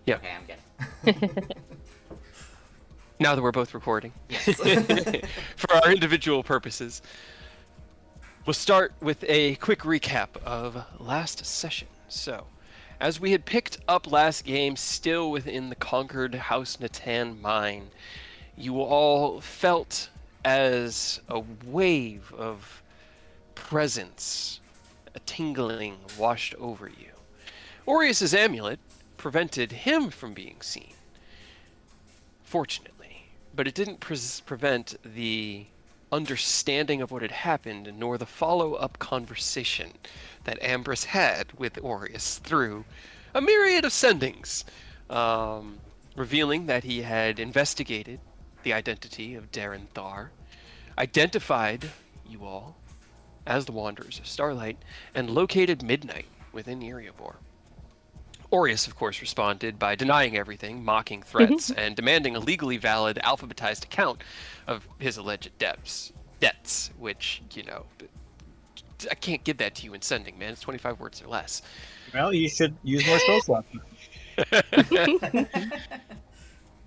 Yeah. Okay, I'm good. Now that we're both recording. Yes. For our individual purposes. We'll start with a quick recap of last session. So, as we had picked up last game, still within the conquered House Natan mine, you all felt as a wave of presence, a tingling washed over you. Aureus's amulet prevented him from being seen, fortunately, but it didn't prevent the understanding of what had happened, nor the follow-up conversation that Ambrose had with Aureus through a myriad of sendings, revealing that he had investigated the identity of Darren Thar, identified you all as the Wanderers of Starlight, and located Midnight within Eriobor. Aureus, of course, responded by denying everything, mocking threats, and demanding a legally valid alphabetized account of his alleged debts, which, I can't give that to you in sending, man. It's 25 words or less. Well, you should use more spell slots.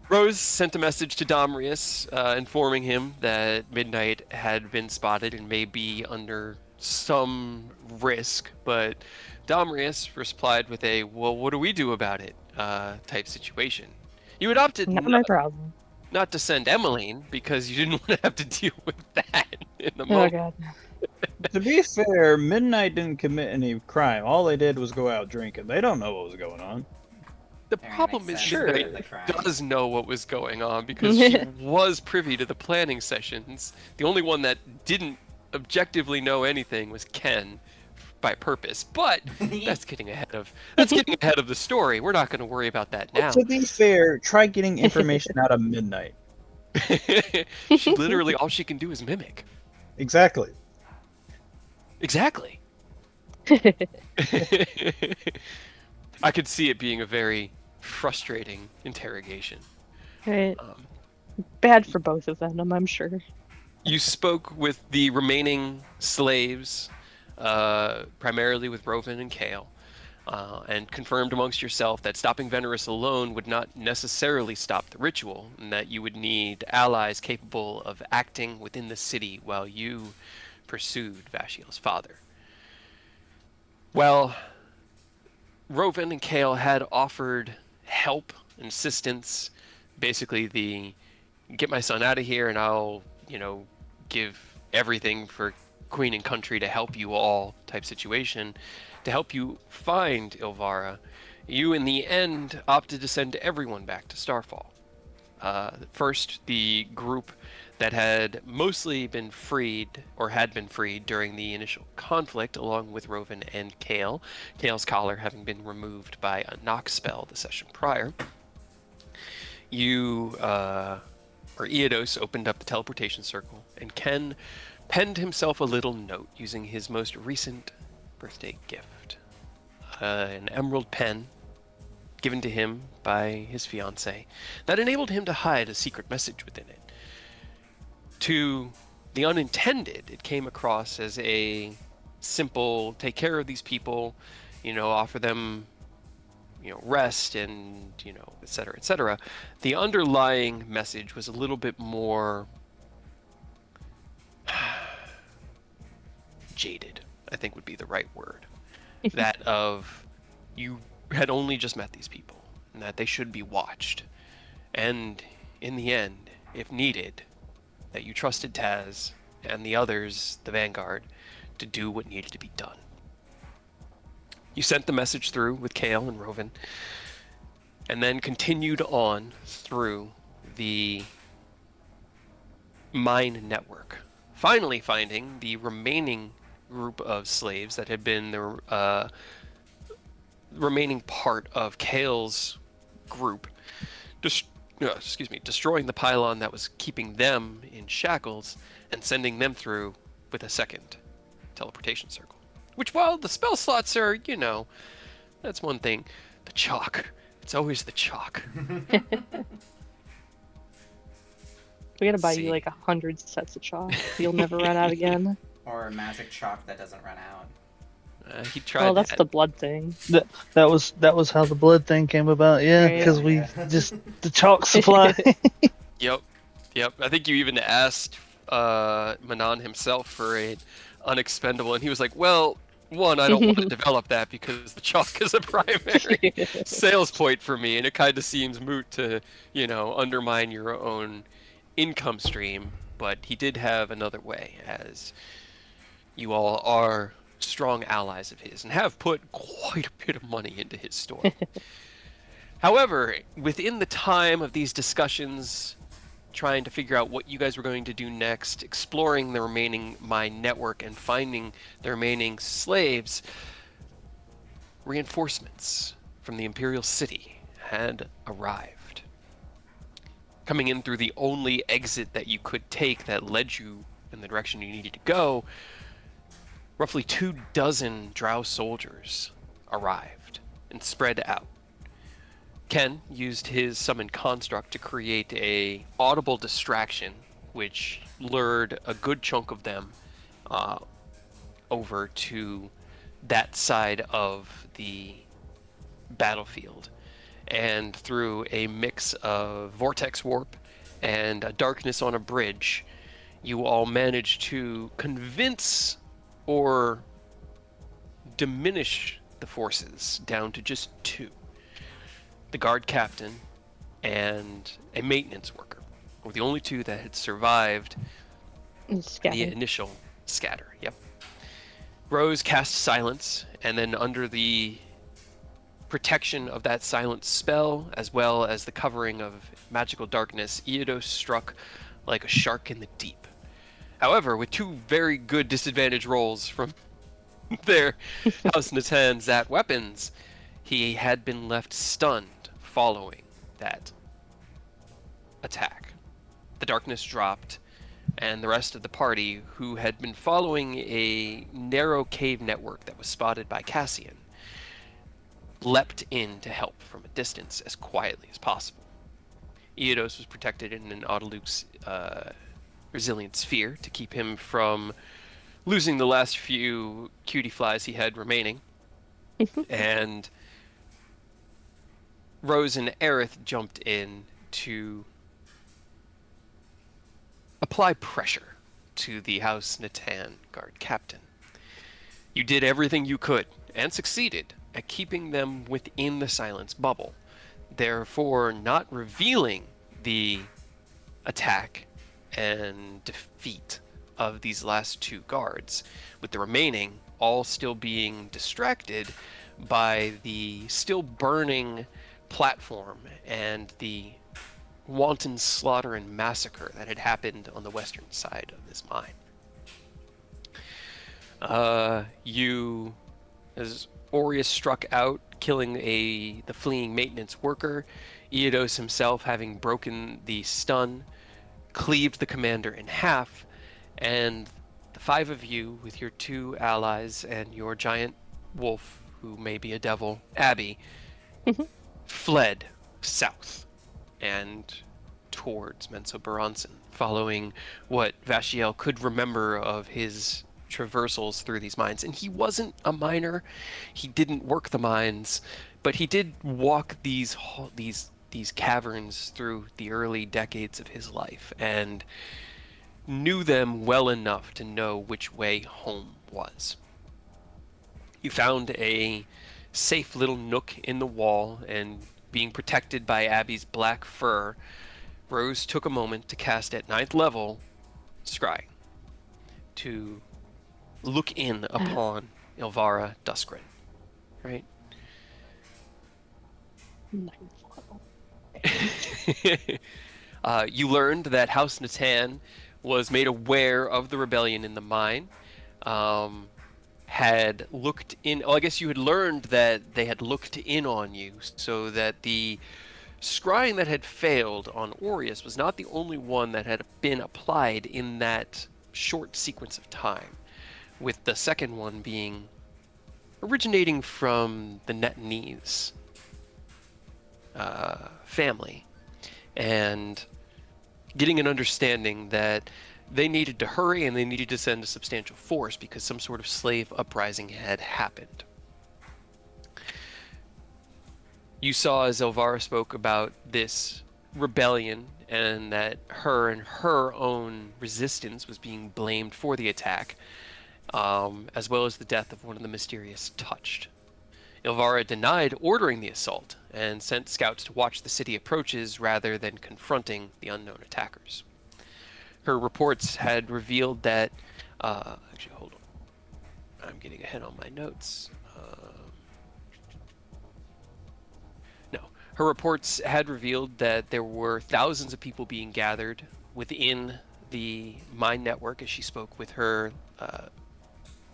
Rose sent a message to Domrius, informing him that Midnight had been spotted and may be under some risk, but Domrius replied with a, well, what do we do about it, type situation. You had opted Not my problem. not to send Emmeline because you didn't want to have to deal with that in the Oh moment. god. To be fair, Midnight didn't commit any crime. All they did was go out drinking. They don't know what was going on. The Very problem makes is sense. Midnight The crime. does know what was going on because she was privy to the planning sessions. The only one that didn't objectively know anything was Ken by purpose. But that's getting ahead of the story. We're not going to worry about that now. To be fair, try getting information out of Midnight. She literally all she can do is mimic. Exactly. Exactly. I could see it being a very frustrating interrogation. Right. Bad for both of them, I'm sure. You spoke with the remaining slaves, primarily with Rovan and Kale, and confirmed amongst yourself that stopping Venerus alone would not necessarily stop the ritual, and that you would need allies capable of acting within the city while you pursued Vashiel's father. Well, Rovan and Kale had offered help and assistance, basically the get my son out of here and I'll, give everything for Queen and Country to help you all type situation, to help you find Ilvara. You, in the end, opted to send everyone back to Starfall. First, the group that had mostly been freed, or had been freed during the initial conflict, along with Rovan and Kale, Kale's collar having been removed by a knock spell the session prior. You, or Eodos, opened up the teleportation circle, and Ken penned himself a little note using his most recent birthday gift. An emerald pen given to him by his fiancée that enabled him to hide a secret message within it. To the unintended, it came across as a simple, take care of these people, offer them, rest and, et cetera, et cetera. The underlying message was a little bit more jaded, I think would be the right word. That of, you had only just met these people, and that they should be watched. And in the end, if needed, that you trusted Taz and the others, the Vanguard, to do what needed to be done. You sent the message through with Kale and Rovan, and then continued on through the mine network, finally finding the remaining group of slaves that had been the remaining part of Kale's group, destroying the pylon that was keeping them in shackles and sending them through with a second teleportation circle. Which, while the spell slots are, that's one thing. The chalk. It's always the chalk. We gotta buy See. you like 100 sets of chalk. You'll never run out again. Or magic chalk that doesn't run out. He tried Well, that's that. the blood thing. That was how the blood thing came about. Yeah, Right. because we just the chalk supply. Yep. Yep. I think you even asked Manon himself for a unexpendable, and he was like, "Well, one, I don't want to develop that because the chalk is a primary sales point for me, and it kind of seems moot to, undermine your own income stream." But he did have another way, as you all are strong allies of his and have put quite a bit of money into his store. However, within the time of these discussions, trying to figure out what you guys were going to do next, exploring the remaining mine network and finding the remaining slaves, reinforcements from the Imperial City had arrived. Coming in through the only exit that you could take that led you in the direction you needed to go, roughly 24 Drow soldiers arrived and spread out. Ken used his summon construct to create a audible distraction, which lured a good chunk of them over to that side of the battlefield. And through a mix of vortex warp and a darkness on a bridge, you all managed to convince or diminish the forces down to just two. The guard captain and a maintenance worker were the only two that had survived the initial scatter. Yep. Rose cast silence, and then under the protection of that silence spell, as well as the covering of magical darkness, Eodos struck like a shark in the deep. However, with two very good disadvantage rolls from their House Natan Zat weapons, he had been left stunned following that attack. The darkness dropped, and the rest of the party, who had been following a narrow cave network that was spotted by Cassian, leapt in to help from a distance as quietly as possible. Eodos was protected in an Autoluke's resilient sphere to keep him from losing the last few cutie flies he had remaining. And Rose and Aerith jumped in to apply pressure to the House Natan guard captain. You did everything you could, and succeeded, at keeping them within the silence bubble, therefore not revealing the attack and defeat of these last two guards, with the remaining all still being distracted by the still burning platform and the wanton slaughter and massacre that had happened on the western side of this mine. As Aureus struck out, killing the fleeing maintenance worker, Eodos himself, having broken the stun, cleaved the commander in half, and the five of you, with your two allies and your giant wolf, who may be a devil, Abby, fled south and towards Menso Baranson, following what Vashiel could remember of his traversals through these mines. And he wasn't a miner, he didn't work the mines, but he did walk these caverns through the early decades of his life and knew them well enough to know which way home was. You found a safe little nook in the wall, and being protected by Abby's black fur, Rose took a moment to cast at 9th level Scry to look in upon Ilvara Duskren. Right? You learned that House Natan was made aware of the rebellion in the mine, had looked in. Well, I guess you had learned that they had looked in on you, so that the scrying that had failed on Aureus was not the only one that had been applied in that short sequence of time, with the second one being originating from the Netanese family, and getting an understanding that they needed to hurry and they needed to send a substantial force because some sort of slave uprising had happened. You saw as Elvira spoke about this rebellion and that her own resistance was being blamed for the attack, as well as the death of one of the mysterious Touched. Ilvara denied ordering the assault and sent scouts to watch the city approaches rather than confronting the unknown attackers. Her reports had revealed that. Actually, hold on. I'm getting ahead on my notes. No. Her reports had revealed that there were thousands of people being gathered within the mine network as she spoke with her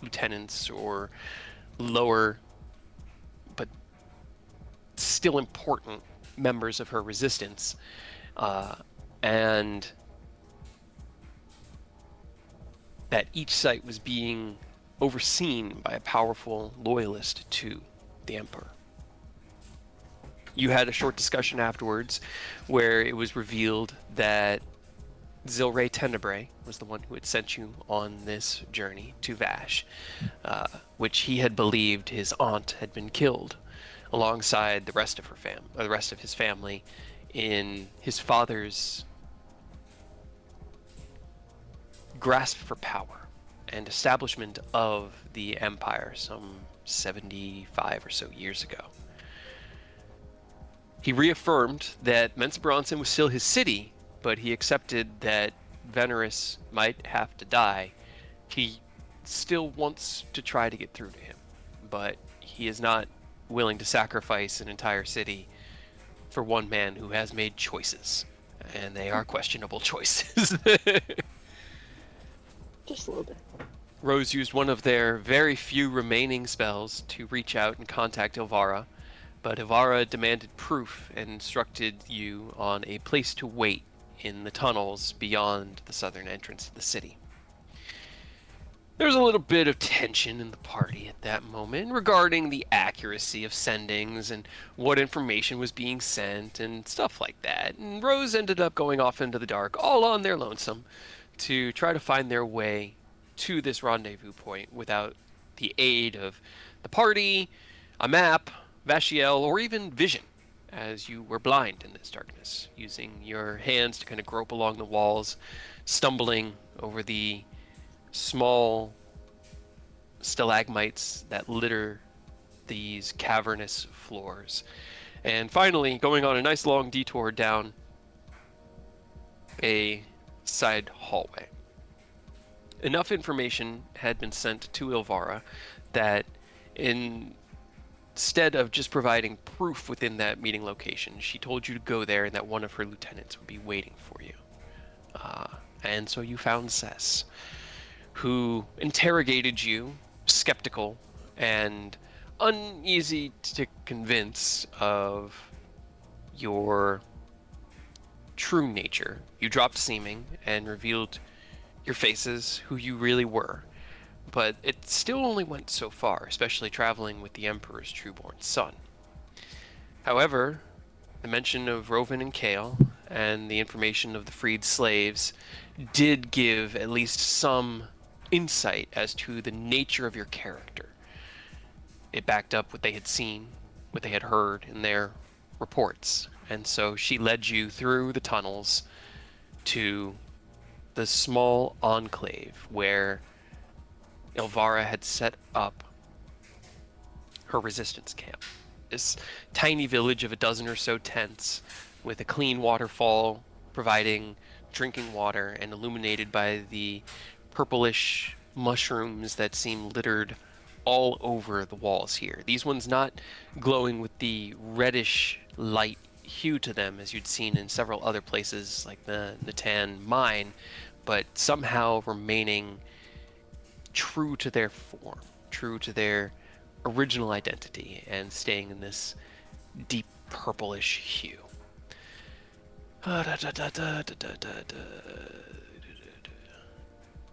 lieutenants or lower but still important members of her resistance. And that each site was being overseen by a powerful loyalist to the Emperor. You had a short discussion afterwards where it was revealed that Zilray Tenebrae was the one who had sent you on this journey to Vash, which he had believed his aunt had been killed alongside the rest of the rest of his family in his father's grasp for power and establishment of the Empire some 75 or so years ago. He reaffirmed that Mensa Bronson was still his city, but he accepted that Veneris might have to die. He still wants to try to get through to him, but he is not willing to sacrifice an entire city for one man who has made choices, and they are questionable choices. Just a little bit. Rose used one of their very few remaining spells to reach out and contact Ilvara, but Ilvara demanded proof and instructed you on a place to wait in the tunnels beyond the southern entrance of the city. There was a little bit of tension in the party at that moment regarding the accuracy of sendings and what information was being sent and stuff like that. And Rose ended up going off into the dark, all on their lonesome, to try to find their way to this rendezvous point without the aid of the party, a map, Vashiel, or even vision, as you were blind in this darkness, using your hands to kind of grope along the walls, stumbling over the small stalagmites that litter these cavernous floors. And finally, going on a nice long detour down a side hallway. Enough information had been sent to Ilvara that instead of just providing proof within that meeting location, she told you to go there and that one of her lieutenants would be waiting for you. And so you found Cess, who interrogated you, skeptical and uneasy to convince of your true nature. You dropped seeming and revealed your faces, who you really were. But it still only went so far, especially traveling with the Emperor's trueborn son. However, the mention of Rovin and Kale and the information of the freed slaves did give at least some insight as to the nature of your character. It backed up what they had seen, what they had heard in their reports. And so she led you through the tunnels to the small enclave where Ilvara had set up her resistance camp. This tiny village of a dozen or so tents with a clean waterfall providing drinking water and illuminated by the purplish mushrooms that seem littered all over the walls here. These ones not glowing with the reddish light hue to them as you'd seen in several other places like the Natan mine, but somehow remaining true to their form, true to their original identity, and staying in this deep purplish hue.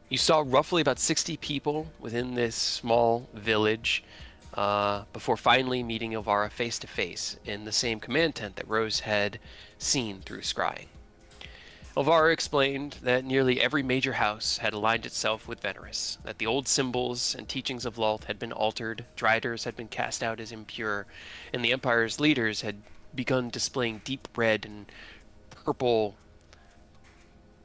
You saw roughly about 60 people within this small village before finally meeting Ilvara face to face in the same command tent that Rose had seen through scrying. Elvira explained that nearly every major house had aligned itself with Veneris, that the old symbols and teachings of Lolth had been altered, Driders had been cast out as impure, and the Empire's leaders had begun displaying deep red and purple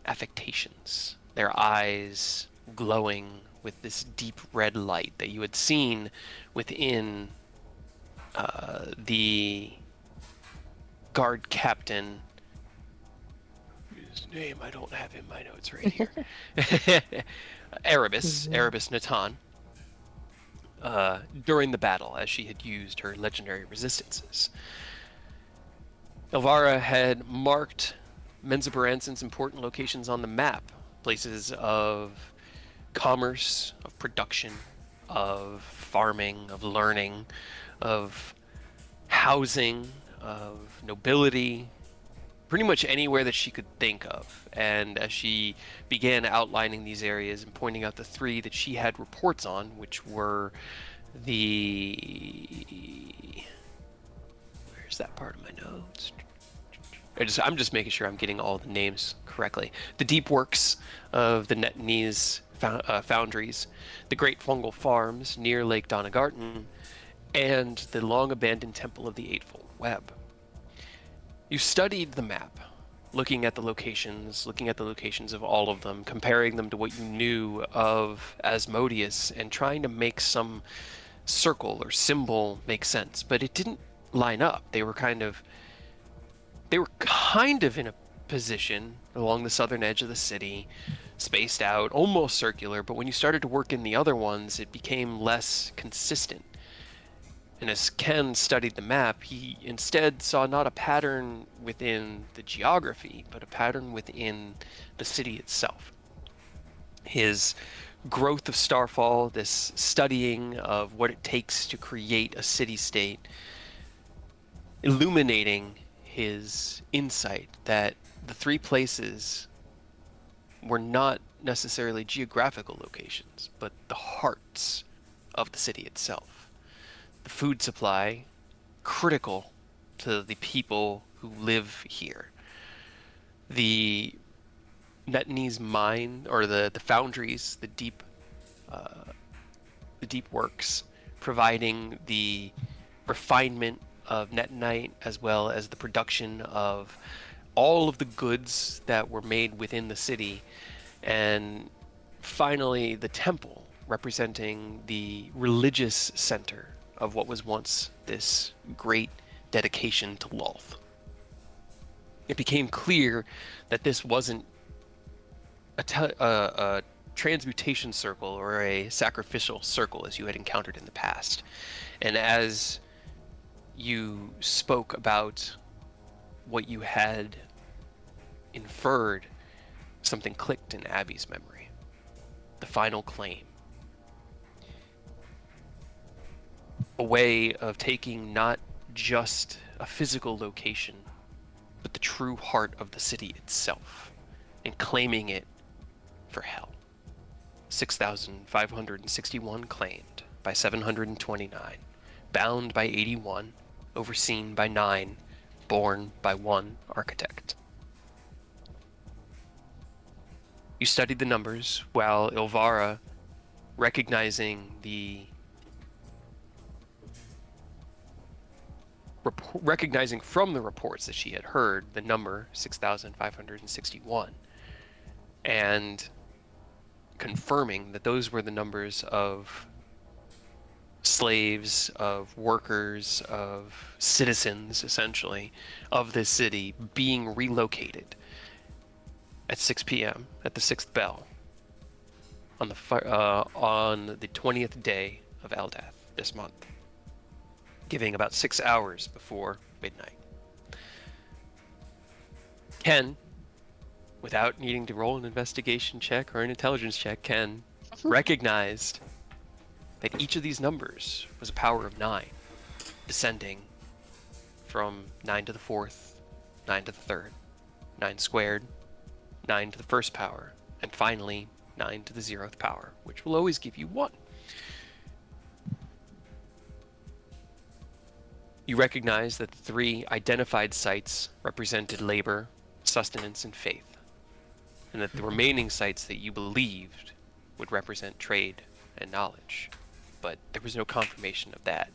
affectations, their eyes glowing with this deep red light that you had seen within the guard captain. His name, I don't have in my notes right here. Erebus Natan, during the battle, as she had used her legendary resistances. Elvira had marked Menzoberranzan's important locations on the map, places of commerce, of production, of farming, of learning, of housing, of nobility, pretty much anywhere that she could think of. And as she began outlining these areas and pointing out the three that she had reports on, which were the... Where's that part of my notes? I'm just making sure I'm getting all the names correctly. The deep works of the Netanese foundries, the great fungal farms near Lake Donegarten, and the long-abandoned Temple of the Eightfold Web. You studied the map, looking at the locations of all of them, comparing them to what you knew of Asmodeus, and trying to make some circle or symbol make sense, but it didn't line up. They were kind of in a position along the southern edge of the city, spaced out, almost circular, but when you started to work in the other ones, it became less consistent. And as Ken studied the map, he instead saw not a pattern within the geography, but a pattern within the city itself. His growth of Starfall, this studying of what it takes to create a city-state, illuminating his insight that the three places were not necessarily geographical locations, but the hearts of the city itself. The food supply, critical to the people who live here. The Netanese mine, or the foundries, the deep works, providing the refinement of Netanite, as well as the production of all of the goods that were made within the city. And finally, the temple, representing the religious center of what was once this great dedication to Lolth. It became clear that this wasn't a transmutation circle or a sacrificial circle as you had encountered in the past. And as you spoke about what you had inferred, something clicked in Abby's memory. The final claim. A way of taking not just a physical location, but the true heart of the city itself, and claiming it for hell. 6,561 claimed by 729, bound by 81, overseen by 9, born by 1 architect. You studied the numbers while Ilvara, recognizing from the reports that she had heard the number 6,561, and confirming that those were the numbers of slaves, of workers, of citizens, essentially, of this city being relocated at 6 p.m. at the 6th bell on the 20th day of Eldath this month, giving about 6 hours before midnight. Ken, without needing to roll an investigation check or an intelligence check, Ken recognized that each of these numbers was a power of 9, descending from 9 to the 4th, 9 to the 3rd, 9 squared, 9 to the 1st power, and finally 9 to the 0th power, which will always give you 1. You recognize that the 3 identified sites represented labor, sustenance, and faith. and that the remaining sites that you believed would represent trade and knowledge. But there was no confirmation of that.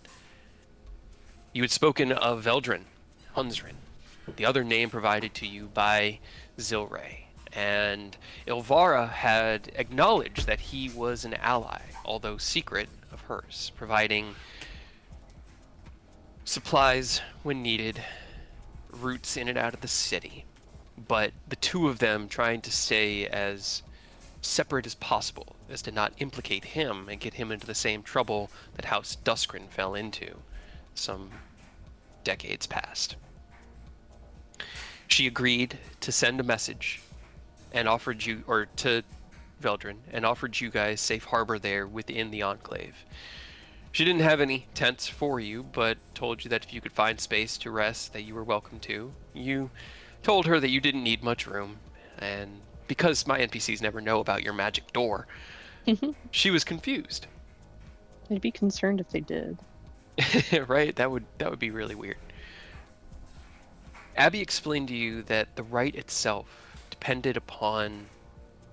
You had spoken of Veldrin, Hunsrin, the other name provided to you by Zilray, and Ilvara had acknowledged that he was an ally, although secret, of hers, providing supplies when needed, routes in and out of the city, but the two of them trying to stay as separate as possible, as to not implicate him and get him into the same trouble that House Duskrin fell into some decades past. She agreed to send a message and offered you, or to Veldrin, and offered you guys safe harbor there within the Enclave. She didn't have any tents for you, but told you that if you could find space to rest, that you were welcome to. You told her that you didn't need much room, and because my NPCs never know about your magic door, she was confused. I'd be concerned if they did. Right? That would be really weird. Abby explained to you that the rite itself depended upon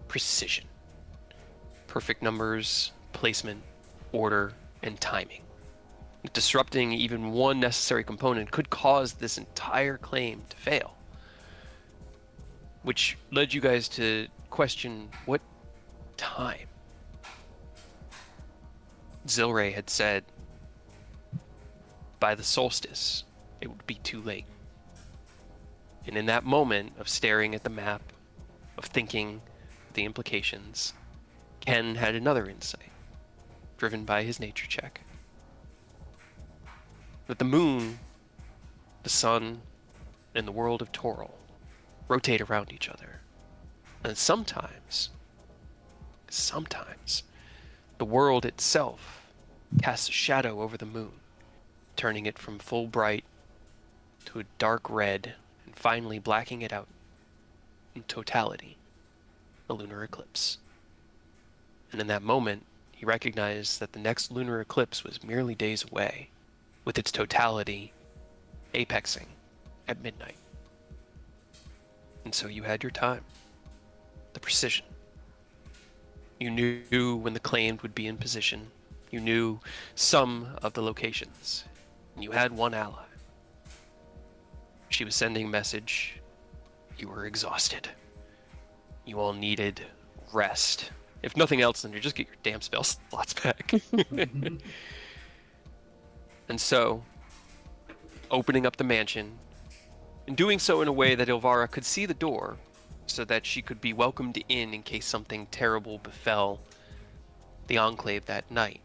precision. Perfect numbers, placement, order, and timing. Disrupting even one necessary component could cause this entire claim to fail. Which led you guys to question what time. Zilray had said by the solstice it would be too late. And in that moment of staring at the map, of thinking the implications, Ken had another insight, driven by his nature check. That the moon, the sun, and the world of Toril rotate around each other. And sometimes, the world itself casts a shadow over the moon, turning it from full bright to a dark red, and finally blacking it out in totality, a lunar eclipse. And in that moment, he recognized that the next lunar eclipse was merely days away, with its totality apexing at midnight. And so you had your time. The precision. You knew when the claimed would be in position. You knew some of the locations. And you had one ally. She was sending a message. You were exhausted. You all needed rest. If nothing else, then you just get your damn spell slots back. And so, opening up the mansion, and doing so in a way that Ilvara could see the door, so that she could be welcomed in case something terrible befell the Enclave that night.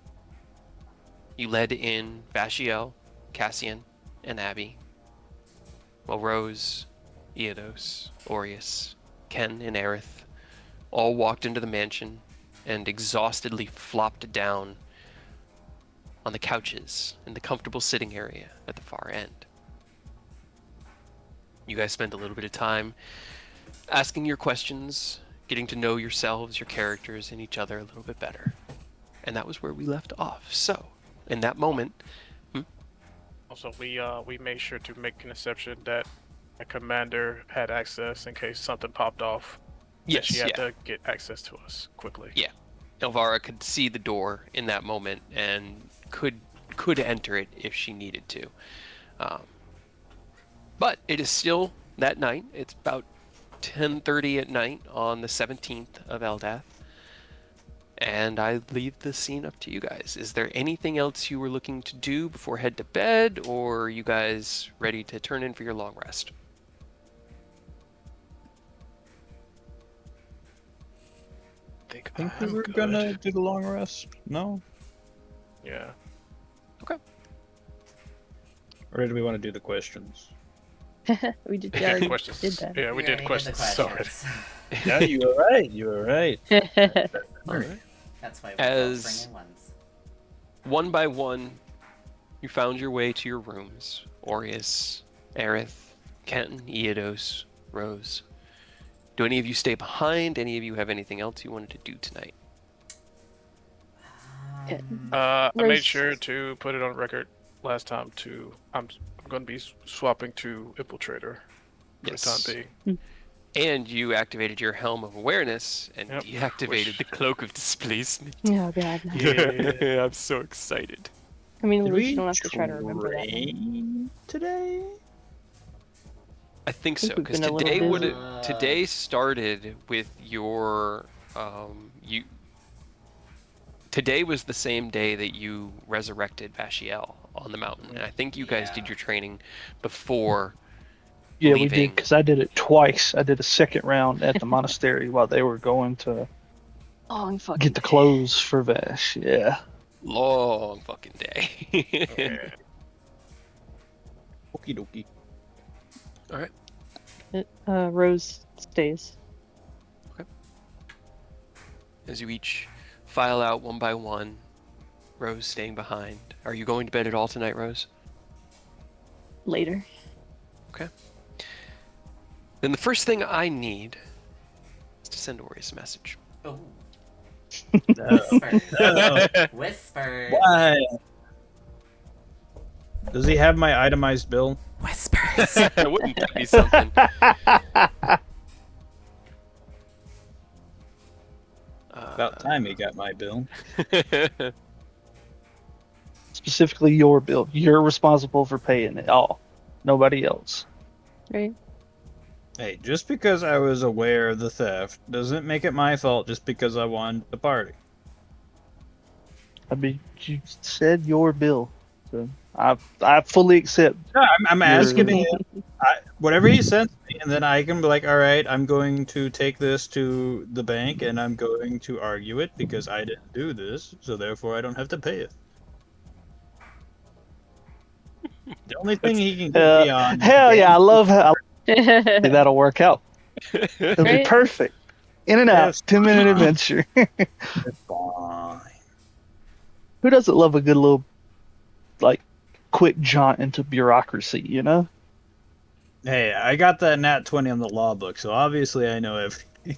You led in Vashiel, Cassian, and Abby, while Rose, Eodos, Aureus, Ken, and Aerith all walked into the mansion and exhaustedly flopped down on the couches in the comfortable sitting area at the far end. You guys spent a little bit of time asking your questions, getting to know yourselves, your characters, and each other a little bit better. And that was where we left off. So, in that moment... Also, we made sure to make an exception that a commander had access in case something popped off. Yes, she had to get access to us quickly. Yeah. Elvara could see the door in that moment and could enter it if she needed to. But it is still that night. It's about 10:30 at night on the 17th of Eldath. And I leave the scene up to you guys. Is there anything else you were looking to do before head to bed, or are you guys ready to turn in for your long rest? I think we were gonna do the long rest. No? Yeah. Okay. Or do we want to do the questions? We did, yeah, already Questions. did that. Yeah, we did questions. Sorry. Yeah, you were right. You were right. All right. That's why we As- both bring in ones. One by one, you found your way to your rooms. Aureus, Aerith, Kenton, Eodos, Rose. Do any of you stay behind? Any of you have anything else you wanted to do tonight? I made Rose- sure to put it on record last time I'm going to be swapping to Infiltrator for Yes. the time being. And you activated your Helm of Awareness and Yep, deactivated which- the Cloak of Displacement. Oh god. No. Yeah. I'm so excited. I mean, at Did least you we don't have to try to remember that one. train today? I think think so, we've because been a little today busy. today started with your you. Today was the same day that you resurrected Vashiel on the mountain, and I think you guys did Yeah. your training before. Yeah, we leaving. did because I did it twice. I did a second round at the monastery while they were going to Long fucking get the day. clothes for Vash. Yeah. Long fucking day. Yeah. Okie dokie. All right. Rose stays. As you each file out one by one, Rose staying behind. Are you going to bed at all tonight, Rose? Later. Then the first thing I need is to send Orius a message. Oh, No. whispers. Whispers. Why? Does he have my itemized bill? Whispers. Wouldn't that be something? About time he got my bill. Specifically your bill. You're responsible for paying it all. Nobody else. Right? Hey, just because I was aware of the theft doesn't make it my fault just because I won the party. I mean, you said your bill. So I fully accept. No, I'm You're- asking him whatever he sends me, and then I can be like, all right, I'm going to take this to the bank and I'm going to argue it because I didn't do this, so therefore I don't have to pay it. The only thing he can get me on. Hell yeah, I love how that'll work out. It'll be Right? perfect. In and out, Yes. 10-minute adventure. Fine. Who doesn't love a good little, like, quick jaunt into bureaucracy, you know? Hey, I got that nat 20 on the law book, so obviously I know everything.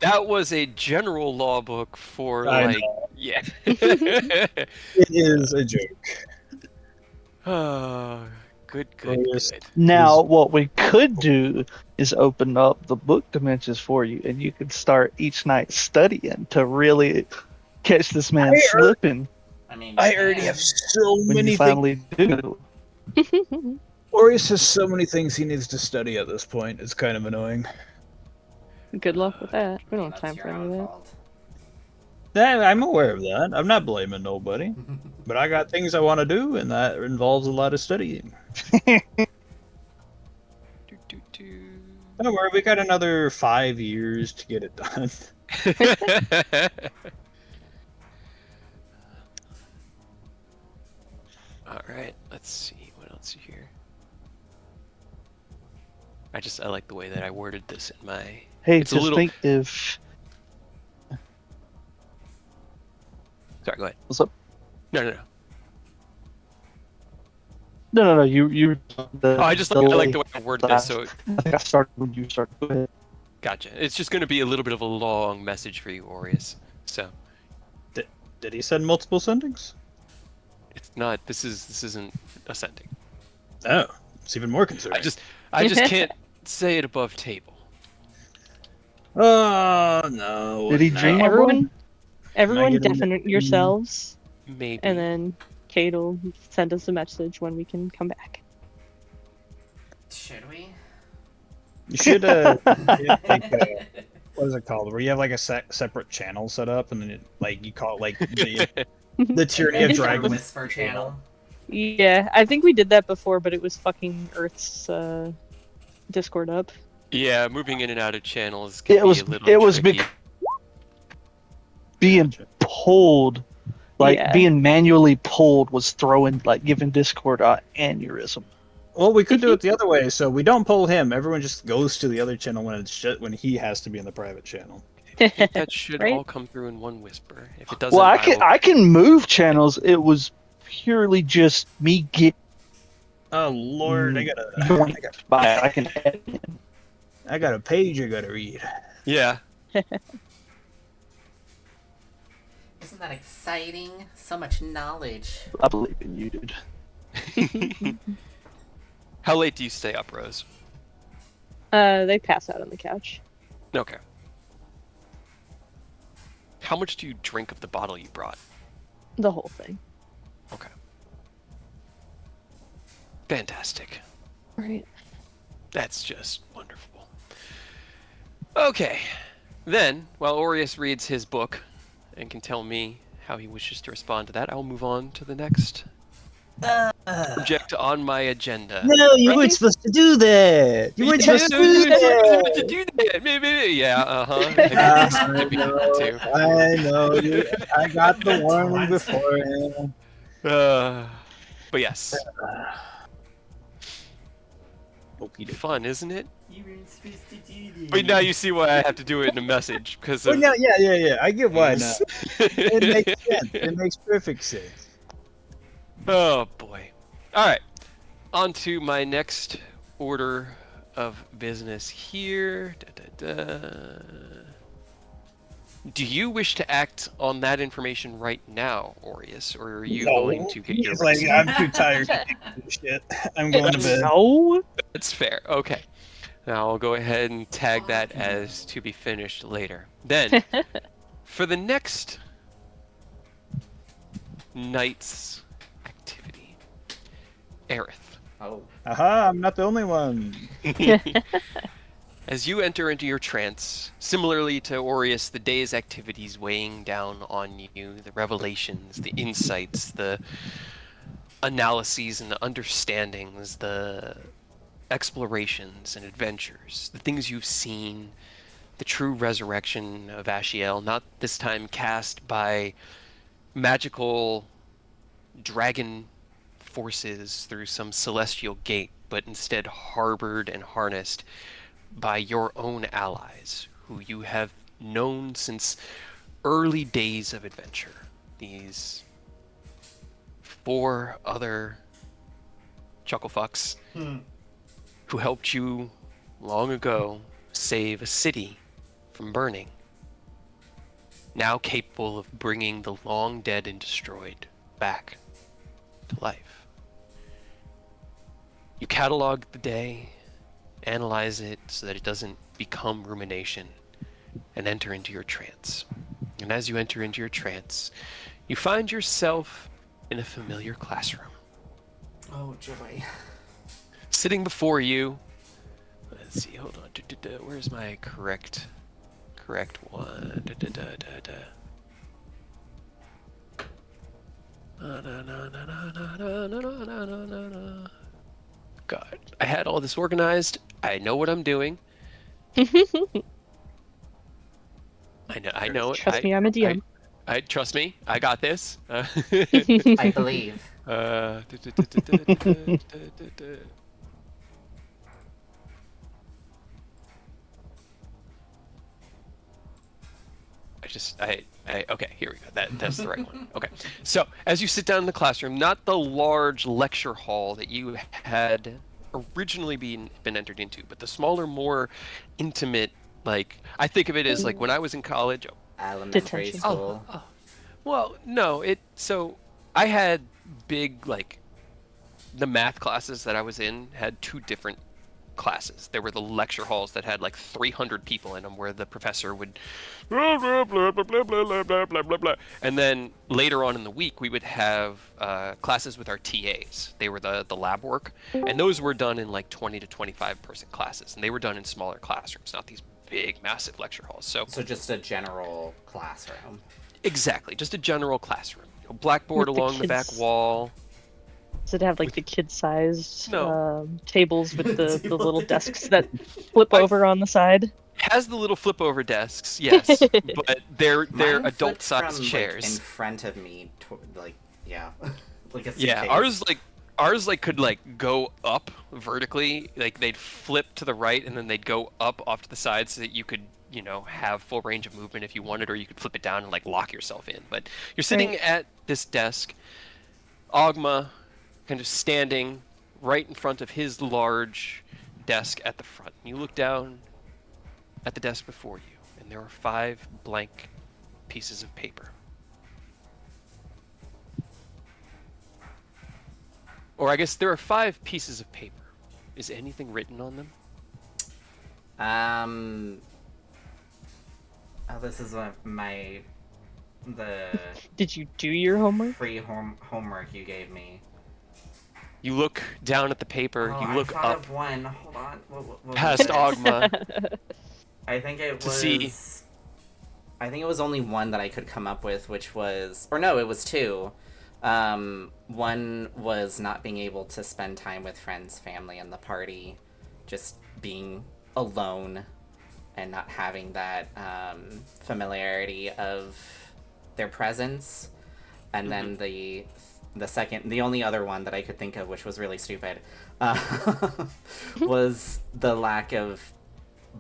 That was a general law book for I like, yeah. It is a joke. Oh, good, good, Yes. good. Now, what we could do is open up the book dimensions for you, and you could start each night studying to really catch this man slipping I mean, I already yeah. have so when many you things. finally do. Orius has so many things he needs to study at this point. It's kind of annoying. Good luck with that. We don't have That's time your for any own of that. fault. I'm aware of that. I'm not blaming nobody. But I got things I want to do, and that involves a lot of studying. Do, do, do. Don't worry, we got another 5 years to get it done. All right, let's see what else here. I like the way that I worded this in my. Hey, It's a just little- think if. Sorry, go ahead. What's up? No, no, no. No. You. Oh, I like the way I worded this. So I think I started when you started. Go ahead. gotcha. It's just going to be a little bit of a long message for you, Orius. So Did he send multiple sendings? it's not. This isn't ascending. Oh, it's even more concerning. I just can't say it above table. Oh no! Did he no. dream my boy? Everyone getting definite the- yourselves, Maybe. and then Kate will send us a message when we can come back. Should we? You should get like what is it called? Where you have like a separate channel set up, and then you call it like the Tyranny of Is there a Dragons. whisper channel. Yeah, I think we did that before, but it was fucking Earth's Discord up. Yeah, moving in and out of channels It can was- be a little it was tricky. Being pulled, like Yeah. being manually pulled, was giving Discord an aneurysm. Well, we could do it the other way, so we don't pull him. Everyone just goes to the other channel when he has to be in the private channel. I think that should Right? all come through in one whisper. If it doesn't, Well, will- I can move channels. It was purely just me getting Oh Lord, yoinked by it. I can add in. I got a page I gotta read. Yeah. Isn't that exciting? So much knowledge. I believe in you, dude. How late do you stay up, Rose? They pass out on the couch. Okay. How much do you drink of the bottle you brought? The whole thing. Okay. Fantastic. Right. That's just wonderful. Okay. Then, while Aureus reads his book and can tell me how he wishes to respond to that, I'll move on to the next subject on my agenda. No, you weren't Right? supposed to do that. You weren't Yeah, supposed to do that. do that. Maybe. Yeah, uh-huh. I know. I got the warning beforehand. But yes, Okie dokie. fun, isn't it? You weren't supposed to do this. But now you see why I have to do it in a message because Well, of no, yeah. I get why now. It makes sense. It makes perfect sense. Oh boy. All right. On to my next order of business here. Do you wish to act on that information right now, Aureus, or are you going to get your He's like, rest? I'm too tired to do this shit. I'm going to bed. No. That's fair. Okay. Now I'll go ahead and tag that as to be finished later. Then, for the next night's activity, Aerith. Oh. Aha, I'm not the only one. As you enter into your trance, similarly to Aureus, the day's activities weighing down on you, the revelations, the insights, the analyses and the understandings, the explorations and adventures, the things you've seen, the true resurrection of Ashiel, not this time cast by magical dragon forces through some celestial gate, but instead harbored and harnessed by your own allies, who you have known since early days of adventure. These 4 other chucklefucks who helped you long ago save a city from burning, now capable of bringing the long dead and destroyed back to life. You catalog the day, analyze it so that it doesn't become rumination, and enter into your trance. And as you enter into your trance, you find yourself in a familiar classroom. Oh, joy. Sitting before you, let's see, hold on, where's my correct one? God, I had all this organized. I know what I'm doing. I know it. Trust me, I'm a DM. I trust me. I got this. I believe. Okay, here we go. That's the right one. Okay. So, as you sit down in the classroom, not the large lecture hall that you had originally been entered into, but the smaller, more intimate, like, I think of it as like when I was in college. Elementary Detention. school. Well, no, so I had big, like, the math classes that I was in had 2 different classes. There were the lecture halls that had like 300 people in them, where the professor would blah blah blah blah blah blah blah blah blah blah, and then later on in the week we would have classes with our TAs. They were the lab work, and those were done in like 20 to 25 person classes, and they were done in smaller classrooms, not these big massive lecture halls. So just a general classroom. exactly, just a general classroom. Blackboard With the along the back kids. wall. Does it have like the kid-sized No. tables with the Table little tennis. desks that flip over on the side? Has the little flip over desks, yes, but they're Mine adult flipped sized from, chairs. Like, in front of me, yeah, like a Yeah, suitcase. ours could like go up vertically, like they'd flip to the right and then they'd go up off to the side so that you could, have full range of movement if you wanted, or you could flip it down and like lock yourself in. But you're sitting at this desk, Ogma kind of standing right in front of his large desk at the front. You look down at the desk before you, and there are 5 blank pieces of paper. Or I guess there are 5 pieces of paper, Is anything written on them? Oh, this is the Did you do your homework? free homework you gave me. You look down at the paper, Oh, you I look thought up of one. Hold on. What was past it? Ogma I think it to was. see. I think it was only one that I could come up with, which was, or no, it was two. One was not being able to spend time with friends, family, and the party, just being alone and not having that familiarity of their presence. And then the second, the only other one that I could think of, which was really stupid, was the lack of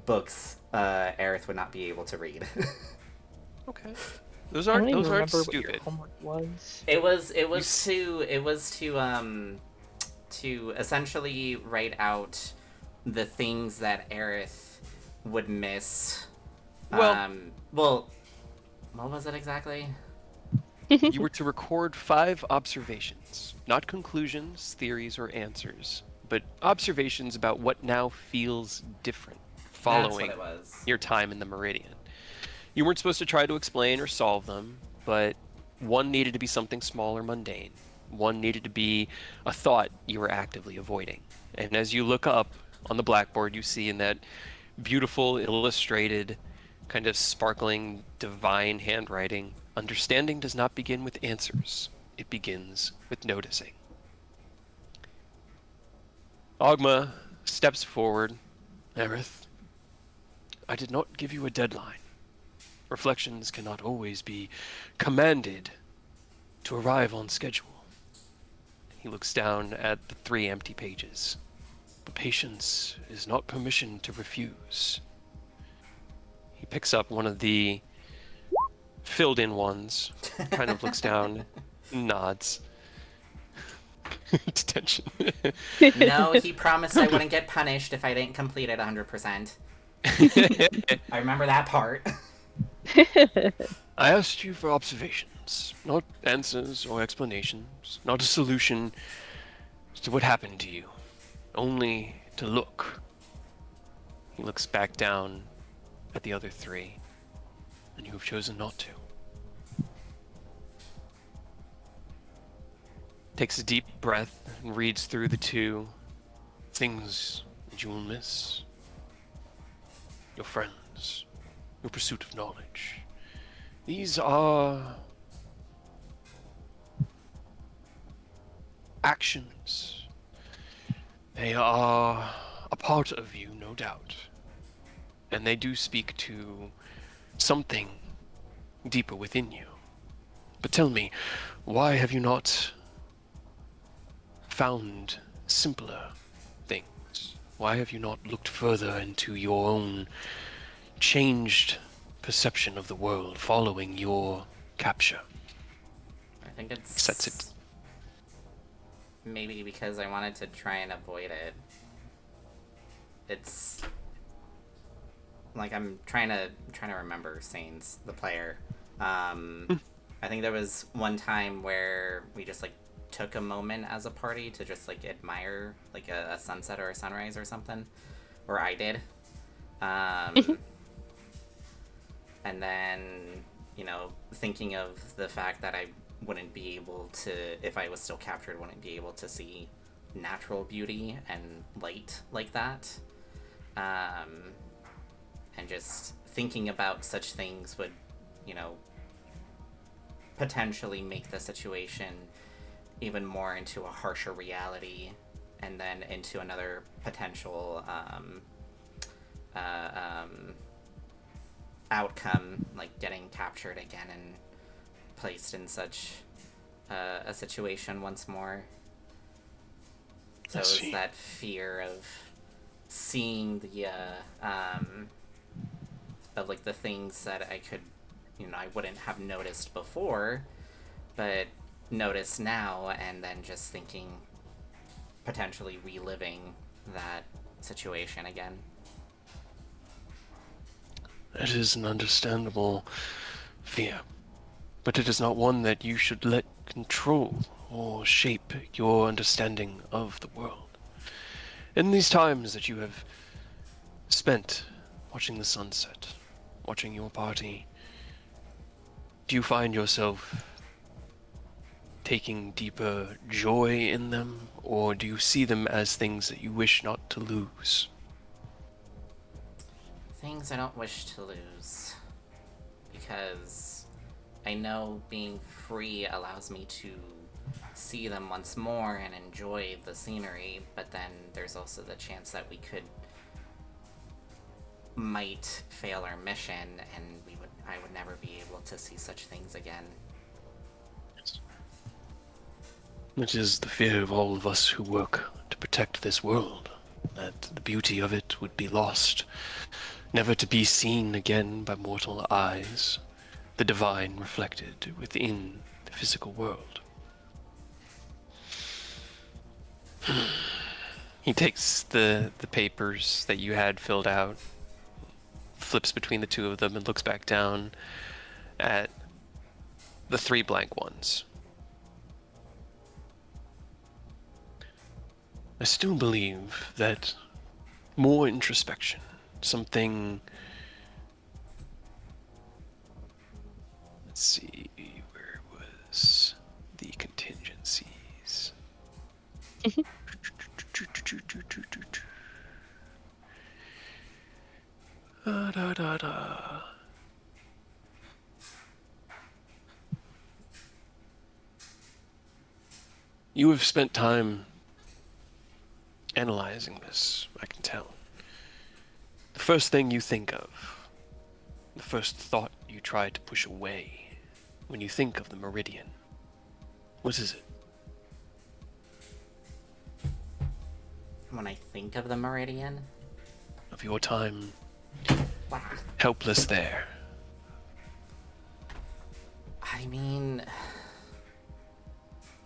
books Aerith would not be able to read. Okay. Those I don't aren't even those aren't remember what your stupid. homework was. It was to essentially write out the things that Aerith would miss. Well, Well, what was it exactly? you were to record 5 observations, not conclusions, theories, or answers, but observations about what now feels different following That's what it was. your time in the Meridian. You weren't supposed to try to explain or solve them, but one needed to be something small or mundane. One needed to be a thought you were actively avoiding. And as you look up on the blackboard, you see in that beautiful, illustrated, kind of sparkling, divine handwriting, understanding does not begin with answers. It begins with noticing. Ogma steps forward. Aerith, I did not give you a deadline. Reflections cannot always be commanded to arrive on schedule. He looks down at the 3 empty pages. But patience is not permission to refuse. He picks up one of the filled in ones, kind of looks down, nods. Detention. No, he promised I wouldn't get punished if I didn't complete it 100%. I remember that part. I asked you for observations, not answers or explanations, not a solution to what happened to you, only to look. He looks back down at the other 3, and you have chosen not to. Takes a deep breath and reads through the 2 things that you will miss. Your friends, your pursuit of knowledge. These are actions. They are a part of you, no doubt. And they do speak to something deeper within you. But tell me, why have you not found simpler things? Why have you not looked further into your own changed perception of the world following your capture? I think it's Sets it. maybe because I wanted to try and avoid it. It's like I'm trying to remember Saints, the player. I think there was one time where we just like took a moment as a party to just like admire like a sunset or a sunrise or something, or I did. And then, you know, thinking of the fact that I wouldn't be able to, if I was still captured, wouldn't be able to see natural beauty and light like that. And just thinking about such things would, you know, potentially make the situation even more into a harsher reality, and then into another potential outcome, like getting captured again and placed in such a situation once more. So it's that fear of seeing the of like the things that I could, you know, I wouldn't have noticed before, but notice now, and then just thinking, potentially reliving that situation again. That is an understandable fear, but it is not one that you should let control or shape your understanding of the world. In these times that you have spent watching the sunset, watching your party, do you find yourself taking deeper joy in them, or do you see them as things that you wish not to lose? Things I don't wish to lose. Because I know being free allows me to see them once more and enjoy the scenery, but then there's also the chance that we might fail our mission and I would never be able to see such things again. It is the fear of all of us who work to protect this world, that the beauty of it would be lost, never to be seen again by mortal eyes, the divine reflected within the physical world. He takes the papers that you had filled out, flips between the two of them, and looks back down at the 3 blank ones. I still believe that more introspection, something... Let's see, where was the contingencies? You have spent time analyzing this, I can tell. The first thing you think of, the first thought you try to push away when you think of the Meridian, what is it? When I think of the Meridian, Of your time wow. helpless there. I mean,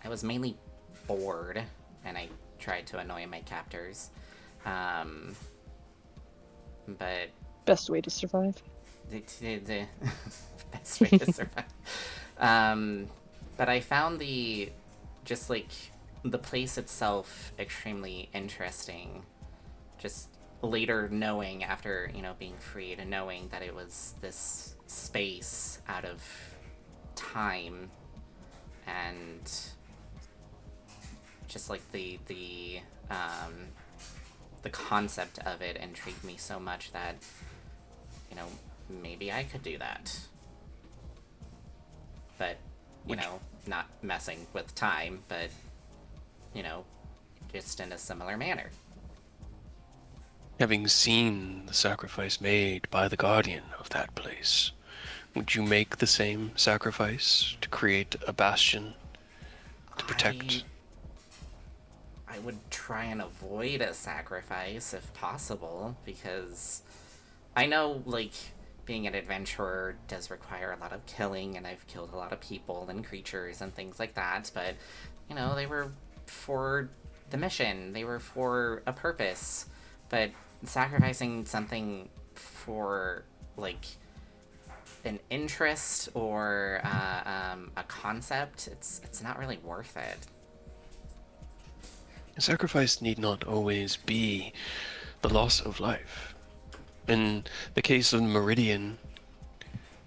I was mainly bored, and I tried to annoy my captors. But Best way to survive. the best way to survive. But I found the place itself extremely interesting. Just later knowing, after being freed and knowing that it was this space out of time, and just like the concept of it intrigued me so much that maybe I could do that, but not messing with time, but just in a similar manner. Having seen the sacrifice made by the guardian of that place, would you make the same sacrifice to create a bastion to protect? I would try and avoid a sacrifice if possible, because I know, being an adventurer does require a lot of killing, and I've killed a lot of people and creatures and things like that, but, they were for the mission, they were for a purpose, but sacrificing something for, an interest or a concept, it's not really worth it. A sacrifice need not always be the loss of life. In the case of the Meridian,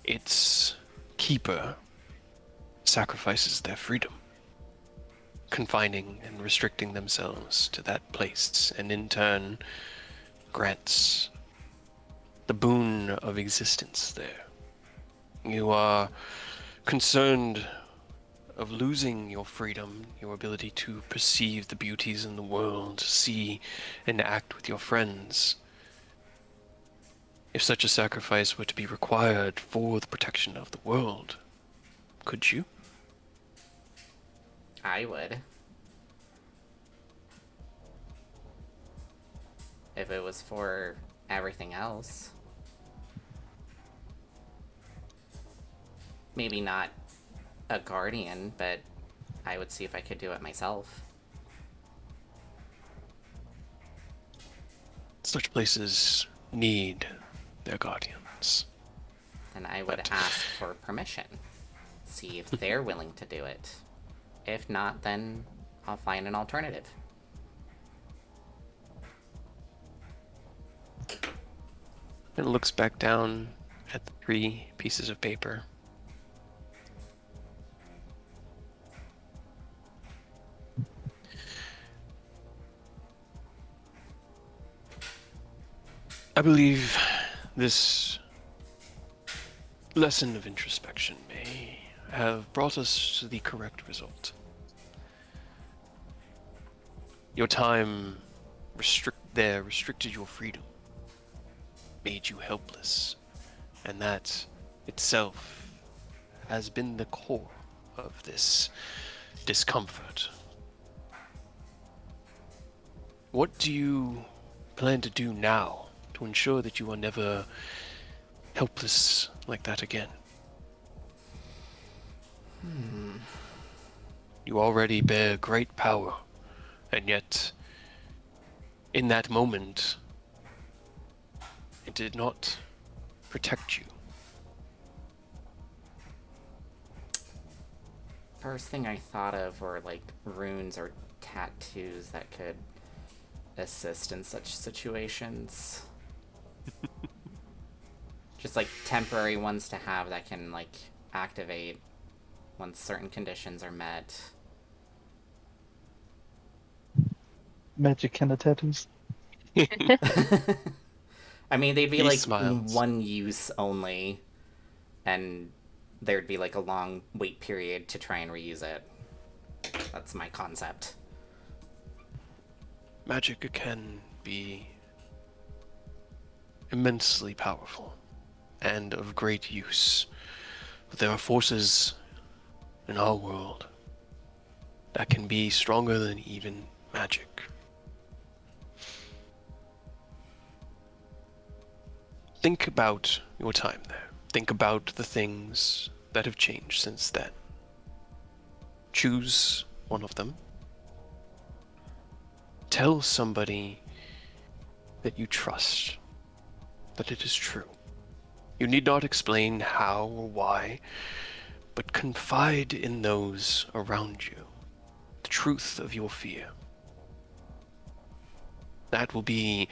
its keeper sacrifices their freedom, confining and restricting themselves to that place, and in turn grants the boon of existence there. You are concerned of losing your freedom, your ability to perceive the beauties in the world, see and act with your friends. If such a sacrifice were to be required for the protection of the world, could you? I would. If it was for everything else. Maybe not a guardian, but I would see if I could do it myself. Such places need their guardians. Then I would But- ask for permission. See if they're willing to do it. If not, then I'll find an alternative. and looks back down at the 3 pieces of paper. I believe this lesson of introspection may have brought us to the correct result. Your time restricted your freedom, made you helpless, and that itself has been the core of this discomfort. What do you plan to do now to ensure that you are never helpless like that again? You already bear great power, and yet, in that moment, it did not protect you. First thing I thought of were like runes or tattoos that could assist in such situations. Just like temporary ones to have that can like activate once certain conditions are met. Magic kind of tattoos. I mean, they'd be He like smiles. one use only, and there'd be like a long wait period to try and reuse it. That's my concept. Magic can be immensely powerful and of great use, but there are forces in our world that can be stronger than even magic. Think about your time there. Think about the things that have changed since then. Choose one of them. Tell somebody that you trust that it is true. You need not explain how or why, but confide in those around you the truth of your fear. That will be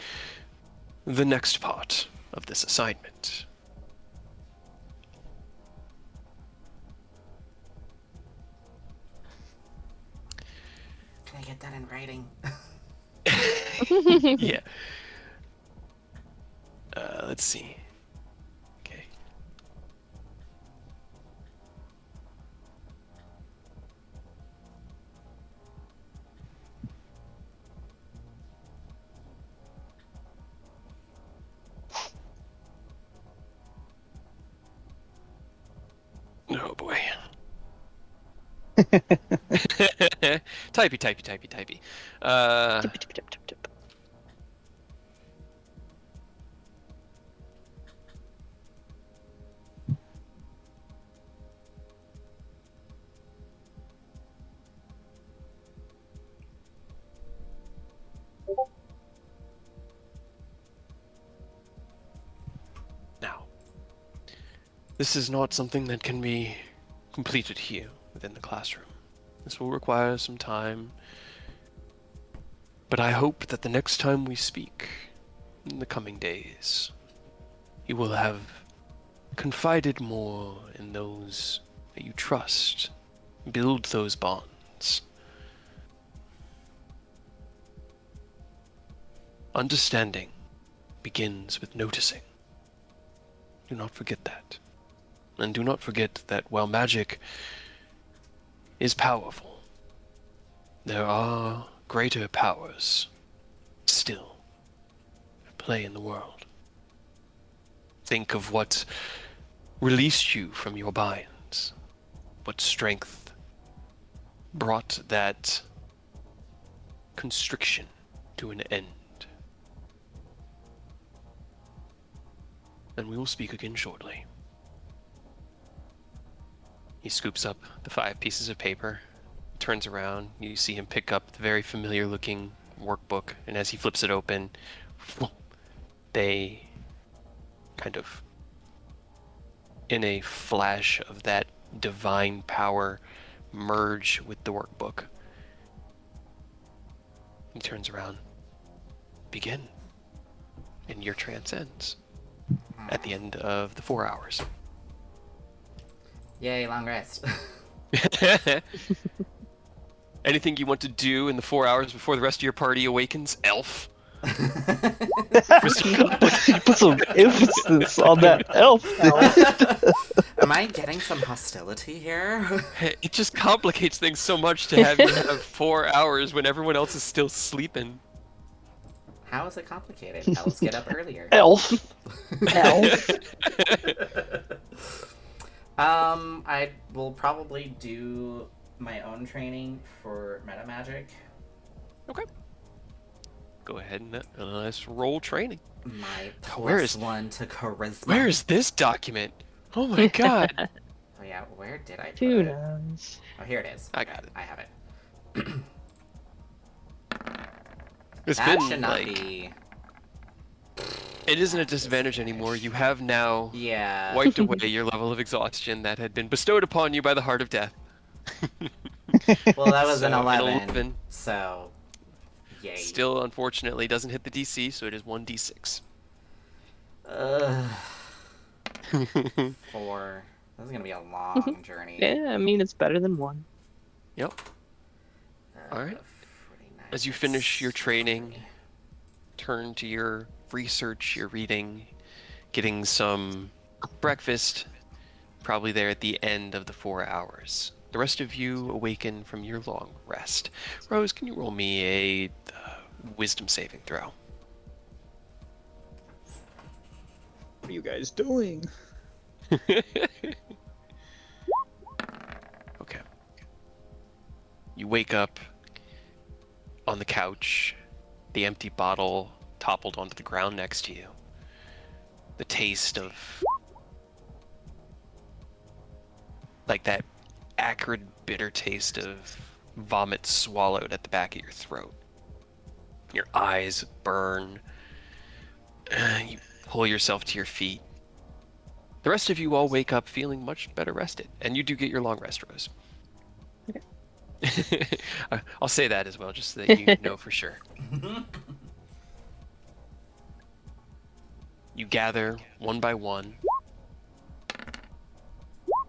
the next part of this assignment. Can I get that in writing? Yeah. Let's see. Okay. Oh boy. Typey. Tip, tip, tip, tip, tip. Now, this is not something that can be completed here within the classroom. This will require some time, but I hope that the next time we speak, in the coming days, you will have confided more in those that you trust. Build those bonds. Understanding begins with noticing. Do not forget that. And do not forget that while magic is powerful, there are greater powers still at play in the world. Think of what released you from your binds, what strength brought that constriction to an end. And we will speak again shortly. He scoops up the 5 pieces of paper, turns around, you see him pick up the very familiar looking workbook, and as he flips it open, they kind of, in a flash of that divine power, merge with the workbook. He turns around. Begin. And your trance ends. at the end of the 4 hours. Yay, long rest. Anything you want to do in the 4 hours before the rest of your party awakens, Elf? You put some emphasis on that elf. Am I getting some hostility here? It just complicates things so much to have you have 4 hours when everyone else is still sleeping. How is it complicated? Elves get up earlier. Elf. Elf. I will probably do my own training for meta magic. Okay. Go ahead and let's roll training. My Where plus is- one to charisma. Where is this document? Oh my god. Oh yeah, where did I put Who it? knows? Oh, here it is. I got it. I have it. It's That been should not like be. it isn't a disadvantage anymore. You have now Yeah. wiped away your level of exhaustion that had been bestowed upon you by the Heart of Death. Well, that was an So, 11. So, yay. Still, unfortunately, doesn't hit the DC, so it is 1d6. Ugh. 4. This is gonna be a long journey. Yeah, I mean, it's better than one. Yep. All right. 49 As you finish your training, turn to your research, your reading, getting some breakfast, probably there at the end of the 4 hours. The rest of you awaken from your long rest. Rose, can you roll me a wisdom saving throw? What are you guys doing? Okay. You wake up on the couch, the empty bottle toppled onto the ground next to you. The taste of like that acrid, bitter taste of vomit swallowed at the back of your throat. Your eyes burn. You pull yourself to your feet. The rest of you all wake up feeling much better rested, and you do get your long rest, Rose. Okay. I'll say that as well, just so that you know for sure. You gather one by one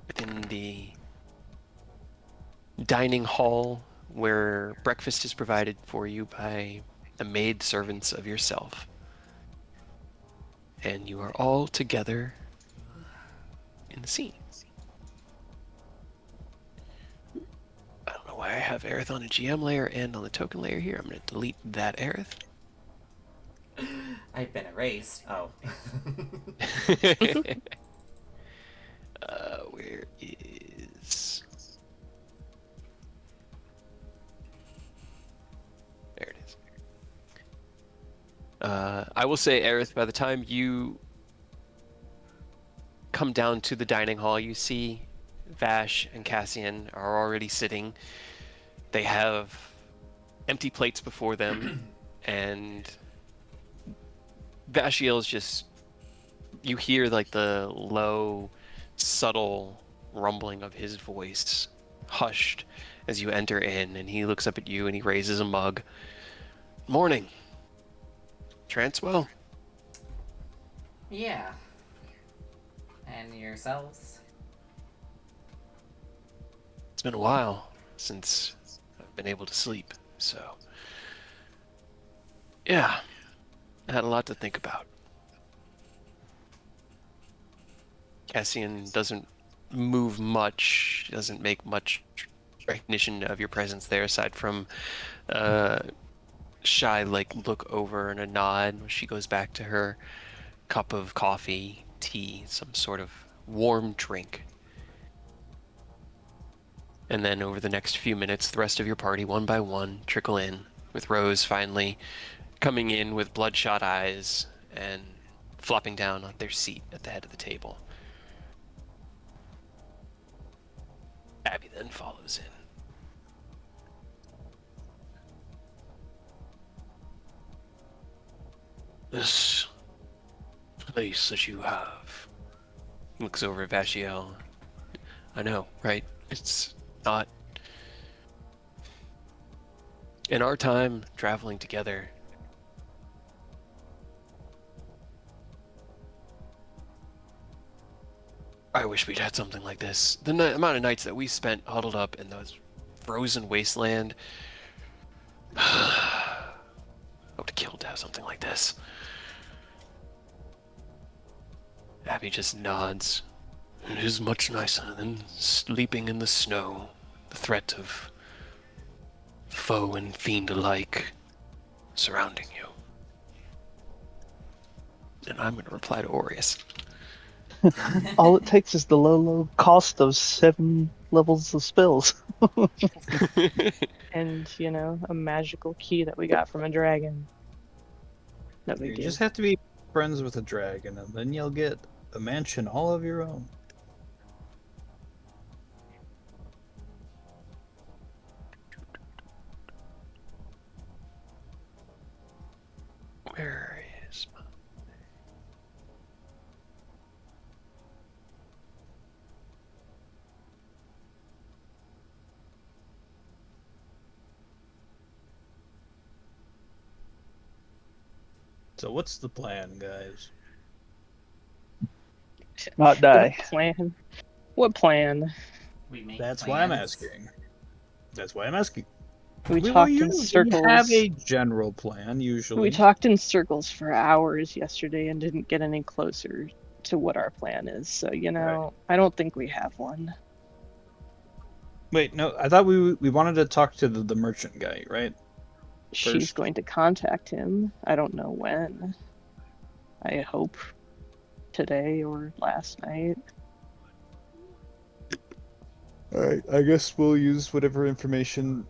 within the dining hall where breakfast is provided for you by the maid servants of yourself. And you are all together in the scene. I don't know why I have Aerith on a GM layer and on the token layer here. I'm going to delete that Aerith. I've been erased. Oh. Where is... There it is. I will say, Aerith, by the time you come down to the dining hall, you see Vash and Cassian are already sitting. They have empty plates before them, and Vashiel's just... You hear like the low, subtle rumbling of his voice, hushed as you enter in, and he looks up at you and he raises a mug. Morning. Transwell? Yeah. And yourselves? It's been a while since I've been able to sleep, so... Yeah, I had a lot to think about. Cassian doesn't move much, doesn't make much recognition of your presence there, aside from shy look over and a nod when she goes back to her cup of coffee, tea, some sort of warm drink. And then over the next few minutes, the rest of your party, one by one, trickle in, with Rose finally coming in with bloodshot eyes and flopping down on their seat at the head of the table. Abby then follows in. This place that you have. Looks over at Vashiel. I know, right? It's not... In our time, traveling together, I wish we'd had something like this. The amount of nights that we spent huddled up in those frozen wasteland. I would have killed to have something like this. Abby just nods. It is much nicer than sleeping in the snow. The threat of foe and fiend alike surrounding you. And I'm going to reply to Aureus. All it takes is the low cost of 7 levels of spells. And, a magical key that we got from a dragon. No You big deal. just have to be friends with a dragon, and then you'll get a mansion all of your own. Where is my... So what's the plan, guys? Not die. What plan? What plan? We make That's why I'm plans. asking. That's why I'm asking. We We talked in usually circles. have a general plan, usually. We talked in circles for hours yesterday and didn't get any closer to what our plan is. So, Right. I don't think we have one. Wait, no, I thought we wanted to talk to the merchant guy, right? She's First. going to contact him. I don't know when. I hope today or last night. Alright, I guess we'll use whatever information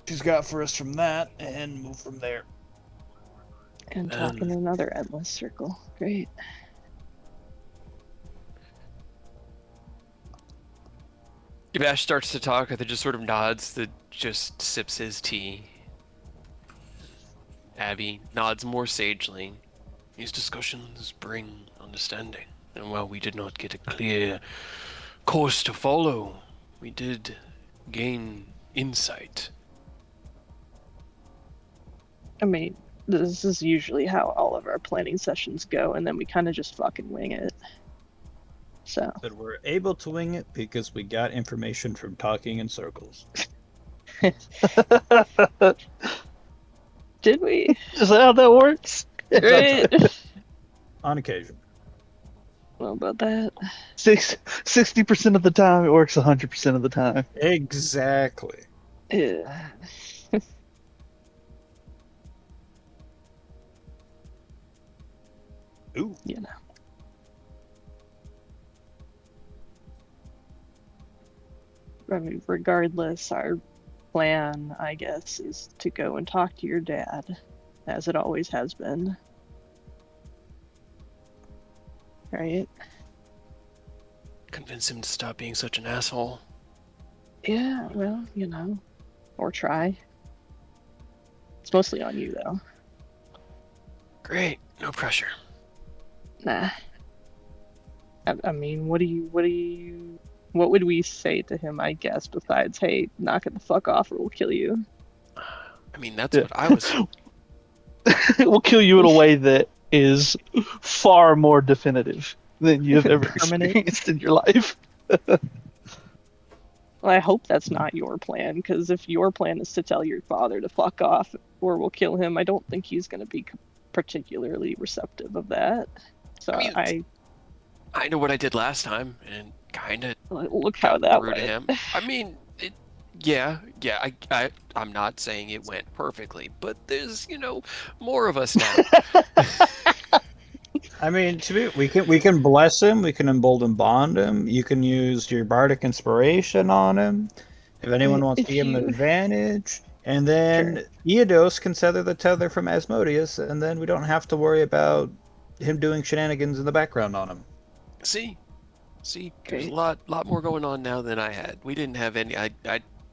she's got for us from that and move from there. And talk in another endless circle. Great. If Ash starts to talk, Arthur just sort of nods, just sips his tea. Abby nods more sagely. These discussions bring understanding, and while we did not get a clear course to follow, we did gain insight. I mean, this is usually how all of our planning sessions go, and then we kind of just fucking wing it. So. But we're able to wing it because we got information from talking in circles. Did we? Is that how that works? Right. On occasion. Well, about that. 60% of the time, it works 100% of the time. Exactly. Yeah. Ooh. I mean, regardless, our plan, I guess, is to go and talk to your dad, as it always has been. Right? Convince him to stop being such an asshole. Yeah, well, or try. It's mostly on you, though. Great, no pressure. Nah. I mean, what would we say to him, I guess, besides, hey, knock it the fuck off or we'll kill you? I mean, that's what I was... It will kill you in a way that is far more definitive than you've ever Permanent. experienced in your life. Well, I hope that's not your plan, because if your plan is to tell your father to fuck off or we'll kill him, I don't think he's going to be particularly receptive of that. So I know what I did last time, and kind of look how that through went. to him. I mean, I'm not saying it went perfectly, but there's, more of us now. I mean, we can bless him, we can embolden bond him, you can use your bardic inspiration on him, if anyone wants to give him an advantage, and then Eodos can sever the tether from Asmodeus, and then we don't have to worry about him doing shenanigans in the background on him. See, there's a lot more going on now than I had. We didn't have any. I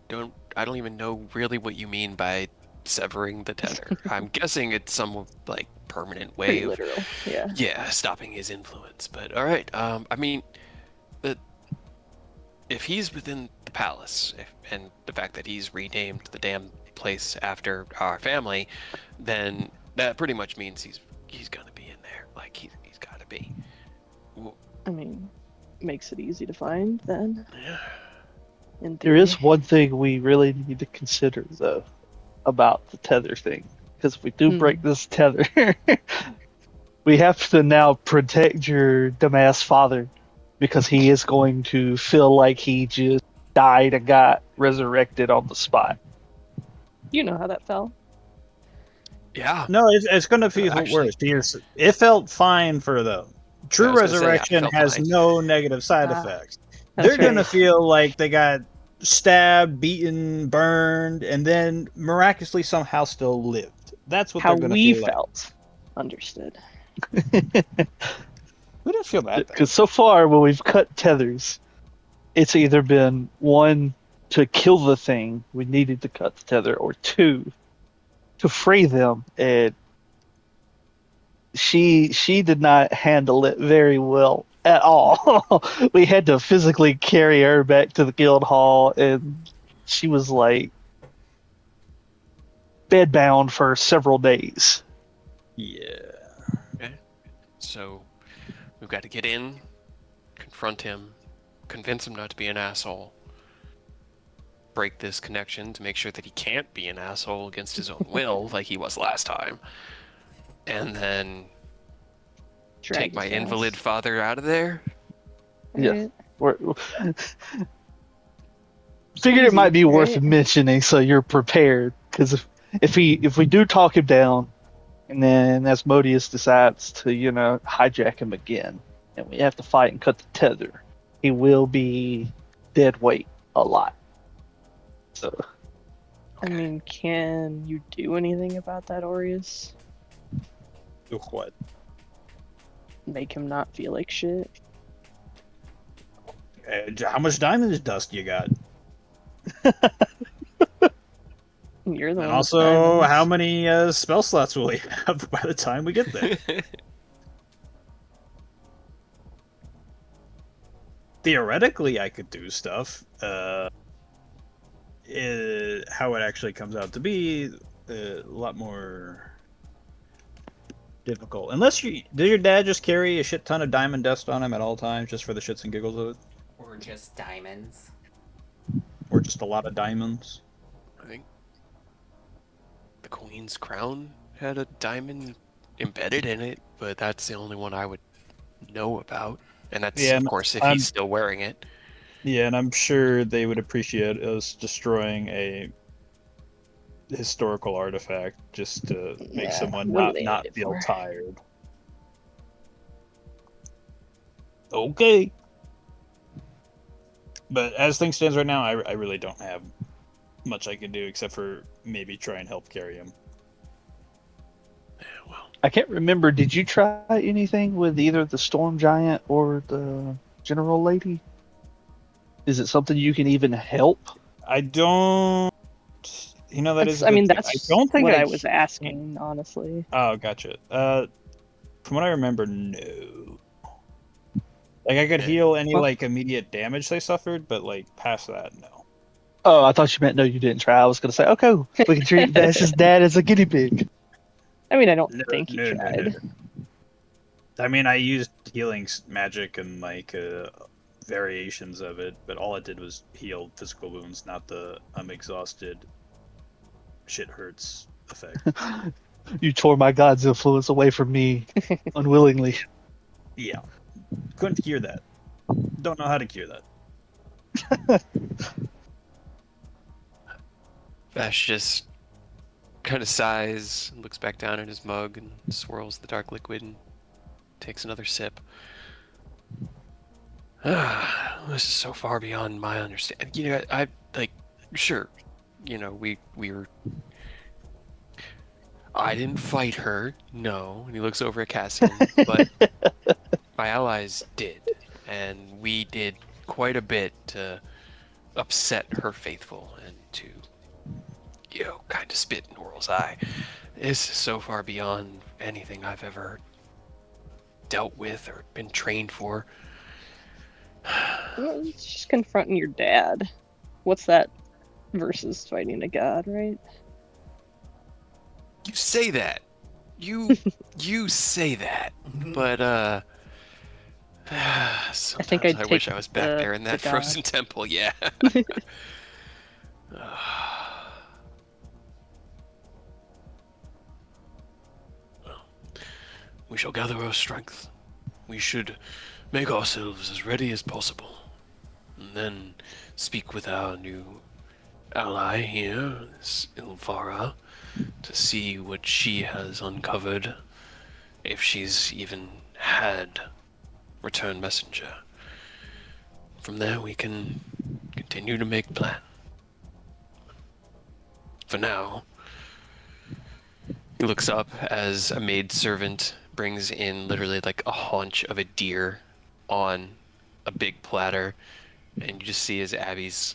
don't even know really what you mean by severing the tether. I'm guessing it's some permanent way Pretty literal, yeah. Yeah, stopping his influence. But all right, I mean, if he's within the palace, and the fact that he's renamed the damn place after our family, then that pretty much means he's gonna be in there. He's got to be. I mean, makes it easy to find then. Yeah. In There theory. is one thing we really need to consider, though, about the tether thing. Because if we do break this tether, we have to now protect your dumbass father. Because he is going to feel like he just died and got resurrected on the spot. You know how that felt. Yeah. No, it's going to feel Actually- worse. It felt fine for them. True I was gonna say, yeah, it resurrection felt has fine. no negative side Ah, effects. that's They're going to right. feel like they got stabbed, beaten, burned, and then miraculously somehow still lived. That's what How they're going to we feel like. felt. Understood. We didn't feel that bad. Because so far, when we've cut tethers, it's either been one, to kill the thing, we needed to cut the tether, or two, to free them. And she did not handle it very well at all. We had to physically carry her back to the guild hall, and she was like bedbound for several days. Yeah. Okay. So we've got to get in, confront him, convince him not to be an asshole, break this connection to make sure that he can't be an asshole against his own will like he was last time, and then take my invalid father out of there. Yeah. Right. Figured it might be Easy, worth right? mentioning so you're prepared. Because if we do talk him down, and then Asmodeus decides to hijack him again, and we have to fight and cut the tether, he will be dead weight a lot. So I mean, can you do anything about that, Aureus? Do what? Make him not feel like shit? How much diamond dust you got? You're the And one with the also, diamonds. how many spell slots will we have by the time we get there? Theoretically, I could do stuff. How it actually comes out to be a lot more difficult. Unless did your dad just carry a shit ton of diamond dust on him at all times, just for the shits and giggles of it, Or just diamonds. or just a lot of diamonds? I think the Queen's crown had a diamond embedded in it, but that's the only one I would know about. And that's, Yeah, of course, if I'm- he's still wearing it. Yeah, and I'm sure they would appreciate us destroying a historical artifact just to make Yeah, someone what do they not need it feel for? tired. Okay. But as things stands right now, I really don't have much I can do except for maybe try and help carry him. Yeah, well, I can't remember. Did you try anything with either the Storm Giant or the General Lady? Is it something you can even help? I don't. You know, that is a I good mean, thing. that's I don't think what I I was can- asking, honestly. Oh, gotcha. From what I remember, no. Like, I could heal any, Well- immediate damage they suffered, but, past that, no. Oh, I thought you meant no, you didn't try. I was going to say, okay, we can treat Vash's dad as a guinea pig. I mean, I don't No, think you no, no, tried. no. I mean, I used healing magic and, variations of it, but all it did was heal physical wounds, not the I'm exhausted, shit hurts effect. You tore my god's influence away from me unwillingly. Yeah. Couldn't cure that. Don't know how to cure that. Vash just kind of sighs, looks back down at his mug, and swirls the dark liquid and takes another sip. This is so far beyond my understanding. I sure, we were. I didn't fight her, no. And he looks over at Cassian, but my allies did, and we did quite a bit to upset her faithful and to, kind of spit in Oral's eye. This is so far beyond anything I've ever dealt with or been trained for. Well, it's just confronting your dad. What's that versus fighting a god, right? You say that. You say that. But Sometimes I'd I wish take I was back there in the that guy. frozen temple, yeah. We shall gather our strength. We should make ourselves as ready as possible. And then speak with our new ally here, this Ilvara, to see what she has uncovered. If she's even had return messenger. From there we can continue to make plan. For now, he looks up as a maidservant brings in literally like a haunch of a deer on a big platter, and you just see as Abby's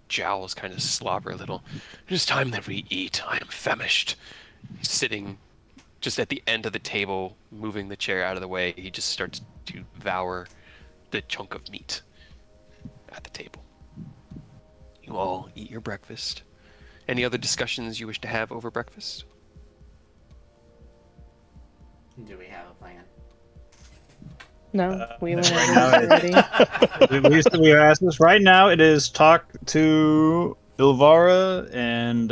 jowls kind of slobber a little. It is time that we eat. I am famished. He's sitting just at the end of the table, moving the chair out of the way. He just starts to devour the chunk of meat at the table. You all eat your breakfast. Any other discussions you wish to have over breakfast? Do we have a plan? No, we went right over now this already. we asked this right now. It is talk to Ilvara and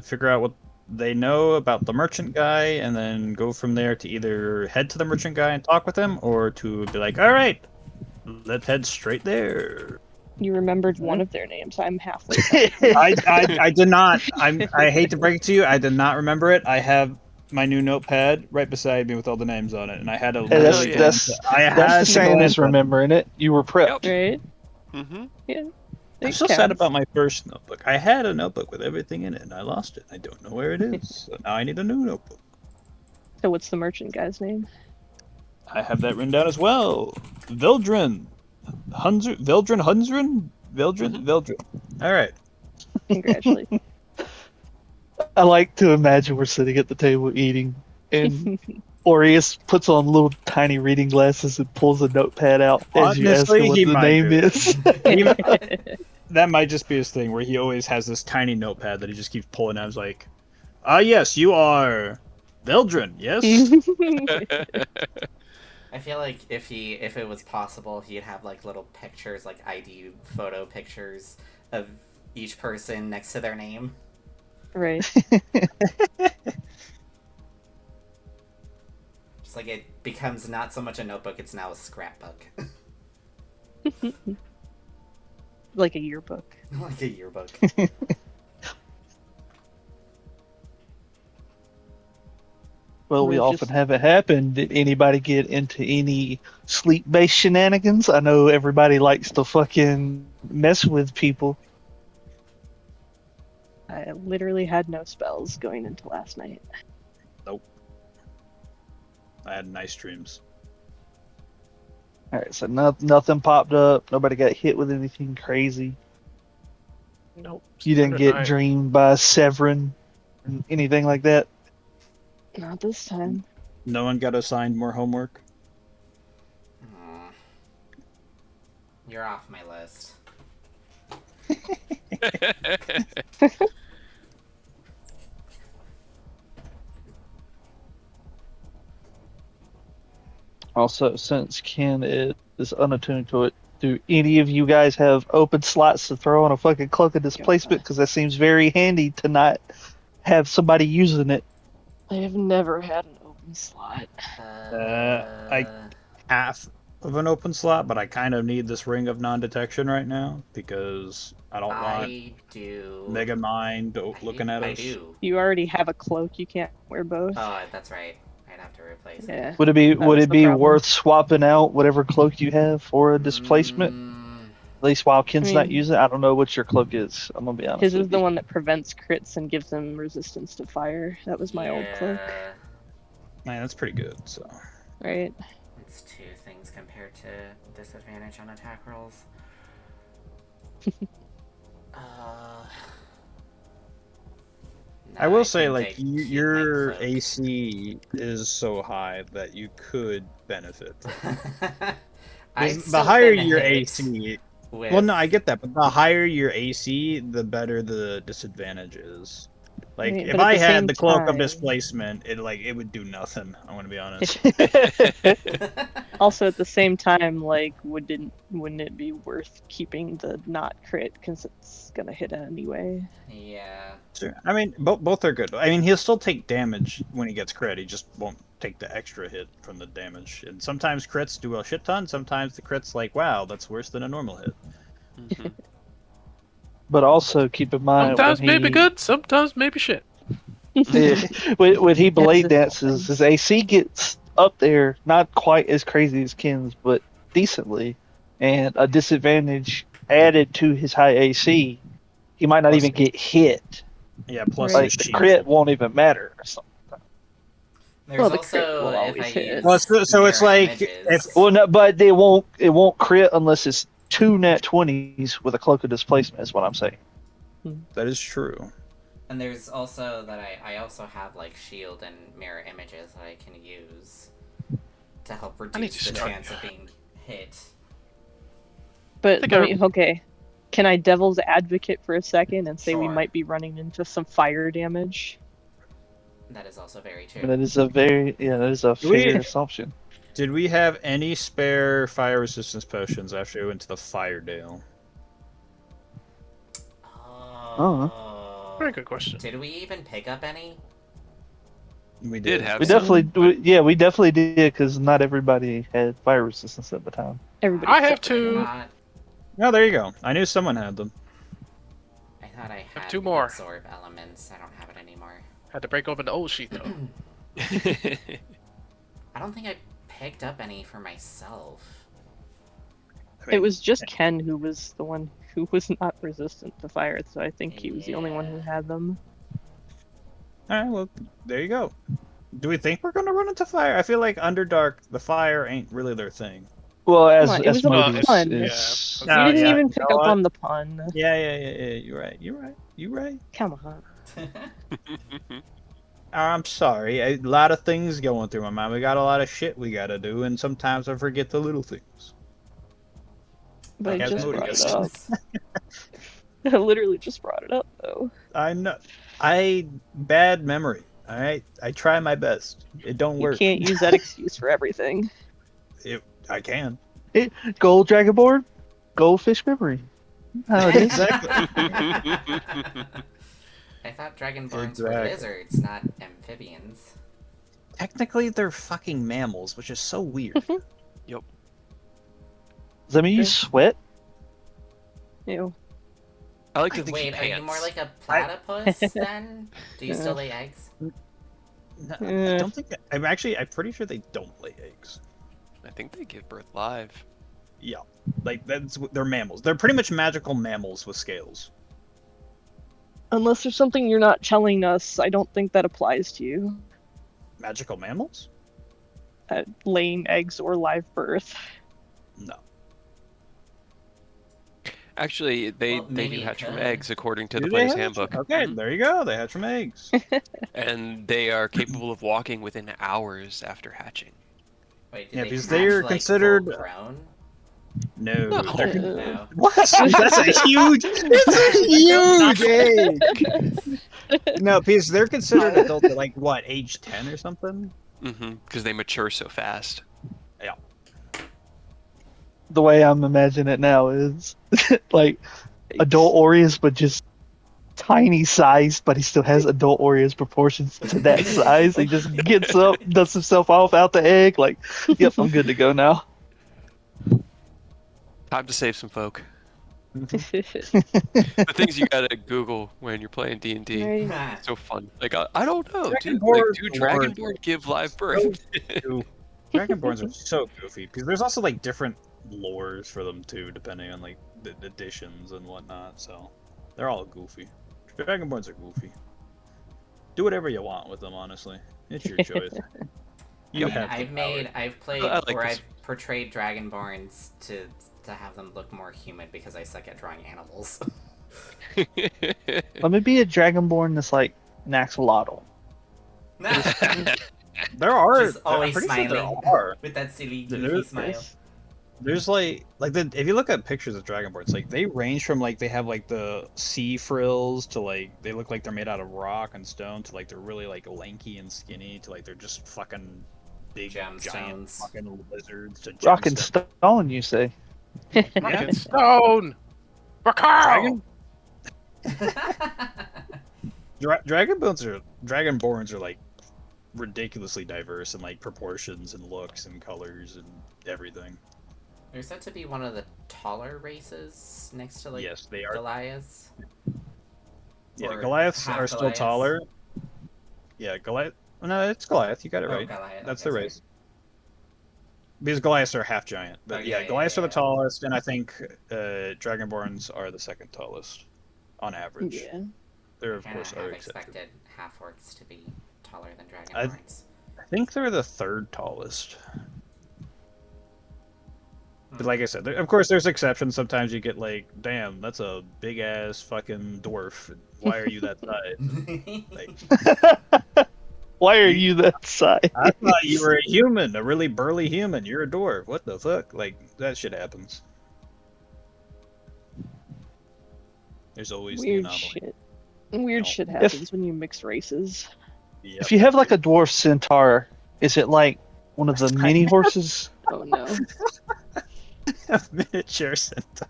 figure out what they know about the merchant guy, and then go from there to either head to the merchant guy and talk with him, or to be like, all right, let's head straight there. You remembered one of their names. I'm halfway. I did not. I hate to break it to you. I did not remember it. I have my new notepad right beside me with all the names on it, and I had to. Hey, literally yeah. glance at- I that's had the to same glance as at it. remembering it. You were prepped. Right? Mm-hmm. Yeah. I'm It so sad counts. about my first notebook. I had a notebook with everything in it, and I lost it. I don't know where it is. So now I need a new notebook. So what's the merchant guy's name? I have that written down as well. Vildrin. Vildrin. All right. Congratulations. I like to imagine we're sitting at the table eating, and Aureus puts on little tiny reading glasses and pulls a notepad out as you ask Honestly, him what he the might name do. is. That might just be his thing, where he always has this tiny notepad that he just keeps pulling out. I was like, yes, you are Vildrin, yes? I feel like if it was possible, he'd have like little pictures, like ID photo pictures of each person next to their name. Right. Just like it becomes not so much a notebook, it's now a scrapbook. Like a yearbook. Like a yearbook. Well, we We're often just- have it happen. Did anybody get into any sleep-based shenanigans? I know everybody likes to fucking mess with people. I literally had no spells going into last night. Nope. I had nice dreams. All right, so nothing popped up. Nobody got hit with anything crazy. Nope. You didn't Good get night. dreamed by Severin or anything like that. Not this time. No one got assigned more homework. Aw. You're off my list. Also, since Ken is unattuned to it, do any of you guys have open slots to throw on a fucking cloak of displacement? Because that seems very handy to not have somebody using it. I have never had an open slot. Half of an open slot, but I kind of need this ring of non-detection right now because I don't want I do. Mega Mind looking at I us. do. You already have a cloak. You can't wear both. Oh, that's right. I'd have to replace it. Yeah. Would it be That was the problem. worth swapping out whatever cloak you have for a displacement? At least while Ken's not mean- using it. I don't know what your cloak is. I'm gonna be honest. His with is the you. one that prevents crits and gives them resistance to fire. That was my old cloak, Yeah, Man, that's pretty good. So right? it's two things compared to disadvantage on attack rolls. I will Nah, say, think like, I'd keep my your cloak. AC is so high that you could benefit. I've The still higher been your hit AC, with... well, no, I get that, but the higher your AC, the better the disadvantage is. Like, Right, if but at I the had same the cloak of time- displacement, it would do nothing. I'm gonna be honest. Also, at the same time, like, wouldn't it be worth keeping the not crit because it's gonna hit anyway? Yeah. Sure. I mean, both are good. I mean, he'll still take damage when he gets crit. He just won't take the extra hit from the damage. And sometimes crits do a shit ton. Sometimes the crit's like, wow, that's worse than a normal hit. Mhm. But also keep in mind Sometimes maybe good, sometimes maybe shit. when he blade As in all dances, his things. AC gets up there, not quite as crazy as Ken's, but decently, and a disadvantage added to his high AC, he might not Plus, even get hit. yeah, plus Right. his Like the sheet. crit won't even matter or something. There's Well, the crit also will if I always hit. Well, use so it's mirror like if images. Well, no, but it won't crit unless it's 2 nat 20s with a cloak of displacement. Is what I'm saying. that is true. And there's also that I also have like shield and mirror images that I can use to help need reduce to the start- chance of being hit. But think let I- me, okay, can I devil's advocate for a second and say we Sure. might be running into some fire damage? That is also very true. That is a Do we- fair assumption. Did we have any spare fire resistance potions after we went to the Fire Dale? Oh. Very good question. Did we even pick up any? We Did have We some. we definitely did because not everybody had fire resistance at the time. Everybody I have except for I two. thought Oh, there you go. I knew someone had them. I thought I had two more. absorb elements. I don't have it anymore. Had to break open the old sheet though. I don't think I picked up any for myself. It was just Ken who was the one who was not resistant to fire, so I think he was the only one who Yeah. had them. All right, well, there you go. Do we think we're gonna run into fire? I feel like Underdark, the fire ain't really their thing. Well, Come on, it was a Asmodeus pun. is. No, You didn't yeah, even you pick know up what? on the pun. Yeah. You're right. Come on. I'm sorry. A lot of things going through my mind. We got a lot of shit we gotta do, and sometimes I forget the little things. But I Like just brought Asmodeus. it up. I literally just brought it up, though. I know. Bad memory. All right. I try my best. It don't You work. can't use that excuse for everything. I can. Gold Dragonborn, goldfish memory. How it is. Exactly. I thought dragonborns were Exactly. lizards, not amphibians. Technically, they're fucking mammals, which is so weird. Does that mean you sweat? Ew. I like to think Wait, he are you pants. more like a platypus then? Do you still lay eggs? No, I Eh. don't think. I'm pretty sure they don't lay eggs. I think they give birth live. Yeah, like they're mammals. They're pretty much magical mammals with scales. Unless there's something you're not telling us, I don't think that applies to you. Magical mammals? Laying eggs or live birth. No. Actually, they Well, do maybe it hatch from could. eggs according to the Do they player's hatch? handbook. Okay, Mhm. there you go. They hatch from eggs. And they are capable of walking within hours after hatching. Wait, did Yeah, they because hatch, they're like, considered- full grown? No. No. they're No. What? That's a huge. It's a huge egg. No, because they're considered adults at like what, age 10 or something? Because they mature so fast. The way I'm imagining it now is like adult Aureus, but just tiny sized, but he still has adult Aureus proportions to that size. He just gets up, dusts himself off out the egg, like, yep, I'm good to go now. Time to save some folk. Right. The things you gotta Google when you're playing D&D. So fun. Like, I don't know. Do Dragonborn Dragonborn give live birth? Dragonborns are so goofy because there's also like different lores for them too, depending on like the editions and whatnot. So they're all goofy. Dragonborns are goofy. Do whatever you want with them, honestly. It's your choice. I mean, have the I've played I like or this. I've portrayed dragonborns to have them look more human because I suck at drawing animals. Let me be a Dragonborn that's like an axolotl. There are. Just always I'm pretty sure smiling there are. with that silly There goofy is. smile. There's if you look at pictures of Dragonborns, like they range from like they have like the sea frills to like they look like they're made out of rock and stone to like they're really like lanky and skinny to like they're just fucking big giant Gemstones. fucking lizards to Rock and gemstone. stone, you say? Fucking stone! Rakal! Dragonborns are like ridiculously diverse in like proportions and looks and colors and everything. They're said to be one of the taller races next to like Yes, they are. Goliaths. Yeah, Or Goliaths half are still Goliaths. taller. Yeah, Goliath. No, it's Goliath. You got it Oh, right. Goliath. That's Okay, the sorry. race. Because Goliaths are half giant, but Oh, yeah, yeah, Goliaths are the yeah. tallest, and I think Dragonborns are the second tallest on average. Yeah. There, I of kind course, of are have exceptions. expected half orcs to be taller than I, dragonborns. I think they're the third tallest. But like I said, of course, there's exceptions. Sometimes you get like, damn, that's a big ass fucking dwarf. Why are you that size? Like, Why are you, you that size? I thought you were a human, a really burly human. You're a dwarf. What the fuck? Like, that shit happens. There's always the Weird anomaly. shit. Weird No. shit happens when you mix races. Yep. If you have like a dwarf centaur, is it like one of the mini horses, Oh no. A miniature centaur.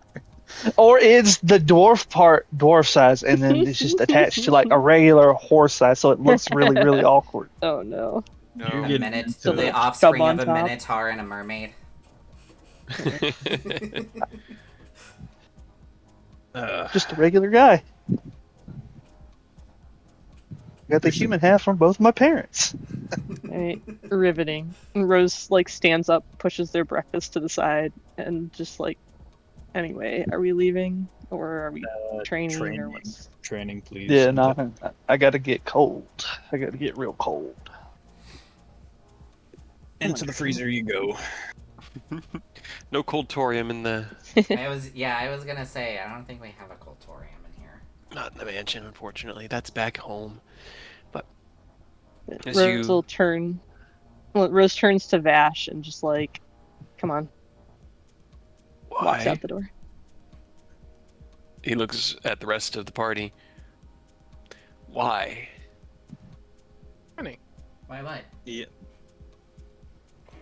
or is the dwarf part dwarf size and then it's just attached to like a regular horse size, so it looks really really awkward? Oh no. You're A getting minute, into The the chub offspring on of a top. minotaur and a mermaid. Just a regular guy. Got the human half from both my parents. Right. Riveting. And Rose like stands up, pushes their breakfast to the side, and just like, anyway, are we leaving or are we training or training. what's? Training, please. Yeah, no, I gotta get cold. I gotta get real cold. Into the freezer you go. No cold torium in the I was gonna say, I don't think we have a cultorium in here. not in the mansion, unfortunately. That's back home. But as Rose you will turn. Well, Rose turns to Vash and just like, come on, walks why? out the door. He looks at the rest of the party. Why? Why what? Yeah.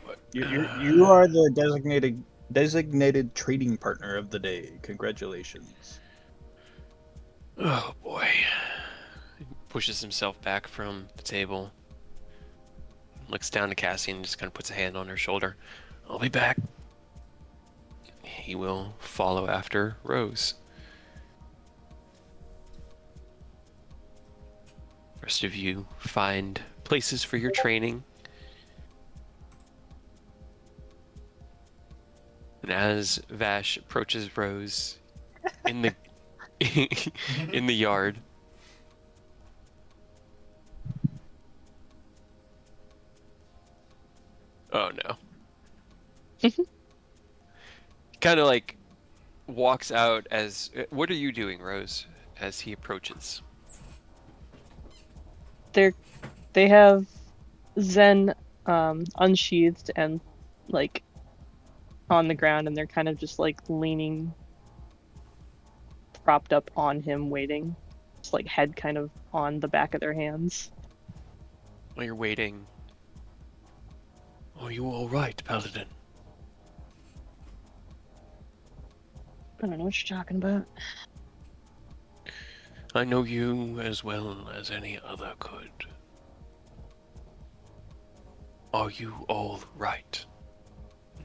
What? You are the designated trading partner of the day. Congratulations. Oh boy. He pushes himself back from the table. Looks down to Cassie and just kind of puts a hand on her shoulder. I'll be back. He will follow after Rose. Rest of you find places for your training. And as Vash approaches Rose in the in the yard, oh no. Kind of like walks out as what are you doing, Rose, as he approaches? They have Zen unsheathed and like on the ground, and they're kind of just like leaning, propped up on him, waiting, just like head kind of on the back of their hands. While you're waiting. Are you all right, Paladin? I don't know what you're talking about. I know you as well as any other could. Are you all right?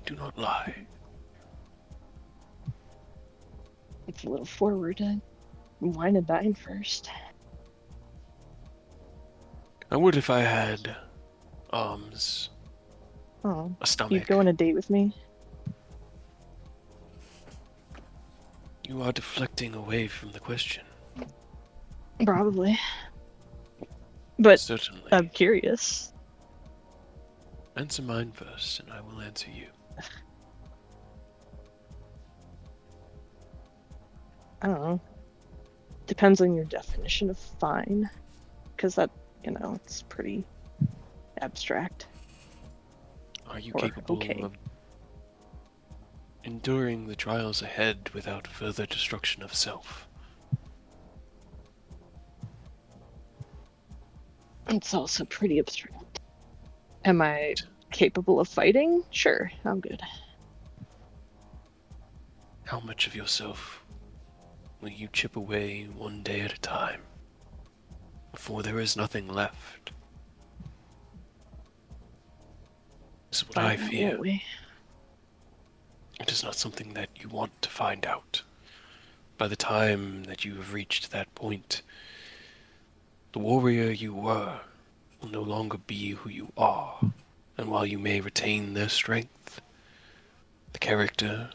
Do not lie. It's a little forward. Wine and dine first. I would if I had arms, Oh, a stomach. you'd go on a date with me? You are deflecting away from the question. Probably. But Certainly. I'm curious. Answer mine first, and I will answer you. I don't know. Depends on your definition of fine. Because that, it's pretty abstract. Are you Or capable okay. of enduring the trials ahead without further destruction of self? It's also pretty abstract. Am I capable of fighting? Sure, I'm good. How much of yourself will you chip away one day at a time before there is nothing left? This is what I Find out, fear. won't we? It is not something that you want to find out. By the time that you have reached that point, the warrior you were will no longer be who you are. And while you may retain their strength, the character,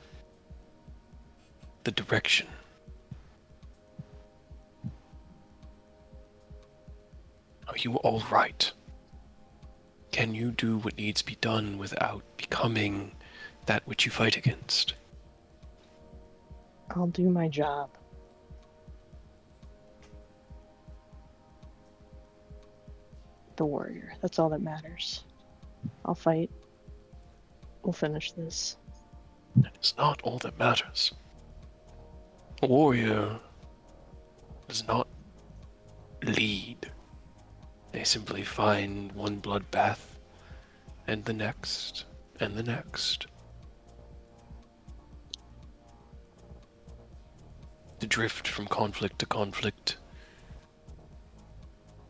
the direction, are you all right? Can you do what needs to be done without becoming that which you fight against? I'll do my job. The warrior. That's all that matters. I'll fight. We'll finish this. It's not all that matters. A warrior does not lead. They simply find one bloodbath, and the next, and the next. To drift from conflict to conflict.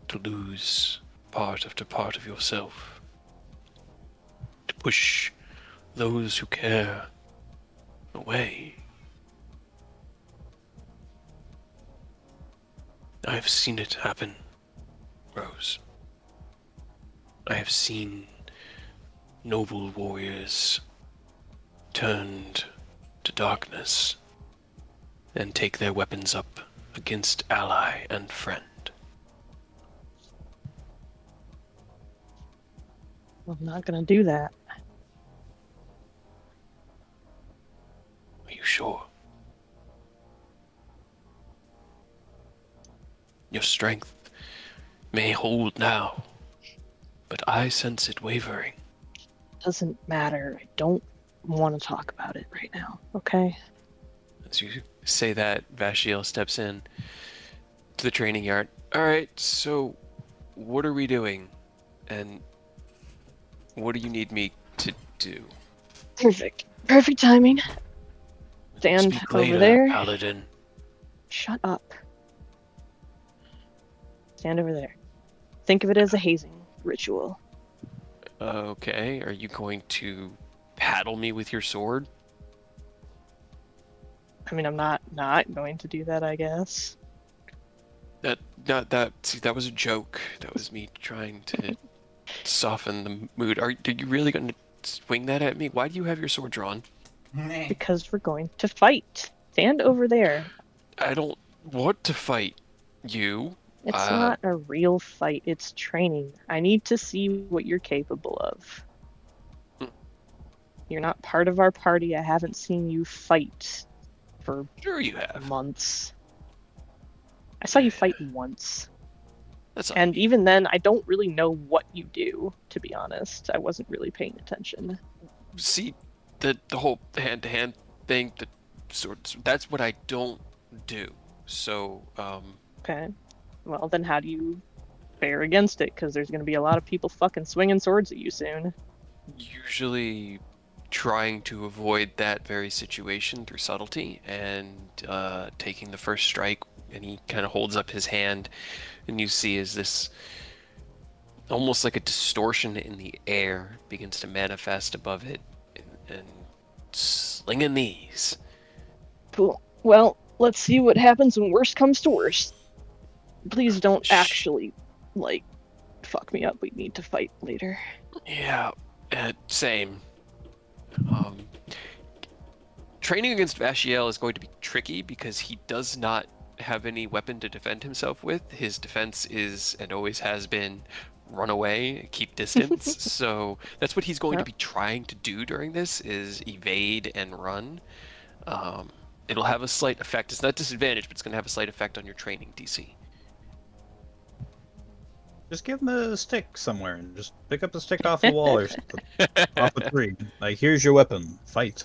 To lose part after part of yourself. To push those who care away. I have seen it happen, Rose. I have seen noble warriors turned to darkness and take their weapons up against ally and friend. I'm not gonna do that. Are you sure? Your strength may hold now, but I sense it wavering. Doesn't matter. I don't want to talk about it right now, okay? As you say that, Vashiel steps in to the training yard. Alright, so what are we doing? And what do you need me to do? Perfect. Perfect timing. Stand Speak over later, there. Paladin. Shut up. Stand over there. Think of it as a hazing ritual. Okay, are you going to paddle me with your sword? I mean, I'm not going to do that, I guess. See, that was a joke. That was me trying to soften the mood. Are you really going to swing that at me? Why do you have your sword drawn? Because we're going to fight. Stand over there. I don't want to fight you. It's not a real fight, it's training. I need to see what you're capable of. You're not part of our party. I haven't seen you fight for Sure you have. months. I saw you fight once. That's all. And even then, I don't really know what you do, to be honest. I wasn't really paying attention. See, the whole hand-to-hand thing, the swords, that's what I don't do. So, Okay. Well, then how do you fare against it? Because there's going to be a lot of people fucking swinging swords at you soon. usually trying to avoid that very situation through subtlety and taking the first strike, and he kind of holds up his hand, and you see as this almost like a distortion in the air begins to manifest above it, and slinging these. Cool. Well, let's see what happens when worst comes to worst. Please don't actually, fuck me up. We need to fight later. Yeah, same. Training against Vashiel is going to be tricky because he does not have any weapon to defend himself with. His defense is, and always has been, run away, keep distance. So that's what he's going to be trying to do during this, is evade and run. It'll have a slight effect. It's not disadvantage, but it's going to have a slight effect on your training DC. Just give him a stick somewhere and just pick up the stick off a wall or something. Off a tree. Like, here's your weapon. Fight.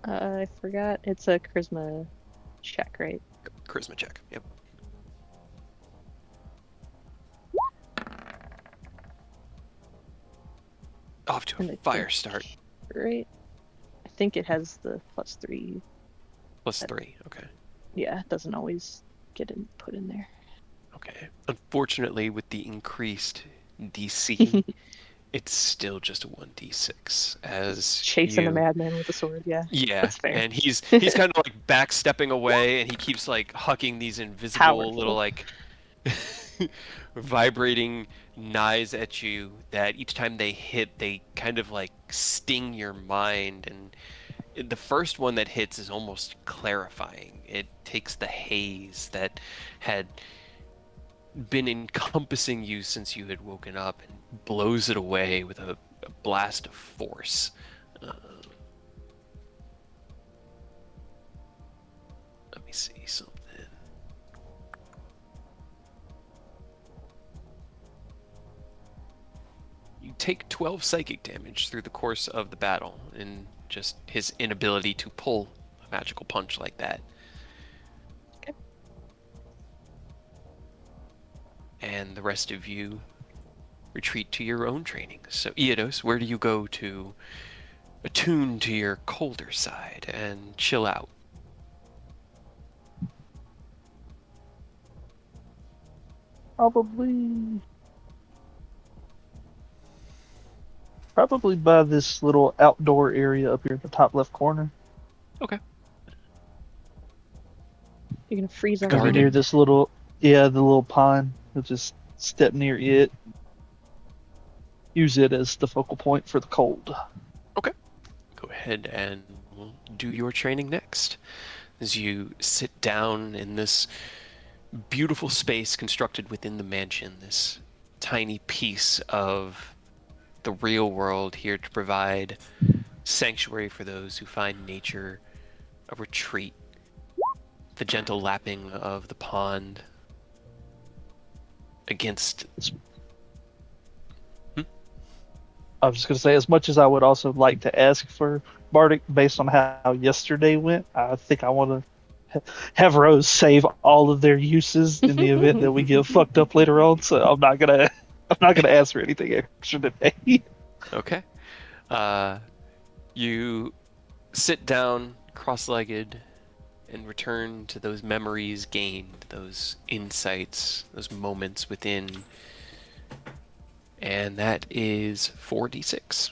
I forgot. It's a charisma check, right? Charisma check. Yep. Off to And a I fire think- start. Right. I think it has the +3. +3. Okay. Yeah, it doesn't always get put in there. Okay. Unfortunately, with the increased DC, it's still just a 1d6 as Chasing a you. madman with a sword, yeah. Yeah, That's fair. and he's kind of like backstepping away, and he keeps like hucking these invisible little Powerful. like vibrating knives at you that each time they hit, they kind of like sting your mind. And the first one that hits is almost clarifying. It takes the haze that had been encompassing you since you had woken up and blows it away with a blast of force. Let me see something. You take 12 psychic damage through the course of the battle, and just his inability to pull a magical punch like that. Okay. And the rest of you retreat to your own training. So, Iodos, where do you go to attune to your colder side and chill out? Probably by this little outdoor area up here in the top left corner. Okay. You're gonna freeze on Maybe Garden. near this little, the little pond. We'll just step near it. Use it as the focal point for the cold. Go ahead and we'll do your training next. As you sit down in this beautiful space constructed within the mansion, this tiny piece of the real world here to provide sanctuary for those who find nature a retreat. The gentle lapping of the pond against. I was just going to say, as much as I would also like to ask for Bardic based on how yesterday went, I think I want to have Rose save all of their uses in the event that we get fucked up later on. So I'm not gonna ask for anything extra today. Okay. You sit down cross-legged and return to those memories gained, those insights, those moments within. And that is 4d6.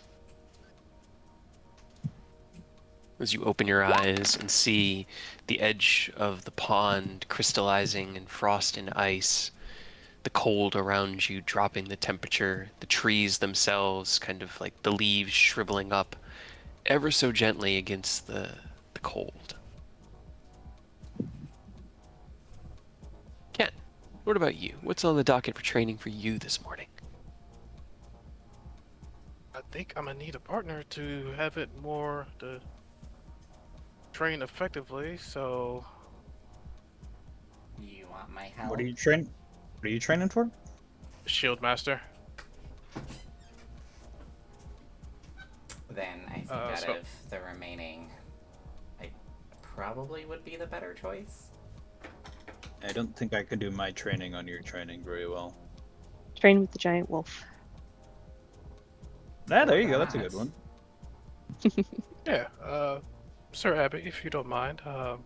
As you open your eyes and see the edge of the pond crystallizing in frost and ice, the cold around you dropping the temperature, the trees themselves kind of like the leaves shriveling up ever so gently against the cold. Ken, what about you? What's on the docket for training for you this morning? I think I'm gonna need a partner to have it more to train effectively. So You want my help? What are you training for? Shield Master. Then I think out so- of the remaining, I probably would be the better choice. I don't think I could do my training on your training very well. Train with the giant wolf. Ah, there you go. That's a good one. Yeah, Sir Abbott, if you don't mind, would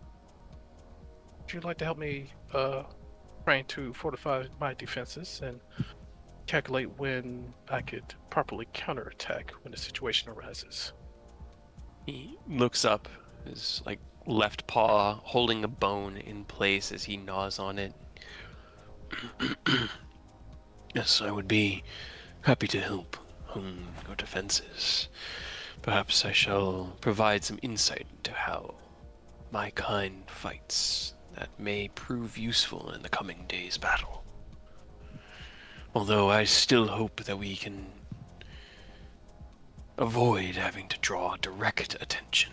you like to help me train to fortify my defenses and calculate when I could properly counterattack when the situation arises? He looks up, his like left paw holding a bone in place as he gnaws on it. Yes, I would be happy to help hone your defenses. Perhaps I shall provide some insight into how my kind fights that may prove useful in the coming day's battle. Although I still hope that we can avoid having to draw direct attention.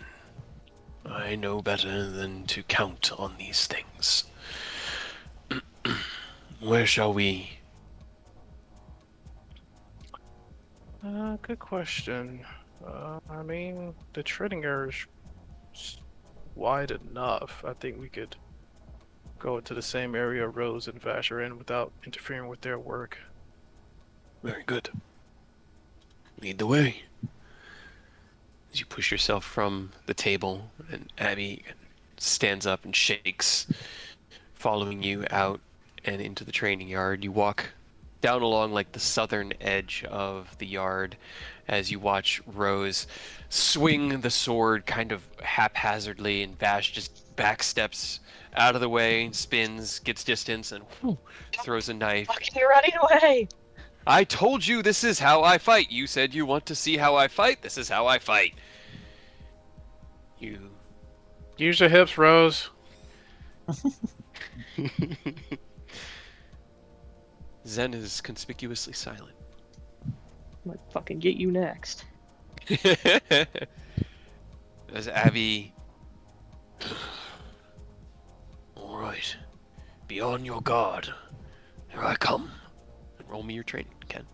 I know better than to count on these things. Where shall we? Good question. I mean, the trading area is wide enough. I think we could go into the same area Rose and Vash are in without interfering with their work. Very good. Lead the way. As you push yourself from the table, and Abby stands up and shakes, following you out and into the training yard. You walk down along like the southern edge of the yard as you watch Rose swing the sword kind of haphazardly, and Vash just backsteps out of the way, spins, gets distance, and throws a knife. Fucking running away! I told you this is how I fight. You said you want to see how I fight. This is how I fight. You Use your hips, Rose. Zen is conspicuously silent. Might fucking get you next. As Abby... All right. Be on your guard. Here I come. And roll me your training, Ken.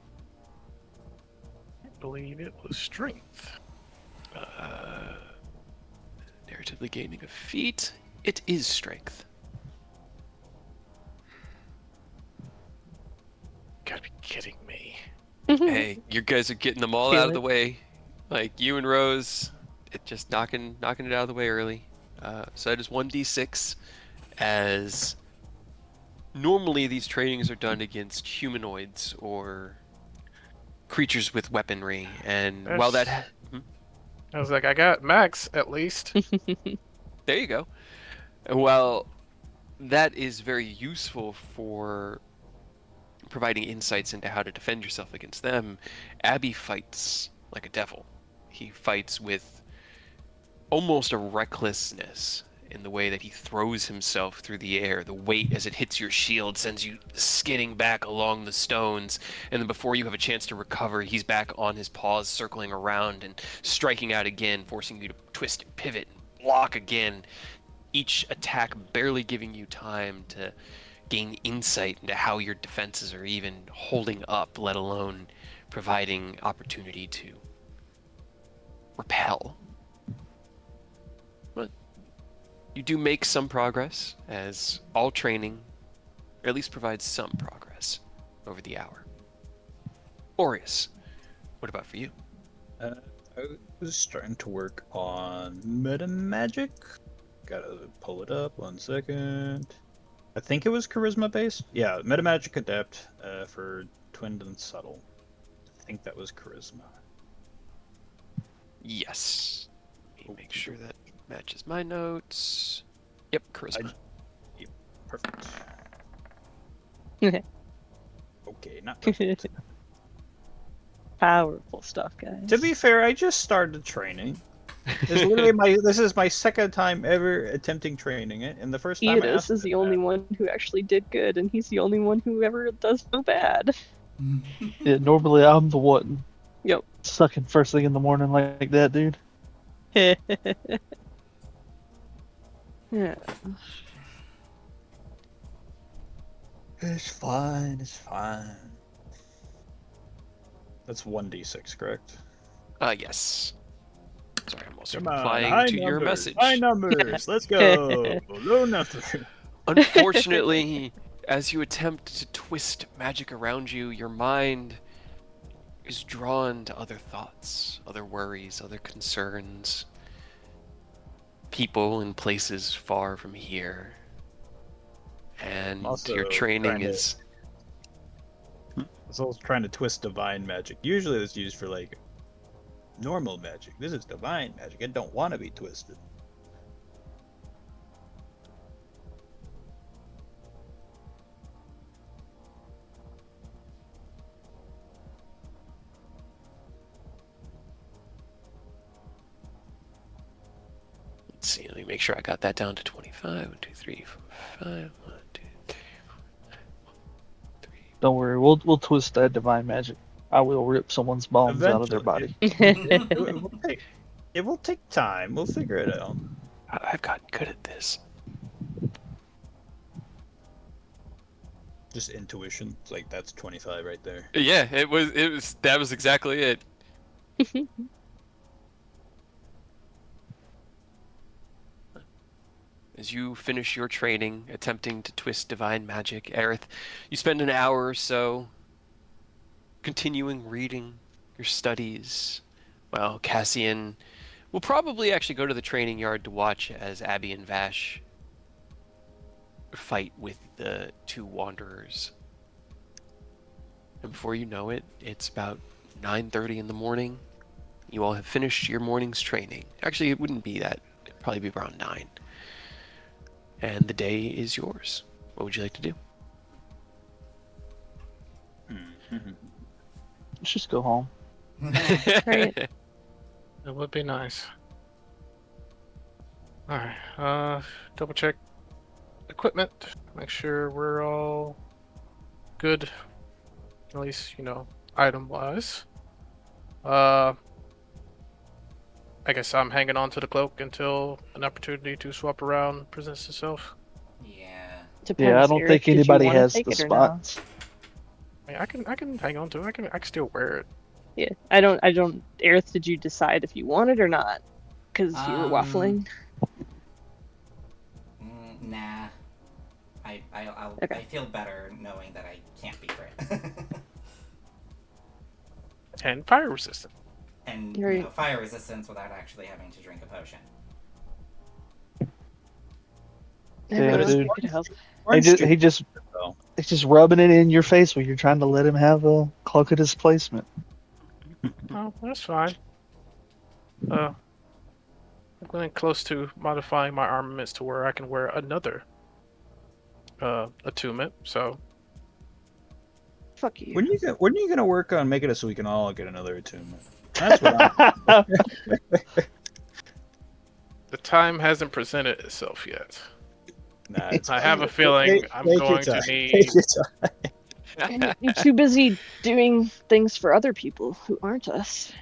I believe it was strength. Narratively gaining a feat. It is strength. Gotta be kidding me. Hey, you guys are getting them all Feel out of the it. way. Like you and Rose, it just knocking it out of the way early. So that is 1d6, as normally these trainings are done against humanoids or creatures with weaponry, and while that I was like, I got max at least. there you go. And while that is very useful for providing insights into how to defend yourself against them, Abby fights like a devil. He fights with almost a recklessness in the way that he throws himself through the air. The weight as it hits your shield sends you skidding back along the stones, and then before you have a chance to recover, he's back on his paws, circling around and striking out again, forcing you to twist and pivot and block again. Each attack barely giving you time to gain insight into how your defenses are even holding up, let alone providing opportunity to repel. But you do make some progress, as all training, or at least provides some progress over the hour. Aureus, what about for you? I was trying to work on meta magic. Gotta pull it up 1 second. I think it was charisma based. Yeah, meta magic adept for twinned and subtle. I think that was charisma. Yes. Let me make sure that matches my notes. Yep, charisma. Yep, perfect. Okay, not perfect. Powerful stuff, guys. To be fair, I just started training. This is my second time ever attempting training it, and the first time Eodus is the only one who actually did good, and he's the only one who ever does so bad. Yeah, normally I'm the one Yep. sucking first thing in the morning like that, dude. Yeah. It's fine. It's fine. That's 1d6, correct? Yes. Sorry, I'm also Come on, replying high to your numbers, message. High numbers. Let's go. Low numbers. Unfortunately, as you attempt to twist magic around you, your mind is drawn to other thoughts, other worries, other concerns. People and places far from here. And Also your training trying to- is... I was also trying to twist divine magic. Usually it's used for like normal magic. This is divine magic. It don't want to be twisted. Let's see, let me make sure I got that down to 25. 1, 2, 3, 4, 5. 1, 2, 3, 4, 3. Don't worry, we'll twist that divine magic. I will rip someone's bones out of their body. It will take time. We'll figure it out. I've gotten good at this. Just intuition. It's like that's 25 right there. Yeah, that was exactly it. As you finish your training, attempting to twist divine magic, Aerith, you spend an hour or so continuing reading your studies, while Cassian We'll probably actually go to the training yard to watch as Abby and Vash fight with the two wanderers. And before you know it, it's about 9:30 in the morning. You all have finished your morning's training. Actually, it wouldn't be that. It'd probably be around 9. And the day is yours. What would you like to do? Let's just go home. Right. It would be nice. Alright, double check equipment. Make sure we're all good. At least, item-wise. I guess I'm hanging on to the cloak until an opportunity to swap around presents itself. Yeah. Depends, Yeah, I don't Eric. think Did you anybody wanna has take the it or not? spots. I mean, I can hang on to it. I can still wear it. Yeah, I don't. Aerith, did you decide if you wanted or not? Because you were waffling. Nah. Okay. I feel better knowing that I can't be crit. And fire resistant. And Right. fire resistance without actually having to drink a potion. Yeah, Everyone dude. could help. He's just rubbing it in your face when you're trying to let him have a cloak of displacement. Oh, that's fine. I'm getting close to modifying my armaments to where I can wear another attunement. So Fuck you. When are you gonna work on making it so we can all get another attunement? That's what I'm. the time hasn't presented itself yet. Nah, it's I fine. have a feeling I'm Take your going to time. need. Take your time. And you're too busy doing things for other people who aren't us.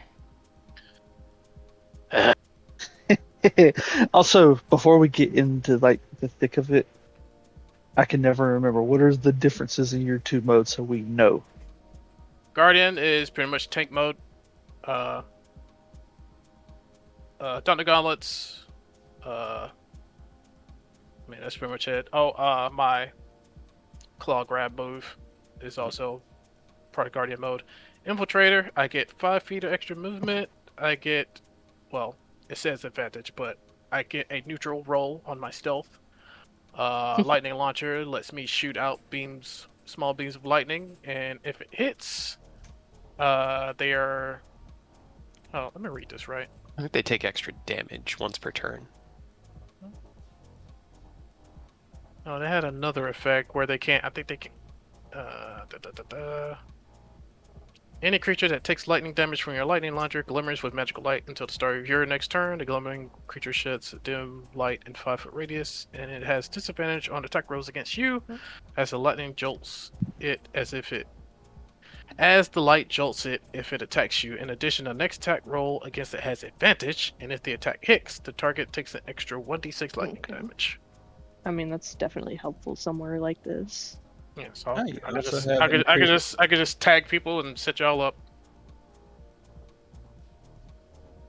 Also, before we get into like the thick of it, I can never remember what are the differences in your two modes, so we know. Guardian is pretty much tank mode. Thunder gauntlets. I mean, that's pretty much it. Oh, my claw grab move is also part of Guardian mode. Infiltrator, I get 5 feet of extra movement. I get, well, it says advantage, but I get a neutral roll on my stealth. Lightning launcher lets me shoot out small beams of lightning, and if it hits, they are. Oh, let me read this right. I think they take extra damage once per turn. Oh, they had another effect where they can't. I think they can. Any creature that takes lightning damage from your lightning launcher glimmers with magical light until the start of your next turn. The glimmering creature sheds a dim light in 5-foot radius, and it has disadvantage on attack rolls against you, as the lightning jolts it as the light jolts it if it attacks you. In addition, the next attack roll against it has advantage, and if the attack hits, the target takes an extra 1d6 lightning damage. I mean, that's definitely helpful somewhere like this. Yeah, so you I also have could just tag people and set y'all up.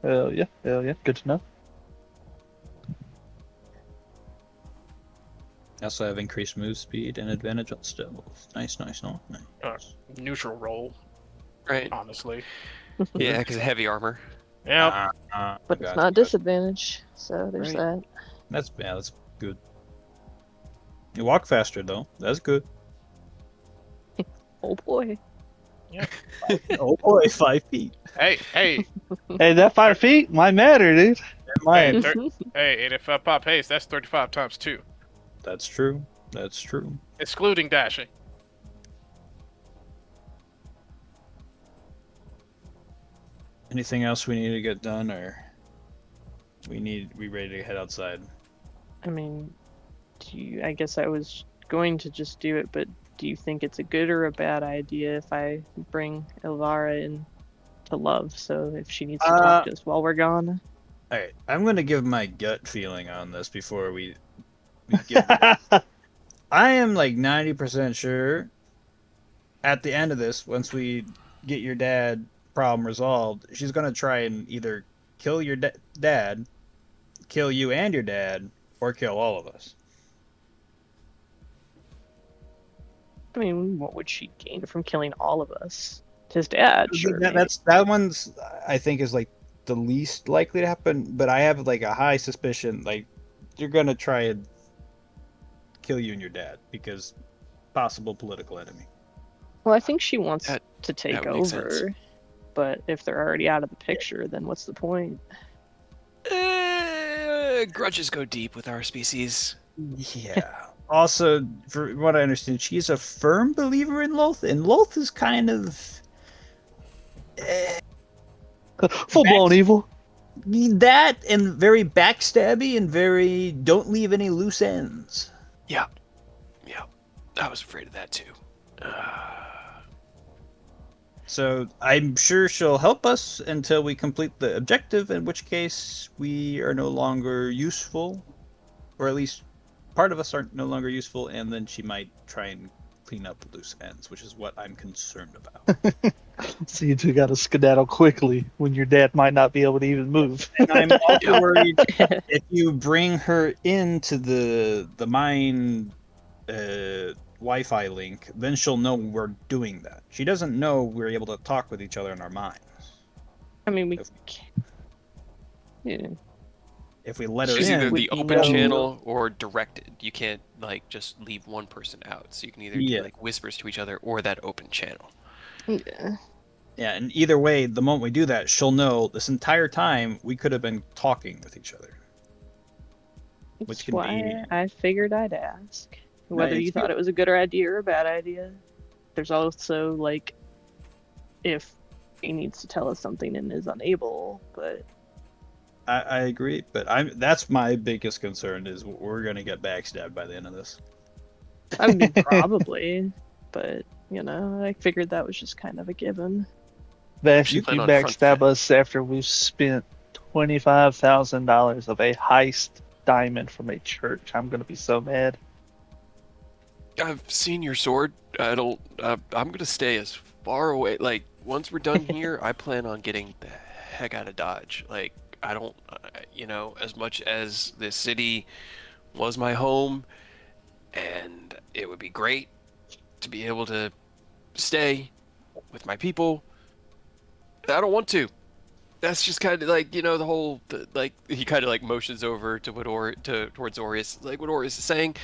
Hell yeah, good to know. I also have increased move speed and advantage on stealth. Nice. Neutral roll, Right. honestly. Yeah, because of heavy armor. Yeah. But it's not disadvantage, so there's Right. that. That's good. You walk faster though. That's good. Oh boy. Oh boy, 5 feet. Hey, Hey, that 5 feet might matter, dude. hey, hey, and if I pop haste, that's 35 times 2, That's true. excluding dashing. Anything else we need to get done, or we ready to head outside? I mean, I guess I was going to just do it, but do you think it's a good or a bad idea if I bring Elvira in to Love, so if she needs to talk to us while we're gone? All right, I'm gonna give my gut feeling on this before we get. I am like 90% sure. At the end of this, once we get your dad problem resolved, she's gonna try and either kill your dad, kill you and your dad, or kill all of us. I mean, what would she gain from killing all of us? His dad, sure. That one's I think is like the least likely to happen, but I have like a high suspicion like you're gonna try and kill you and your dad because possible political enemy. Well, I think she wants That- to take would make sense. over, but if they're already out of the picture, then what's the point? Grudges go deep with our species. Yeah. Also, for what I understand, she's a firm believer in Loth, and Loth is kind of Full blown evil. that and very backstabby and very don't leave any loose ends. Yeah. I was afraid of that too. So I'm sure she'll help us until we complete the objective, in which case we are no longer useful, or at least part of us are no longer useful, and then she might try and clean up the loose ends, which is what I'm concerned about. So you two got to skedaddle quickly when your dad might not be able to even move. And I'm also worried if you bring her into the mine Wi-Fi link, then she'll know we're doing that. She doesn't know we're able to talk with each other in our minds. I mean, we. If- Yeah. If we let her She's in, either would the open know- channel or directed. You can't like just leave one person out. So you can either Yeah. do like whispers to each other or that open channel. Yeah. yeah, and either way, the moment we do that, she'll know this entire time we could have been talking with each other. Which That's can why be- I figured I'd ask whether it's you thought good. it was a good idea or a bad idea. There's also like, if he needs to tell us something and is unable, but I agree, but that's my biggest concern is we're gonna get backstabbed by the end of this. I mean probably, but I figured that was just kind of a given. Vash, You if plan you on front backstab fit. us after we've spent $25,000 of a heist diamond from a church, I'm gonna be so mad. I've seen your sword. I'm gonna stay as far away. Like once we're done here, I plan on getting the heck out of Dodge. Like I don't, as much as this city was my home, and it would be great to be able to stay with my people. I don't want to. That's just kind of like like he kind of like motions over to towards Orius, like what Orius is saying.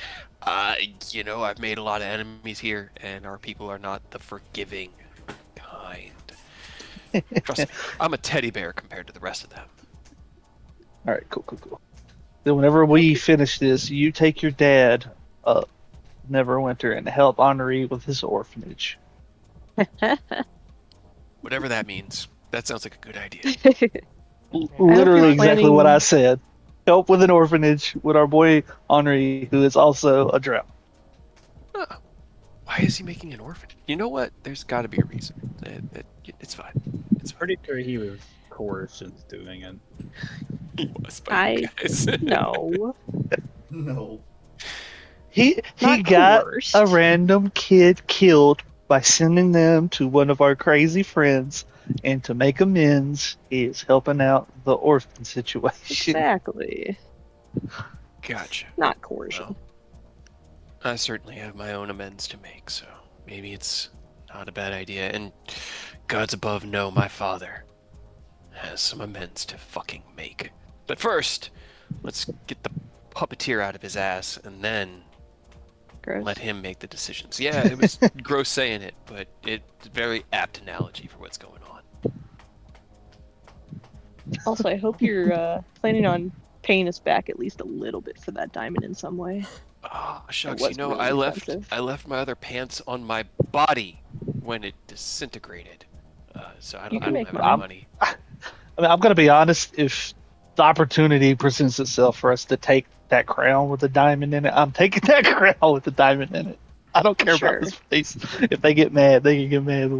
I've made a lot of enemies here, and our people are not the forgiving kind. Trust me, I'm a teddy bear compared to the rest of them. All right, cool. Then whenever we finish this, you take your dad up Neverwinter and help Henri with his orphanage. Whatever that means. That sounds like a good idea. Literally you're exactly what I planning- said. Help with an orphanage with our boy Henri, who is also a drow. Huh. Why is he making an orphanage? You know what? There's got to be a reason. It's fine. It's fine. Pretty sure he was coerced into doing it. He was by you guys. No, No. He not got coerced. a random kid killed by sending them to one of our crazy friends, and to make amends, he is helping out the orphan situation. Exactly. Gotcha. Not coercion. Well, I certainly have my own amends to make, so maybe it's not a bad idea. And gods above know my father has some amends to fucking make. But first, let's get the puppeteer out of his ass, and then Gross. let him make the decisions. Yeah, it was gross saying it, but it's a very apt analogy for what's going on. Also, I hope you're planning on paying us back at least a little bit for that diamond in some way. Oh, shucks, was really I expensive. left my other pants on my body when it disintegrated. So I You don't, can make have any money. money. I mean, I'm gonna be honest. If the opportunity presents itself for us to take that crown with the diamond in it, I'm taking that crown with the diamond in it. I don't care Sure. about this place. If they get mad, they can get mad. But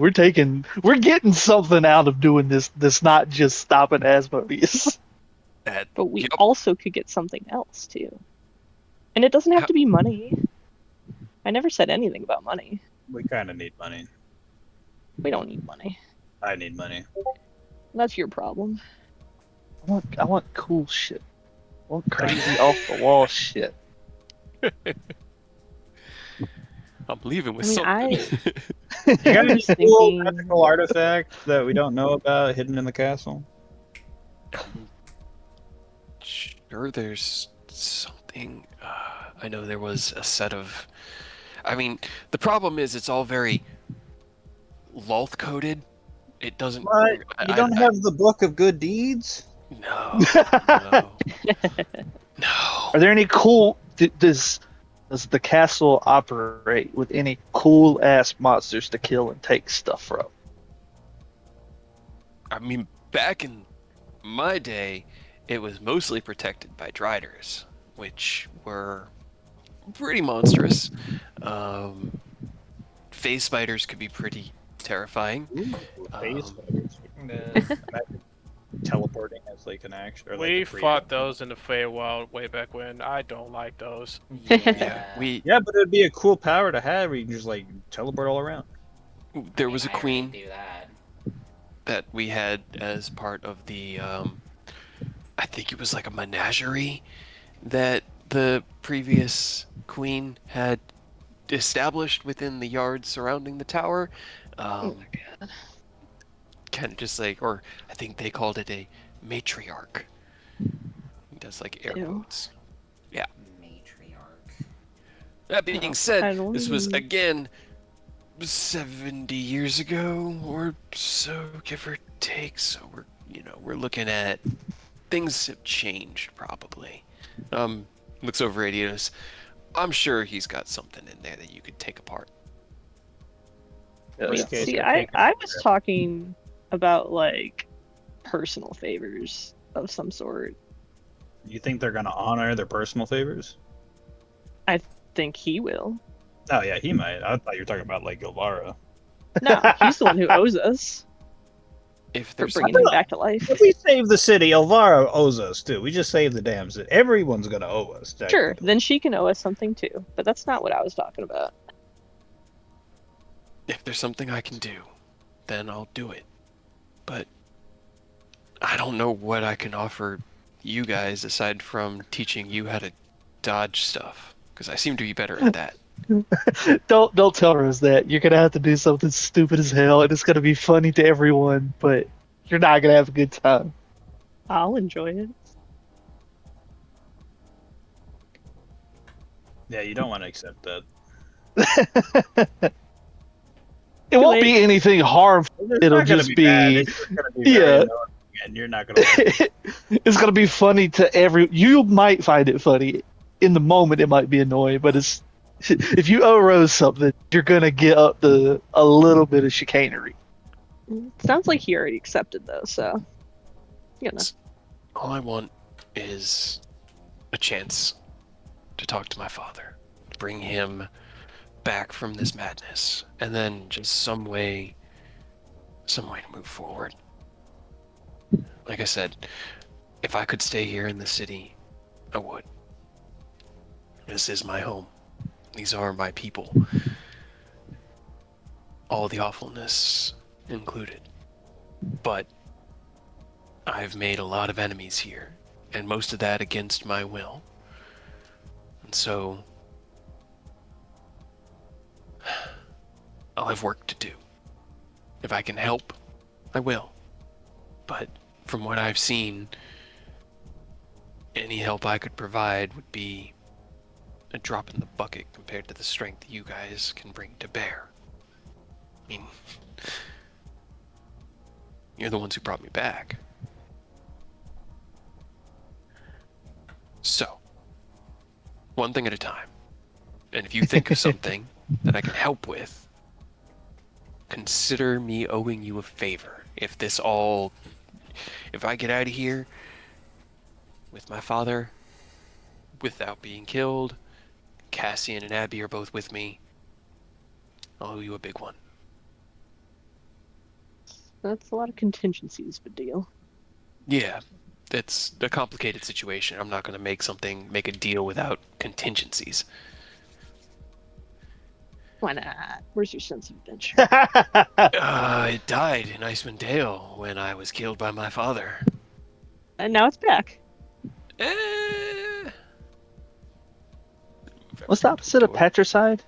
we're getting something out of doing this. That's not just stopping Asmodeus. But we Yep. also could get something else too. And it doesn't have How- to be money. I never said anything about money. We kind of need money. We don't need money. I need money. That's your problem. I want cool shit. I want crazy off the wall shit. I'm leaving with I mean, something. You got I'm any just cool thinking- magical artifact that we don't know about hidden in the castle? Sure, there's something. I know there was a set of. I mean, the problem is it's all very Loth coded. It doesn't. What? You don't have the book of good deeds? No, no, no. Are there any cool? Does the castle operate with any cool ass monsters to kill and take stuff from? I mean, back in my day, it was mostly protected by driders, which were pretty monstrous. Phase spiders could be pretty terrifying. Ooh, phase Um, spiders. Imagine teleporting as like an action. Or like We a free fought action. those in the Feywild way back when. I don't like those. Yeah, we Yeah, but it'd be a cool power to have where you can just like teleport all around. there was a I already queen do that. that we had as part of the I think it was like a menagerie that the previous queen had established within the yard surrounding the tower. Oh my god. Kind of just like, or I think they called it a matriarch. That's like air Ew. quotes. Yeah. Matriarch. That being Oh, said, I don't this was even- again 70 years ago or so, give or take. So we're looking at things have changed probably. Looks over at Enos. I'm sure he's got something in there that you could take apart. Yeah, Worst yeah. case, See, you're I taking I a was trip. talking about like personal favors of some sort. You think they're gonna honor their personal favors? I think he will. Oh yeah, he might. I thought you were talking about like Ilvara. No, he's the one who owes us If for there's bringing something, him back to life. If we save the city, Elvira owes us too. We just saved the damn city. Everyone's gonna owe us. Sure, technically. then she can owe us something too. But that's not what I was talking about. if there's something I can do, then I'll do it. But I don't know what I can offer you guys aside from teaching you how to dodge stuff, because I seem to be better at that. Don't tell Rose that. You're gonna have to do something stupid as hell, and it's gonna be funny to everyone, but you're not gonna have a good time. I'll enjoy it. Yeah, you don't want to accept that. It won't be anything harmful. It's It'll not gonna just bad. be- It's just gonna be very yeah. annoying, and you're not gonna. Like it. It's gonna be funny to every. You might find it funny. In the moment, it might be annoying, but it's if you owe Rose something, you're gonna get up to a little bit of chicanery. Sounds like he already accepted though, so All I want is a chance to talk to my father, to bring him back from this madness, and then just some way to move forward. Like I said, if I could stay here in the city, I would. This is my home. These are my people. All the awfulness included. But I've made a lot of enemies here, and most of that against my will. And so I'll have work to do. If I can help, I will. But from what I've seen, any help I could provide would be a drop in the bucket compared to the strength you guys can bring to bear. I mean, you're the ones who brought me back. So, one thing at a time. And if you think of something that I can help with, consider me owing you a favor. If I get out of here with my father without being killed, Cassian and Abby are both with me, I'll owe you a big one. that's a lot of contingencies, but deal. Yeah, it's a complicated situation. I'm not going to make a deal without contingencies. Why not? Where's your sense of adventure? It died in Icewind Dale when I was killed by my father. And now it's back. Eh. What's the opposite of patricide?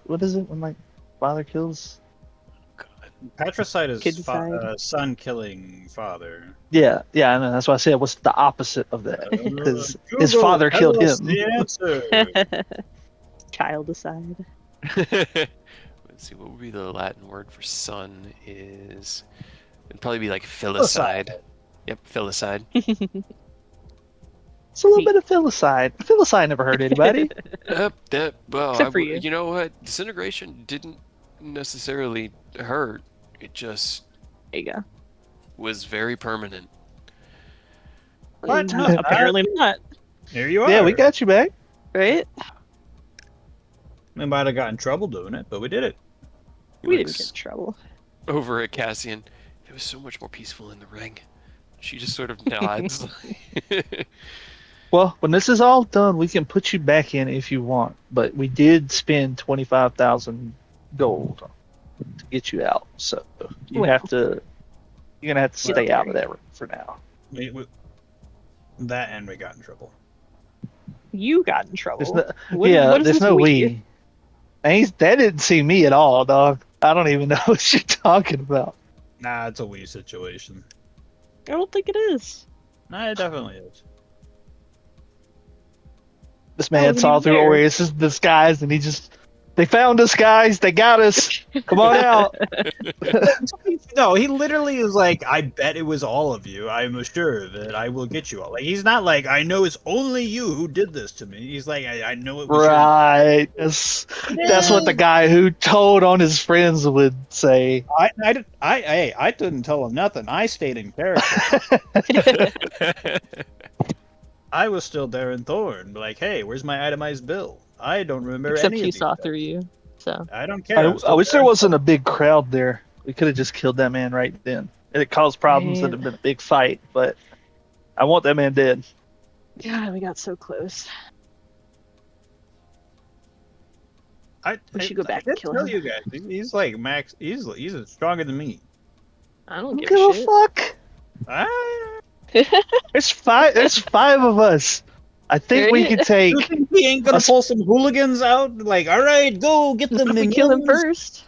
What is it when my father kills? God. Patricide is Kidcide. son killing father. Yeah, I know. That's why I said what's the opposite of that? Because his Google, father tell killed us him. the answer. Child aside. Let's see, what would be the Latin word for son? It'd probably be like filicide. Yep, filicide. It's a little bit of filicide. Filicide never hurt anybody. Except for you. You know what? Disintegration didn't necessarily hurt. It just There you go. was very permanent. What? No, Apparently not. Here you are. Yeah, we got you back. Right? We might have got in trouble doing it, but we did it. We didn't get in trouble. Over at Cassian. It was so much more peaceful in the ring. She just sort of nods. Well, when this is all done, we can put you back in if you want. But we did spend 25,000 gold to get you out, so you Well. have to. You're gonna have to stay out of that for now. That and we got in trouble. You got in trouble. There's no, What is there's this no we? we. That didn't see me at all, dog. I don't even know what you're talking about. Nah, it's a we situation. I don't think it is. Nah, it definitely is. This man wasn't saw even through there. Orius' disguise, and they found us, guys. They got us. Come on out. No, he literally is like, I bet it was all of you. I'm sure that I will get you all. Like, he's not like, I know it's only you who did this to me. He's like, I know it was you. Right. That's what the guy who told on his friends would say. I didn't tell him nothing. I stayed in character. I was still Darren Thorne. Like, hey, where's my itemized bill? I don't remember Except any he of these saw things. through you. So I don't care. I wish there wasn't a big crowd there. We could have just killed that man right then. It caused problems. It'd have been a big fight, but I want that man dead. God, we got so close. We should go back and kill tell him. you guys, he's like max. He's stronger than me. I don't give Give a a shit. fuck. Ah, There's five of us. I think we could take. you think he ain't gonna pull some hooligans out? Like, all right, go get the If we minions. kill him first.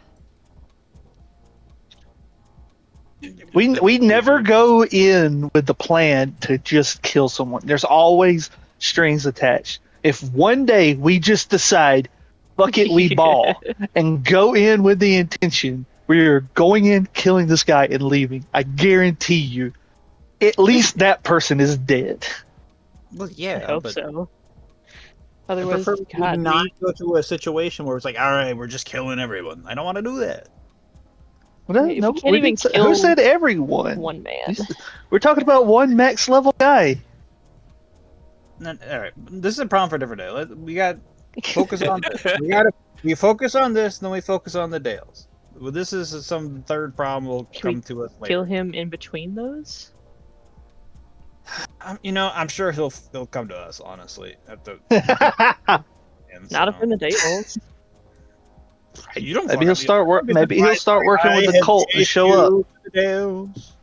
We never go in with the plan to just kill someone. There's always strings attached. If one day we just decide, fuck it, we ball, and go in with the intention we're going in, killing this guy, and leaving, I guarantee you, at least that person is dead. Well, I yeah, hope but so. I Otherwise, prefer God, not go to a situation where it's like, all right, we're just killing everyone. I don't want to do that. No, If no, we can't we even didn't say- kill who said everyone? one man. We're talking about one max level guy. All right, this is a problem for a different day. We got focus on this. We focus on this, then we focus on the Dales. Well, this is some third problem will Can come to us later. Kill him in between those? I'm sure he'll come to us. Honestly, at the Not up in the Dales. You don't. Maybe he'll start work. Maybe he'll start working with the cult and show up. Dales,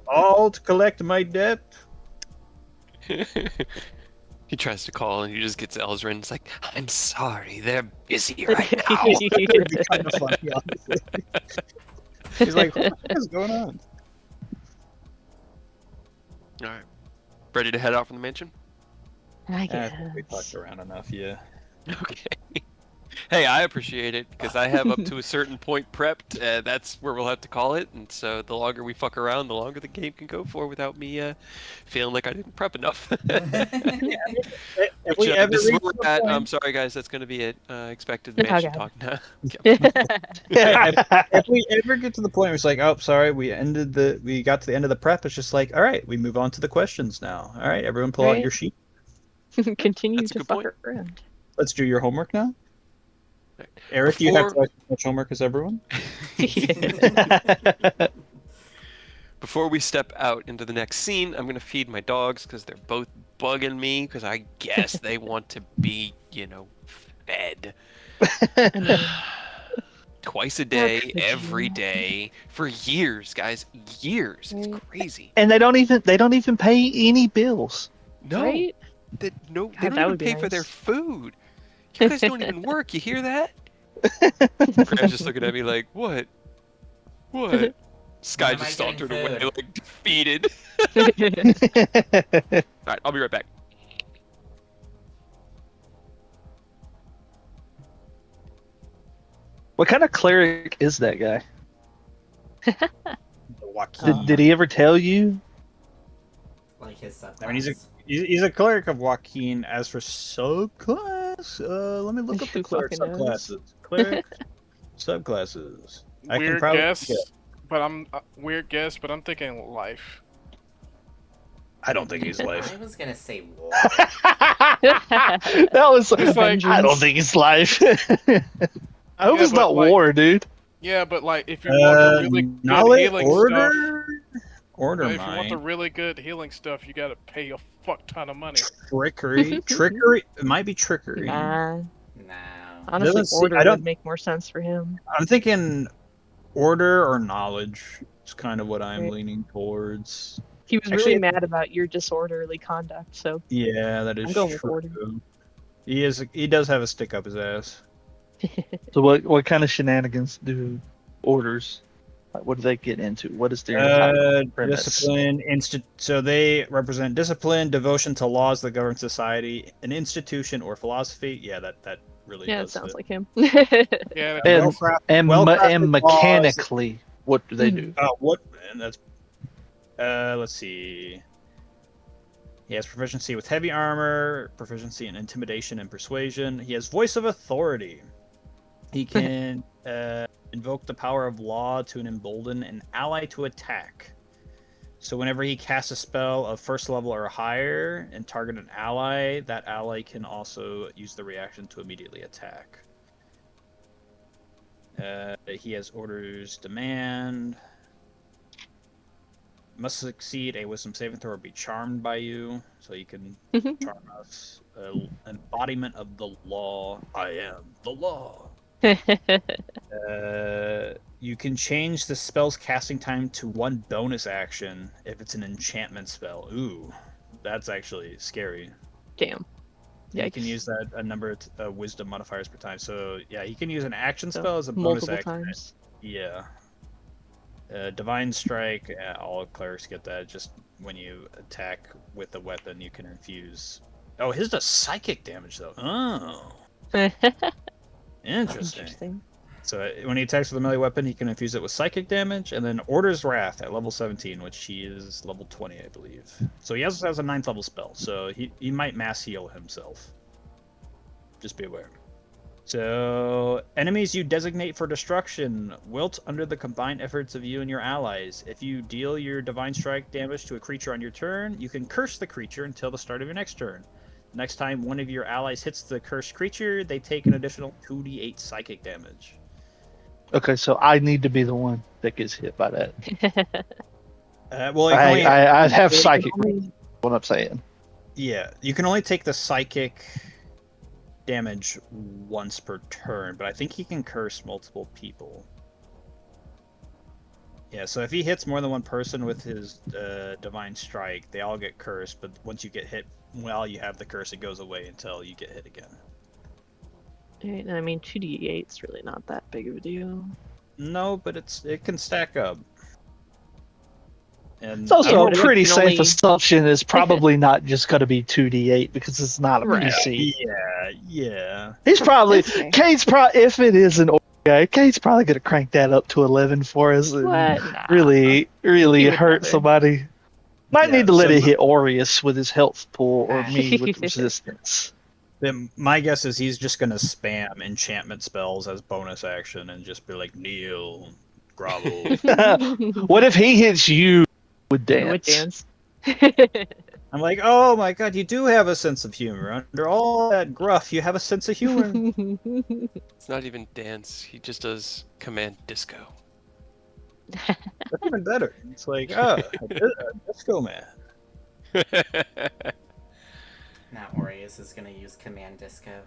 all to collect my debt. He tries to call and he just gets Elzrin. It's like, I'm sorry, they're busy right now. It'd be kind of funny, honestly. He's like, what is going on? All right, ready to head out from the mansion? I I guess. think we talked around enough, yeah. Okay. Hey, I appreciate it because I have up to a certain point prepped. That's where we'll have to call it. And so the longer we fuck around, the longer the game can go for without me feeling like I didn't prep enough. If Which, we ever this is reach where the we're at. point- I'm sorry, guys. That's going to be it. Expected the mansion Okay. talk now. if we ever get to the point where it's like, oh, sorry, we got to the end of the prep, it's just like, all right, we move on to the questions now. All right, everyone pull out Right. your sheet. Continue That's a to good fuck point. around. Let's do your homework now. Right. Eric, you have Before- twice as much homework as everyone. Before we step out into the next scene, I'm going to feed my dogs because they're both bugging me because I guess they want to be, fed. Twice a day, the every dream. day, for years, guys. Years. It's Right. crazy. And they don't even pay any bills. No, Right? they God, don't that even would be pay for their nice. food. You guys don't even work. You hear that? Graham's just looking at me like, what? What? Sky When am I just getting sauntered away, food? like defeated. Alright, I'll be right back. What kind of cleric is that guy? Joaquin. Did he ever tell you? Like his subclass. I mean, he's a cleric of Joaquin. As for subclass, let me look up the Who cleric fucking knows? subclasses. Cleric subclasses. I can Weird probably guess, yeah. but I'm thinking life. I don't think he's life. I was gonna say war. That was. It's like- I don't think it's life. I hope Yeah, it's but, not like- war, dude. Yeah, but like if you want the really good knowledge, healing order, stuff, order but if you want the mind, really good healing stuff, you gotta pay a fuck ton of money. trickery. It might be trickery. Nah. No. Honestly, Doesn't see- order I don't- would make more sense for him. I'm thinking order or knowledge is kind of what I'm Right. leaning towards. He was Actually, really mad about your disorderly conduct, so Yeah, that is I'm going with true. order. He does have a stick up his ass. So what kind of shenanigans do orders? Like, what do they get into? What is their entire premise? Discipline, so they represent discipline, devotion to laws that govern society, an institution or philosophy. Yeah, that really yeah, it does sounds fit. like him. Yeah, And Well-crafted and laws. mechanically, what do they do? Oh, what? And that's. Let's see. He has proficiency with heavy armor, proficiency in intimidation and persuasion. He has voice of authority. He can invoke the power of law to embolden an ally to attack. So whenever he casts a spell of first level or higher and target an ally, that ally can also use the reaction to immediately attack. He has orders demand. Must succeed a wisdom saving throw or be charmed by you. So you can charm us. Embodiment of the law. I am the law. You can change the spell's casting time to one bonus action if it's an enchantment spell. Ooh, that's actually scary. Damn. Yeah, you can Yikes. use that a number of wisdom modifiers per time. So yeah, you can use an action So, spell as a bonus multiple action. times. Yeah. Divine Strike, all clerics get that. Just when you attack with a weapon, you can infuse. Oh, his does psychic damage though. Oh, interesting. So when he attacks with a melee weapon, he can infuse it with psychic damage, and then Order's Wrath at level 17, which he is level 20, I believe. So he also has a 9th level spell, so he might mass heal himself. Just be aware. So, enemies you designate for destruction wilt under the combined efforts of you and your allies. If you deal your Divine Strike damage to a creature on your turn, you can curse the creature until the start of your next turn. Next time one of your allies hits the cursed creature, they take an additional 2d8 psychic damage. Okay, so I need to be the one that gets hit by that. Well, you can only, I have you can psychic. only- What I'm saying. Yeah, you can only take the psychic damage once per turn, but I think he can curse multiple people. Yeah, so if he hits more than one person with his Divine Strike, they all get cursed, but once you get hit while you have the curse, it goes away until you get hit again. Right, I mean, 2d8's really not that big of a deal. No, but it can stack up. And It's also what a if pretty you can safe only- assumption is probably not just going to be 2d8 because it's not a Right. PC. yeah. He's probably That's fair. Kate's probably if it is an guy, Kate's probably going to crank that up to 11 for us and What? Nah. really He would hurt never. somebody. Might Yeah, need to let so it my- hit Aureus with his health pool or me with resistance. Then my guess is he's just gonna spam enchantment spells as bonus action and just be like kneel, grovel. What if he hits you with dance? With dance. I'm like, oh my god, you do have a sense of humor. Under all that gruff, you have a sense of humor. It's not even dance. He just does command disco. That's even better. It's like, a disco man. Now Aureus is gonna use Command Disco.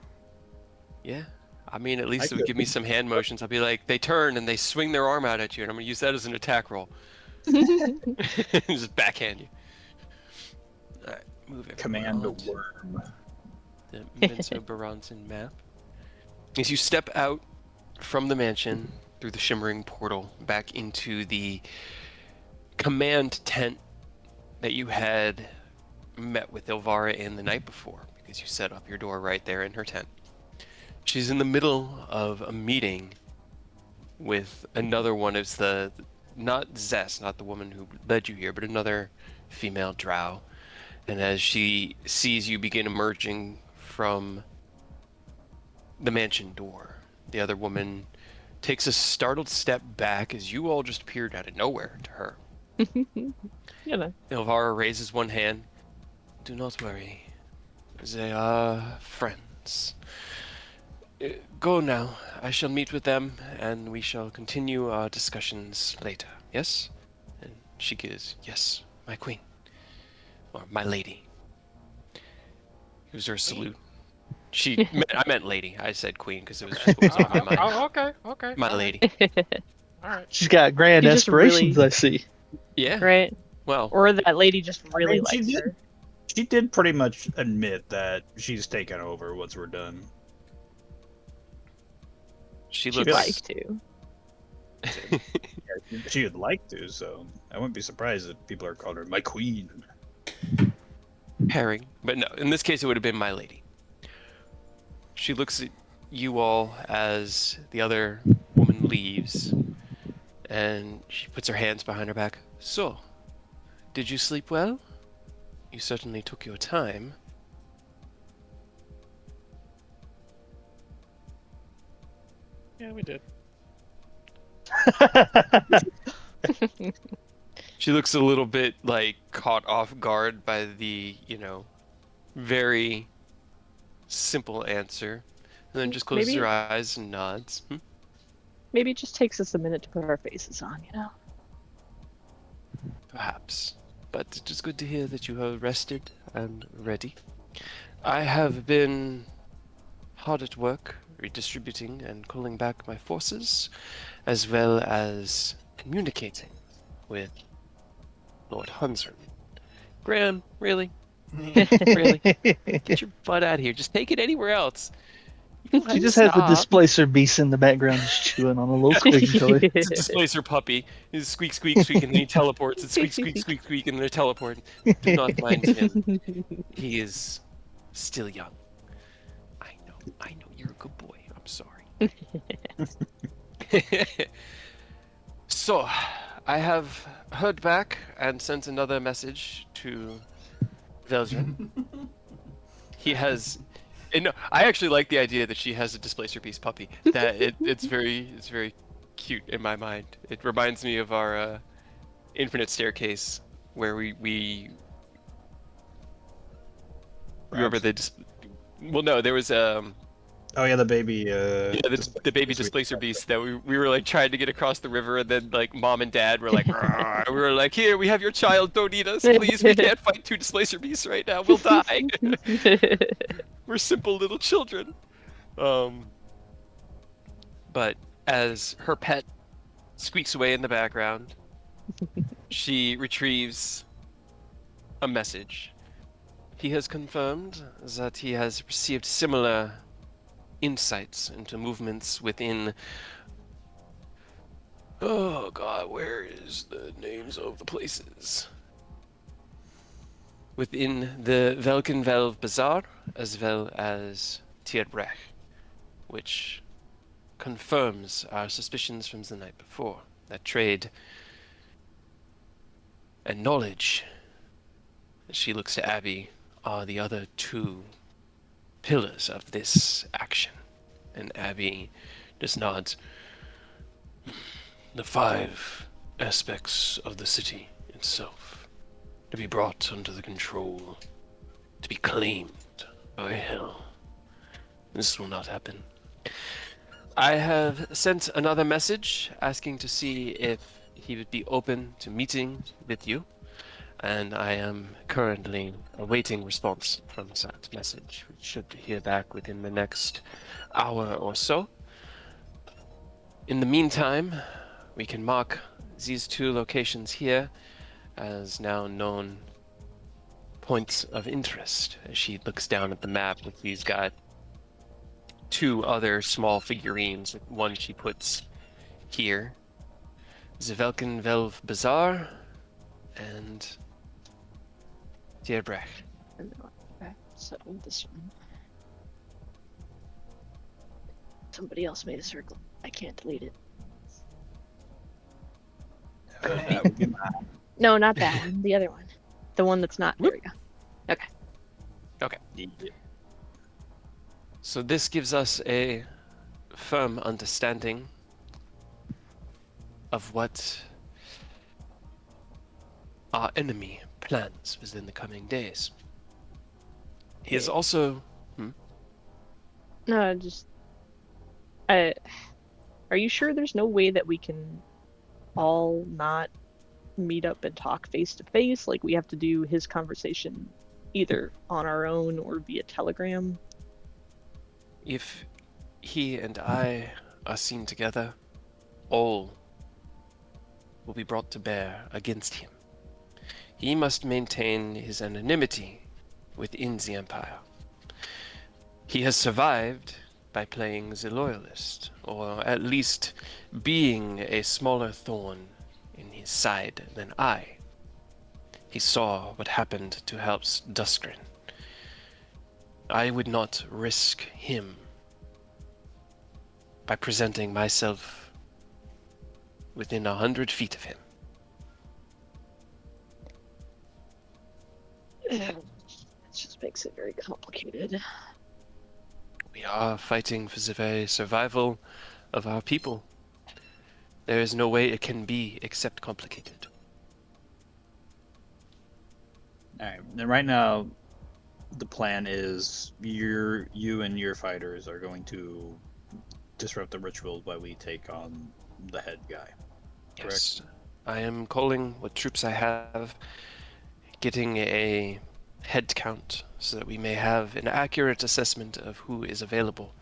Yeah. I mean, at least it would could- give me some hand motions. I'll be like, they turn and they swing their arm out at you, and I'm going to use that as an attack roll. Just backhand you. Alright, move it. Command on to worm. the Vincenzo Baronson map. As you step out from the mansion, through the shimmering portal back into the command tent that you had met with Ilvara in the night before, because you set up your door right there in her tent. She's in the middle of a meeting with another one. It's not Zess, not the woman who led you here, but another female drow. And as she sees you begin emerging from the mansion door, the other woman takes a startled step back as you all just appeared out of nowhere to her. You know. Ilvara raises one hand. Do not worry. They are friends. Go now. I shall meet with them, and we shall continue our discussions later. Yes? And she gives, yes, my queen. Or my lady. Gives her a salute. I meant lady. I said queen because it was just what was on my mind. Oh, okay. My all lady. All right. She's got grand She just aspirations, really- I see. Yeah. Right? Well, Or that lady just really mean, she likes did- her. She did pretty much admit that she's taken over once we're done. she She'd looks like to. She would like to, so I wouldn't be surprised if people are calling her my queen. pairing, but no, in this case it would have been my lady. She looks at you all as the other woman leaves, and she puts her hands behind her back. So, did you sleep well? You certainly took your time. Yeah, we did. She looks a little bit like caught off guard by the, very simple answer. And then just closes Maybe- her eyes and nods. Maybe it just takes us a minute to put our faces on, you know? Perhaps. But it is good to hear that you are rested and ready. I have been hard at work redistributing and calling back my forces, as well as communicating with Lord Hunsren. Graham, really? Really? Get your butt out of here. Just take it anywhere else. You don't She have just to has the stop. displacer beast in the background just chewing on a little squeaky toy. It's a displacer puppy. He's squeak, squeak, squeak, and then he teleports. It's squeak, squeak, squeak, squeak, and then they teleport. Do not mind him. He is still young. I know. You're a good boy. I'm sorry. So, I have heard back and sent another message to Velzrin. He has. And no, I actually like the idea that she has a displacer beast puppy. That it's very cute in my mind. It reminds me of our infinite staircase where we remember well, no, there was Oh yeah, the baby. yeah, the baby displacer beast that we were like trying to get across the river, and then like mom and dad were like, "Rrrr." We were like, here, we have your child, don't eat us, please. We can't fight two displacer beasts right now. We'll die. We're simple little children. But as her pet squeaks away in the background, she retrieves a message. He has confirmed that he has received similar insights into movements within... Oh god, where is the names of the places? Within the Velkenvelv Bazaar, as well as Tierbrech, which confirms our suspicions from the night before. That trade and knowledge, as she looks to Abby, are the other two pillars of this action. And Abby just nods. The 5 aspects of the city itself to be brought under the control, to be claimed by hell. This will not happen. I have sent another message asking to see if he would be open to meeting with you, and I am currently awaiting response from that message. We should hear back within the next hour or so. In the meantime, we can mark these 2 locations here as now known points of interest. As she looks down at the map, she's got 2 other small figurines. One she puts here, the Velv Bazaar, and Dierbrecht. And then, okay, so this one. Somebody else made a circle. I can't delete it. That would be mine. No, not that one. The other one. The one that's not. There we go. Okay. Yeah. So this gives us a firm understanding of what our enemy plans within the coming days. He is also... No, just. Are you sure there's no way that we can all not meet up and talk face to face? Like we have to do his conversation either on our own or via telegram? If he and I are seen together, all will be brought to bear against him. He must maintain his anonymity within the Empire. He has survived by playing the loyalist, or at least being a smaller thorn in his side than I. He saw what happened to Help's Duskrin. I would not risk him by presenting myself within 100 feet of him. It just makes it very complicated. We are fighting for the very survival of our people. There is no way it can be except complicated. All right. And right now, the plan is you and your fighters are going to disrupt the ritual while we take on the head guy. Correct? Yes. I am calling what troops I have, getting a head count so that we may have an accurate assessment of who is available,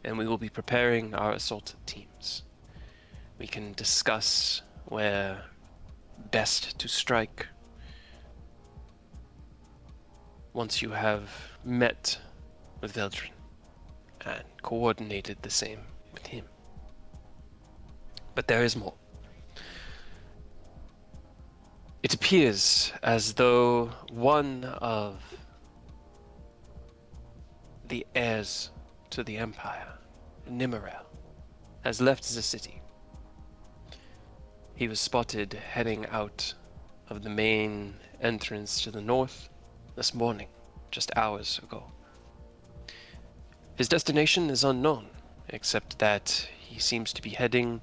and we will be preparing our assault teams. We can discuss where best to strike once you have met with Veldrin and coordinated the same with him. But there is more. It appears as though one of the heirs to the Empire, Nimerel, has left the city. He was spotted heading out of the main entrance to the north this morning, just hours ago. His destination is unknown, except that he seems to be heading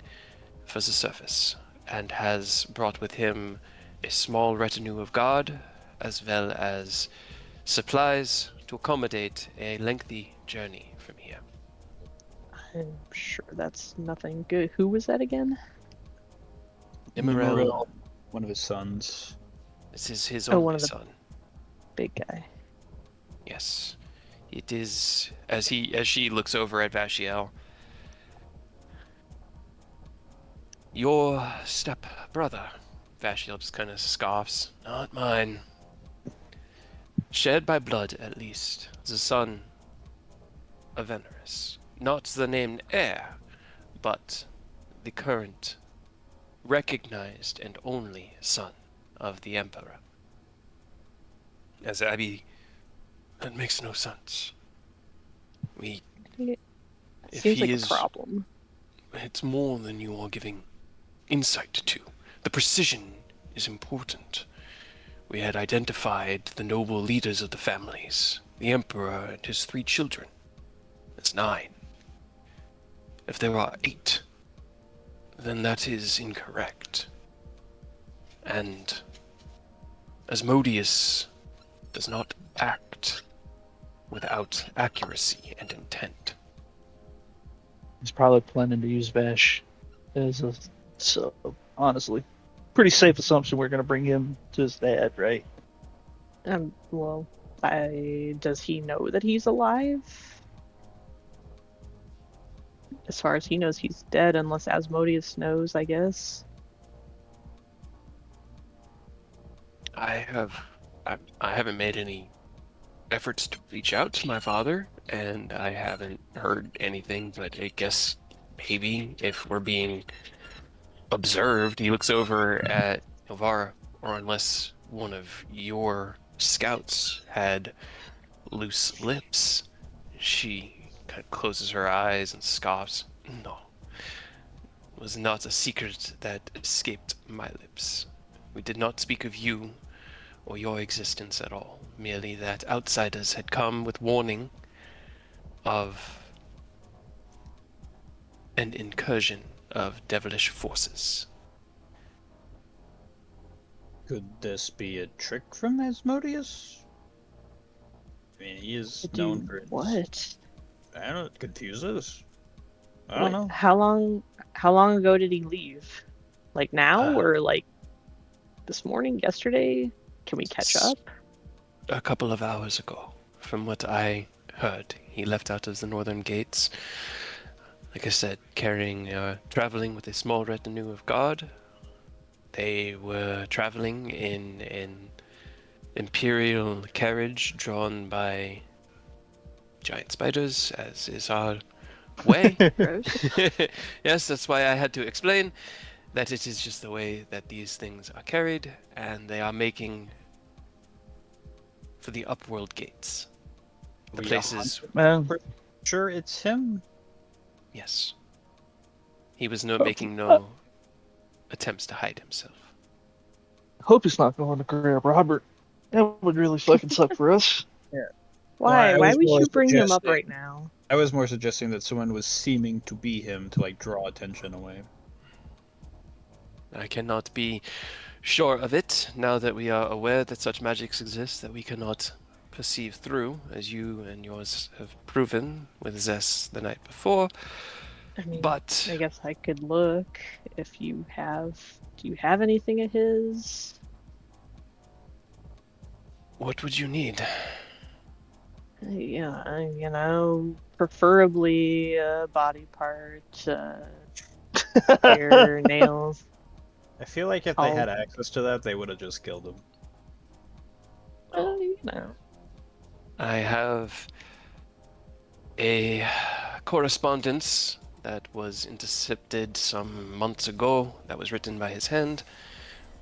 for the surface, and has brought with him a small retinue of guard, as well as supplies to accommodate a lengthy journey from here. I'm sure that's nothing good. Who was that again? Nimerel, one of his sons. this is his Oh, only one of the- son. Big guy. Yes. It is, as she looks over at Vashiel, your step brother. Vashiel just kind of scoffs. Not mine. Shared by blood, at least. The son of Venerus. Not the named heir, but the current, recognized and only son of the Emperor. As Abby, that makes no sense. It If seems he like is- a problem. It's more than you are giving insight to. The precision is important. We had identified the noble leaders of the families, the Emperor and his 3 children. That's 9. If there are 8, then that is incorrect. And Asmodeus does not act without accuracy and intent. He's probably planning to use Vash as a. So, honestly, pretty safe assumption we're going to bring him to his dad, right? Well, does he know that he's alive? As far as he knows, he's dead unless Asmodeus knows, I guess. I haven't made any efforts to reach out to my father, and I haven't heard anything, but I guess maybe if we're being observed. He looks over at Elvira, or unless one of your scouts had loose lips. She kind of closes her eyes and scoffs. No, it was not a secret that escaped my lips. We did not speak of you or your existence at all, merely that outsiders had come with warning of an incursion of devilish forces. Could this be a trick from Asmodeus? I mean, he is known Do for his, what? I don't know, confuses. I don't know. How long ago did he leave? Like now or like this morning, yesterday? Can we catch up? A couple of hours ago, from what I heard, he left out of the northern gates. Like I said, traveling with a small retinue of guard. They were traveling in an imperial carriage drawn by giant spiders, as is our way. Gross. Yes, that's why I had to explain that it is just the way that these things are carried, and they are making for the upworld gates. The We places, Man, Sure, it's him. yes. He was making no attempts to hide himself. hope he's not going to grab Robert. That would really fucking suck for us. Why? I Why was would more you bring him up suggesting- right now? I was more suggesting that someone was seeming to be him to like draw attention away. I cannot be sure of it now that we are aware that such magics exist that we cannot perceive through, as you and yours have proven with Zess the night before. I mean, But I guess I could look if you have. Do you have anything of his? what would you need? Yeah, preferably a body part, hair, nails. I feel like if they had access to that, they would have just killed him. You know. I have a correspondence that was intercepted some months ago that was written by his hand,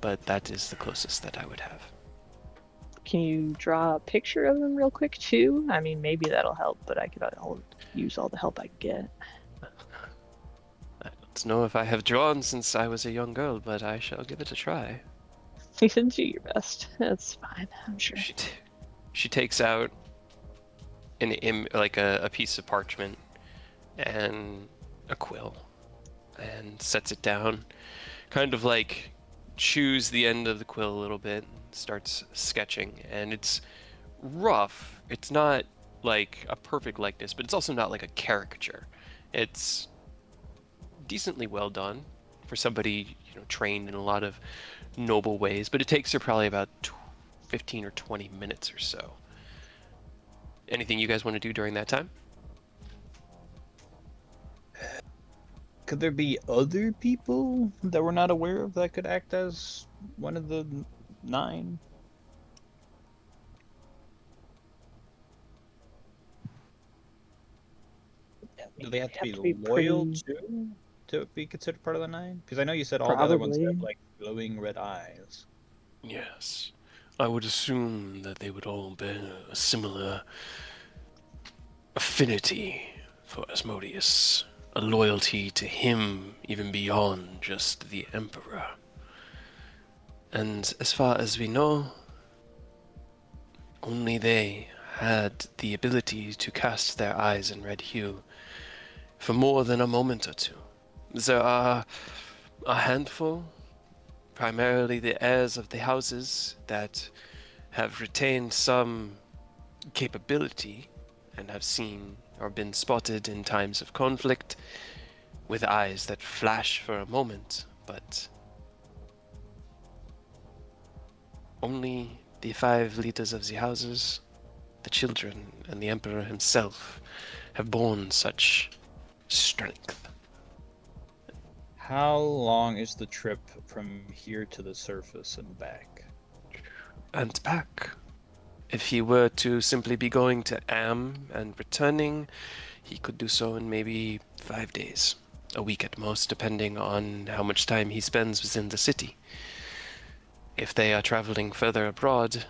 but that is the closest that I would have. Can you draw a picture of him real quick too? I mean, maybe that'll help, but I'll use all the help I can get. I don't know if I have drawn since I was a young girl, but I shall give it a try. You can do your best. That's fine, I'm sure. She takes out a piece of parchment and a quill and sets it down, kind of like chews the end of the quill a little bit, starts sketching, and it's rough. It's not like a perfect likeness, but it's also not like a caricature. It's decently well done for somebody trained in a lot of noble ways, but it takes her probably about 15 or 20 minutes or so. Anything you guys want to do during that time? Could there be other people that we're not aware of that could act as one of the 9? Do they have to be loyal to be considered part of the 9? Because I know you said all the other ones have like glowing red eyes. Yes. I would assume that they would all bear a similar affinity for Asmodeus, a loyalty to him even beyond just the Emperor. And as far as we know, only they had the ability to cast their eyes in red hue for more than a moment or two. There are a handful, primarily the heirs of the houses, that have retained some capability and have seen or been spotted in times of conflict with eyes that flash for a moment, but only the 5 leaders of the houses, the children, and the Emperor himself have borne such strength. How long is the trip from here to the surface and back? And back. If he were to simply be going to Am and returning, he could do so in maybe 5 days. a week at most, depending on how much time he spends within the city. If they are traveling further abroad,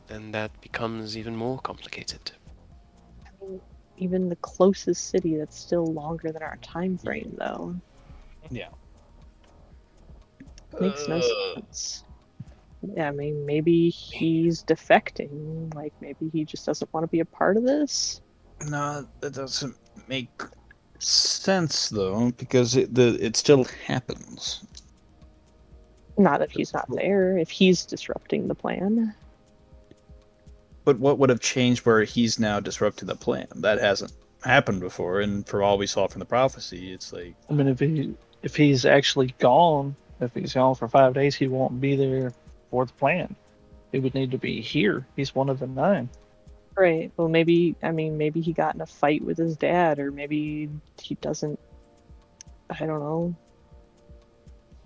then that becomes even more complicated. I mean, even the closest city, that's still longer than our time frame, though. Yeah. Makes no sense. Yeah, I mean, maybe he's defecting. Like, maybe he just doesn't want to be a part of this. No, that doesn't make sense though, because it still happens. Not if he's not there, if he's disrupting the plan. But what would have changed where he's now disrupting the plan? That hasn't happened before, and for all we saw from the prophecy, it's like I mean, if he's actually gone, if he's gone for 5 days, he won't be there for the plan. He would need to be here. He's one of the 9. Right. Well, maybe, I mean, maybe he got in a fight with his dad, or maybe he doesn't, I don't know.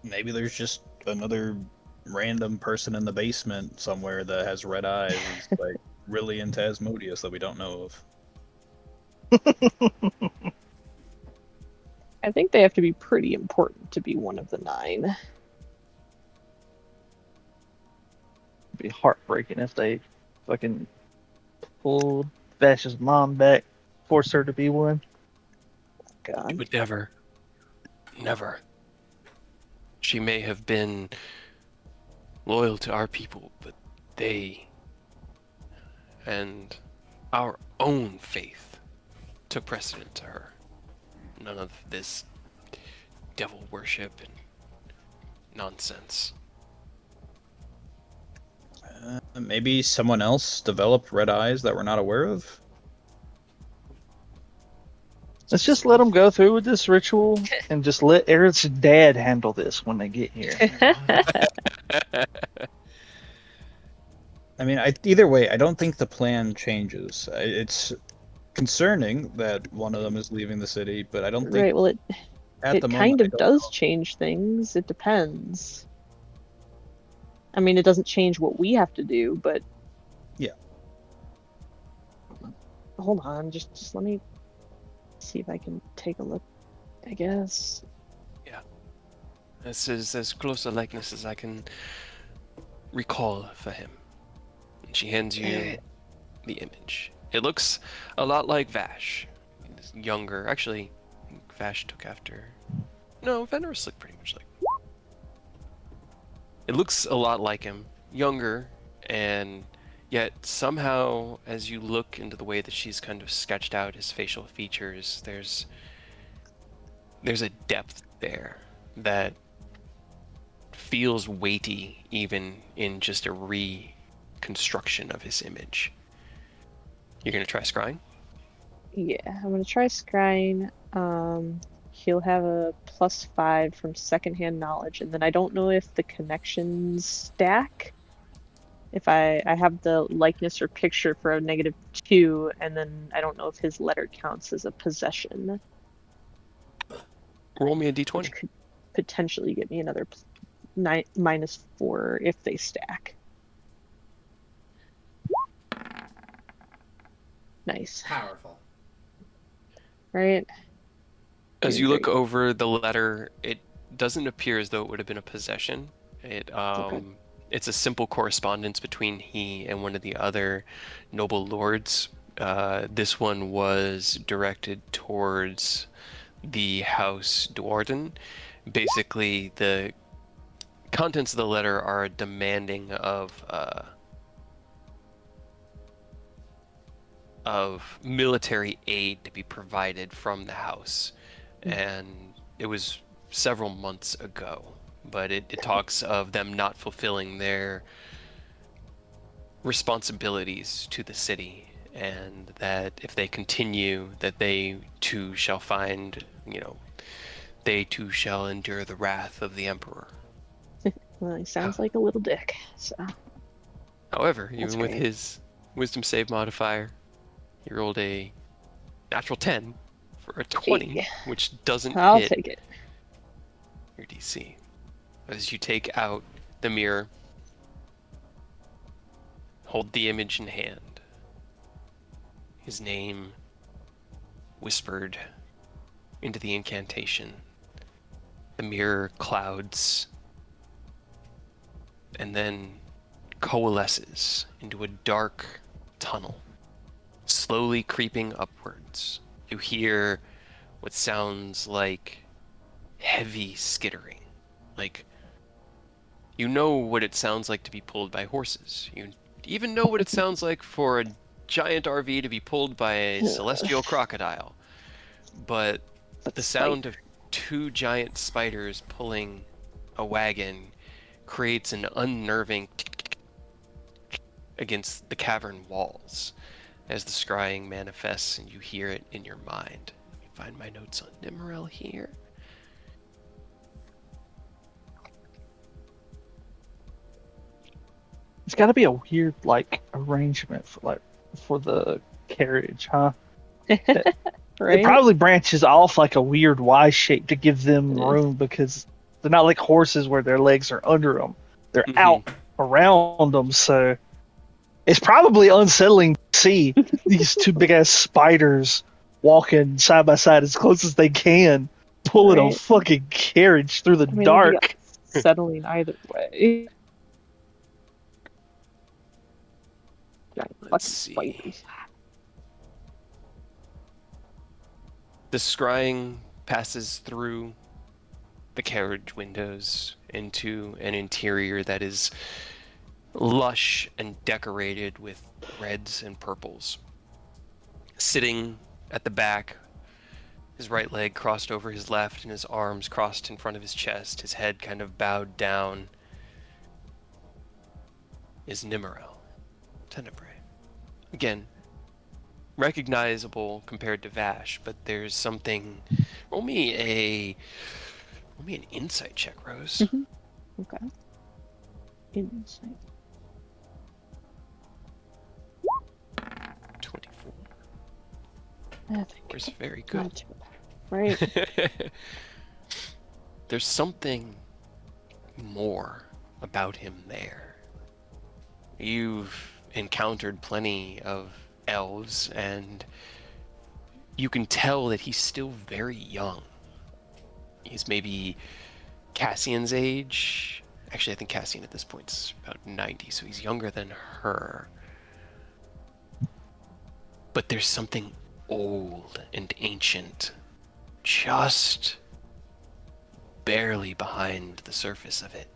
maybe there's just another random person in the basement somewhere that has red eyes, is like really into Asmodeus that we don't know of. I think they have to be pretty important to be one of the 9. It'd be heartbreaking if they fucking pulled Vash's mom back, forced her to be one. It God. would never, never. She may have been loyal to our people, but they and our own faith took precedent to her. None of this devil worship and nonsense. Maybe someone else developed red eyes that we're not aware of. Let's just let them go through with this ritual and just let Eric's dad handle this when they get here. I mean, either way, I don't think the plan changes. It's concerning that one of them is leaving the city, but I don't think Right, well, at it the kind moment I of don't does know. change things. It depends. I mean, it doesn't change what we have to do, but Yeah. hold on, just let me see if I can take a look, I guess. This is as close a likeness as I can recall for him. And she hands you the image. It looks a lot like Vash. He's younger. Actually, I think Vash took after. No, Venerus looked pretty much like. It looks a lot like him, younger, and yet somehow, as you look into the way that she's kind of sketched out his facial features, there's a depth there that feels weighty, even in just a reconstruction of his image. You're gonna try scrying? Yeah, I'm gonna try scrying. He'll have a +5 from secondhand knowledge, and then I don't know if the connections stack. If I have the likeness or picture for a -2, and then I don't know if his letter counts as a possession, Roll me a which d20. could potentially get me another -4 if they stack. Nice, Powerful. right? As you look Great. over the letter, it doesn't appear as though it would have been a possession. Okay. It's a simple correspondence between he and one of the other noble lords. This one was directed towards the House Duarden. Basically, the contents of the letter are demanding of military aid to be provided from the house, and it was several months ago. But it talks of them not fulfilling their responsibilities to the city, and that if they continue, that they too shall find, they too shall endure the wrath of the emperor. Well, he sounds like a little dick, so However, that's even with great. his wisdom save modifier, he rolled a natural 10 for a 20, Hey, which doesn't I'll hit take it. your DC. As you take out the mirror, hold the image in hand, his name whispered into the incantation The mirror clouds and then coalesces into a dark tunnel, slowly creeping upwards. You hear what sounds like heavy skittering. Like, you know what it sounds like to be pulled by horses. You even know what it sounds like for a giant RV to be pulled by a celestial crocodile. But the sound of two giant spiders pulling a wagon creates an unnerving against the cavern walls as the scrying manifests and you hear it in your mind. Let me find my notes on Nimrel here. It's got to be a weird like arrangement for the carriage, huh? It Right? probably branches off like a weird Y shape to give them room because they're not like horses where their legs are under them; they're out around them. So it's probably unsettling to see these two big ass spiders walking side by side as close as they can, pulling a Right. fucking carriage through the I mean, it'd be dark. settling either way. Giant Let's fucking see. spiders. The scrying passes through the carriage windows into an interior that is lush and decorated with reds and purples. Sitting at the back, his right leg crossed over his left and his arms crossed in front of his chest, his head kind of bowed down, is Nimmerel Tenebrae. Again, recognizable compared to Vash, but there's something. Roll me an insight check, Rose. Okay. Insight. 24. I think Is very good. not too bad. Right? There's something more about him there. You've encountered plenty of elves, and you can tell that he's still very young. He's maybe Cassian's age. Actually, I think Cassian at this point's about 90, so he's younger than her. But there's something old and ancient just barely behind the surface of it.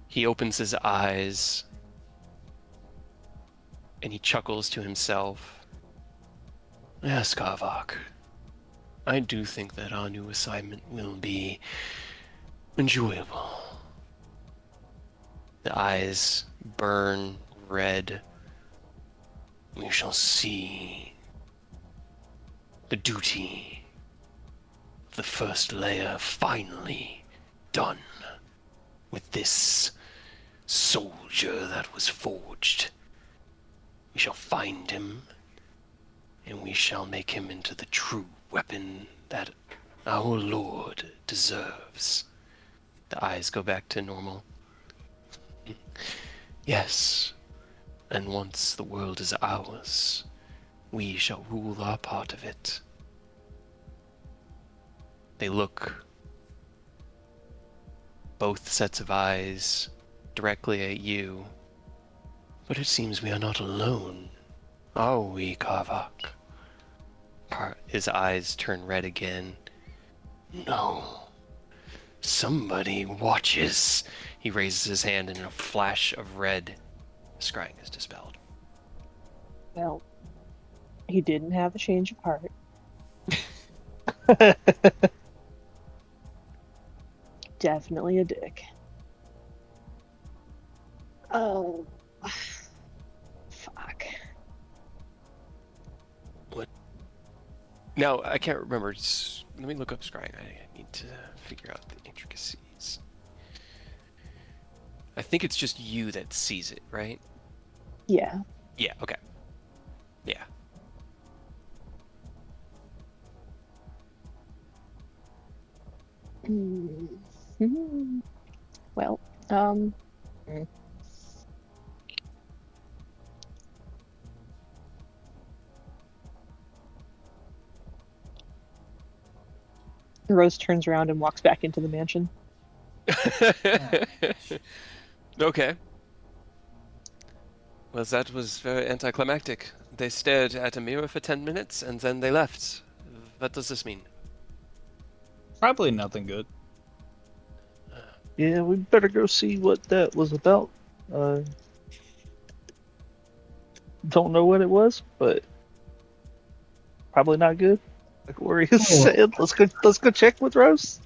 He opens his eyes and he chuckles to himself. Yes, Kavak. I do think that our new assignment will be enjoyable. The eyes burn red. We shall see the duty of the first layer finally done with this soldier that was forged. We shall find him, and we shall make him into the true weapon that our Lord deserves. The eyes go back to normal. Yes, and once the world is ours, we shall rule our part of it. They look, both sets of eyes, directly at you. But it seems we are not alone, are we, Karvak? His eyes turn red again. No. Somebody watches. He raises his hand and in a flash of red, scrying is dispelled. Well, he didn't have a change of heart. Definitely a dick. Oh. Fuck. What? Now, I can't remember. Let me look up scrying. I need to figure out the intricacies. I think it's just you that sees it, right? Yeah. Yeah, okay. Yeah. Well, Rose turns around and walks back into the mansion. Okay. Well, that was very anticlimactic. They stared at a mirror for 10 minutes and then they left. What does this mean? Probably nothing good. Yeah, we better go see what that was about. Don't know what it was, but probably not good. Like Warriors said, let's go check with Rose.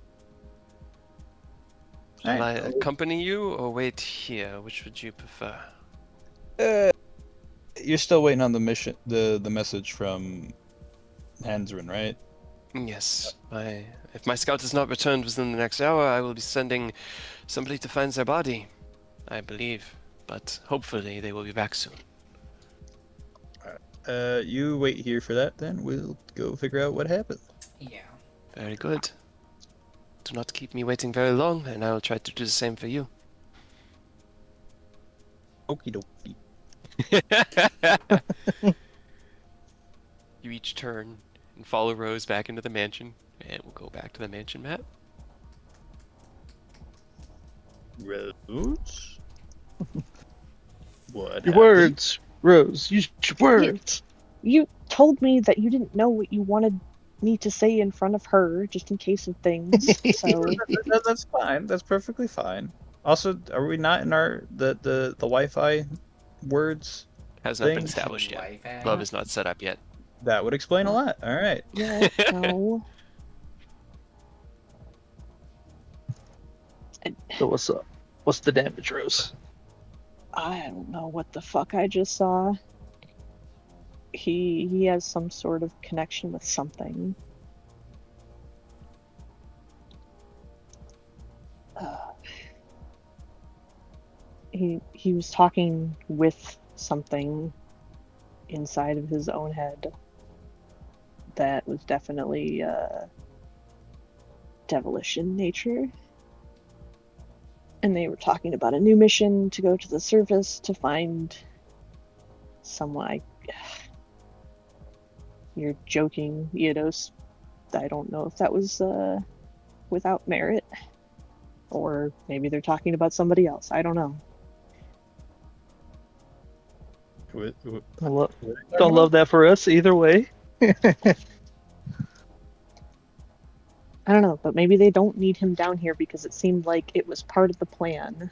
Shall I Alright. accompany you or wait here? Which would you prefer? You're still waiting on the mission, the message from Hansrin, right? Yes. If my scout has not returned within the next hour, I will be sending somebody to find their body. I believe. But hopefully they will be back soon. You wait here for that, then we'll go figure out what happened. Yeah. Very good. Do not keep me waiting very long, and I will try to do the same for you. Okie dokie. You each turn and follow Rose back into the mansion, and we'll go back to the mansion map. Rose? What? Your happened? words, Rose. Use your words. You told me that you didn't know what you wanted me to say in front of her, just in case of things. So That's fine. That's perfectly fine. Also, are we not in our the Wi-Fi words? Has not been Thing. established yet. Wi-Fi. Love is not set up yet. That would explain a lot. All right. yeah, no. So what's up? What's the damage, Rose? I don't know what the fuck I just saw. He has some sort of connection with something. He was talking with something inside of his own head that was definitely devilish in nature. And they were talking about a new mission to go to the surface to find someone. You're joking, Eidos. I don't know if that was without merit. Or maybe they're talking about somebody else. I don't know. Don't love that for us either way. I don't know, but maybe they don't need him down here because it seemed like it was part of the plan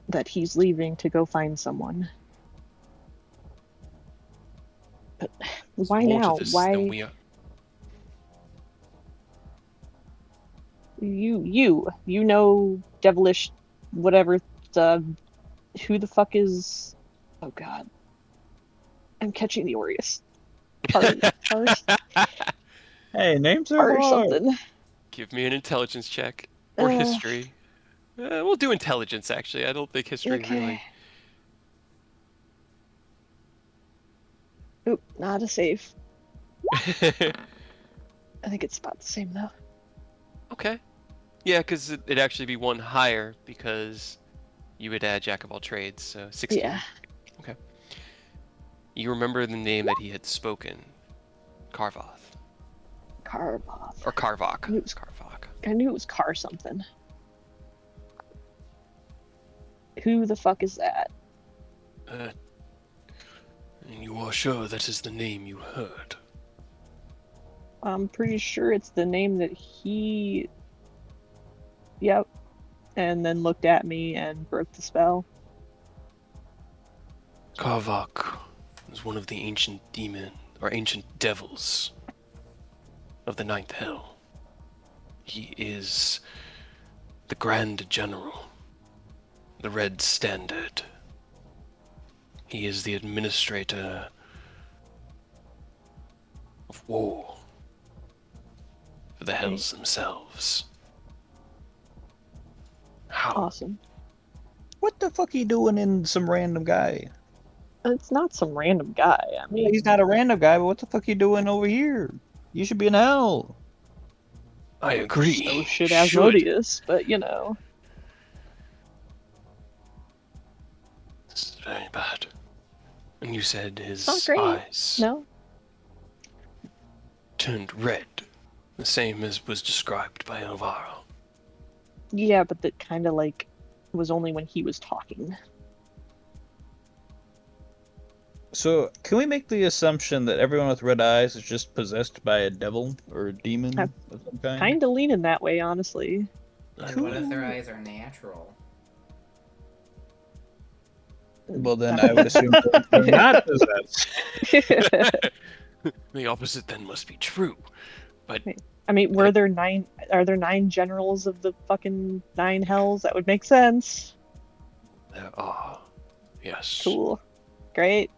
that he's leaving to go find someone. But why More to now? this Why than we are. you know devilish whatever who the fuck is oh god. I'm catching the Aureus. Hey, names are Or hard. something. Give me an intelligence check or history. We'll do intelligence actually. I don't think history Okay. Oop, not a save. really. I think it's about the same though. Okay. Yeah, because it'd actually be one higher because you would add Jack of all trades, so 16. Yeah. Okay. You remember the name that he had spoken. Karvoth. Karvoth. Or Karvok. It was Karvok. I knew it was Car something. Who the fuck is that? You are sure that is the name you heard? I'm pretty sure it's the name that he. Yep. And then looked at me and broke the spell. Karvok is one of the ancient ancient devils of the Ninth Hell. He is the Grand General, the Red Standard. He is the administrator of war for the Hells themselves. How? Awesome. What the fuck he doing in some random guy? It's not some random guy. I mean, He's not a random guy, but what the fuck he doing over here? You should be in hell. I agree. so should Should. Asmodeus, but you know. This is very bad. And you said his Not great. eyes No? turned red. The same as was described by Elvira. Yeah, but that kind of like was only when he was talking. So, can we make the assumption that everyone with red eyes is just possessed by a devil or a demon I'm of some kind? Kind of leaning that way, honestly. And what if their eyes are natural? Well, then I would assume they're not possessed. The opposite then must be true. But I mean, were there 9? Are there 9 generals of the fucking 9 hells? That would make sense. there are. Yes. Cool. Great.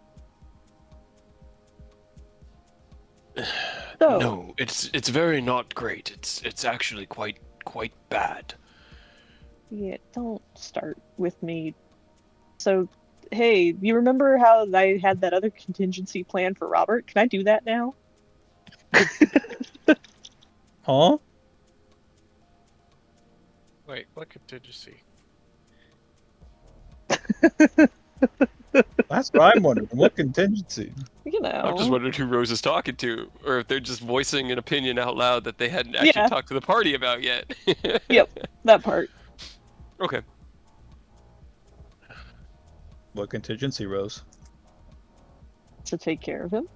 So, No, it's very not great. It's actually quite bad. yeah, don't start with me. So, hey, you remember how I had that other contingency plan for Robert? Can I do that now? Huh? Wait, what contingency? That's what I'm wondering. What contingency? You know. I'm just wondering who Rose is talking to, or if they're just voicing an opinion out loud that they hadn't actually Yeah. talked to the party about yet. Yep, that part. Okay. What contingency, Rose? To take care of him.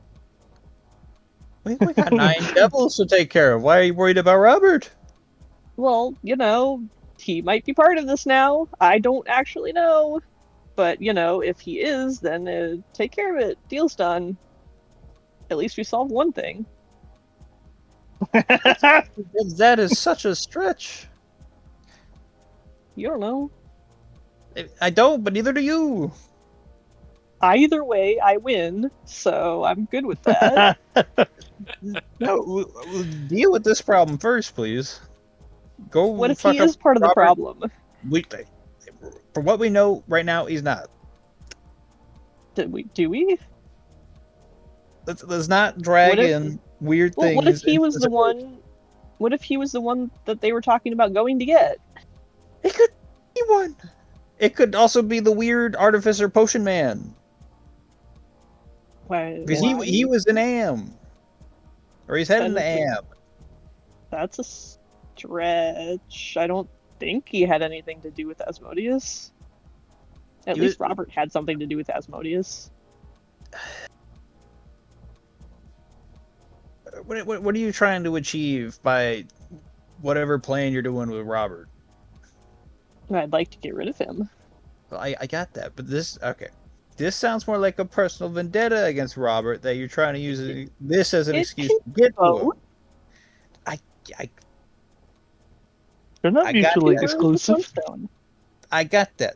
We got 9 devils to take care of. Why are you worried about Robert? Well, you know, he might be part of this now. I don't actually know. But, you know, if he is, then take care of it. Deal's done. At least we solved one thing. That is such a stretch. You don't know. I don't, but neither do you. Either way, I win, so I'm good with that. No, we'll deal with this problem first, please. Go. What if fuck he up is part of the Robert. problem? For what we know right now, he's not. Do we? Let's not drag What if- in weird Well, things. what if he into was this the equation. one? What if he was the one that they were talking about going to get? It could be one. It could also be the weird artificer potion man. Why? Because he was an AM. Or he's heading to Technically. AM. That's a stretch. I don't think he had anything to do with Asmodeus. At He least was- Robert had something to do with Asmodeus. What are you trying to achieve by whatever plan you're doing with Robert? I'd like to get rid of him. Well, I got that, but okay. This sounds more like a personal vendetta against Robert that you're trying to use this as an It excuse can to get to go. him. They're not I got mutually that. exclusive. Sunstone. I got that.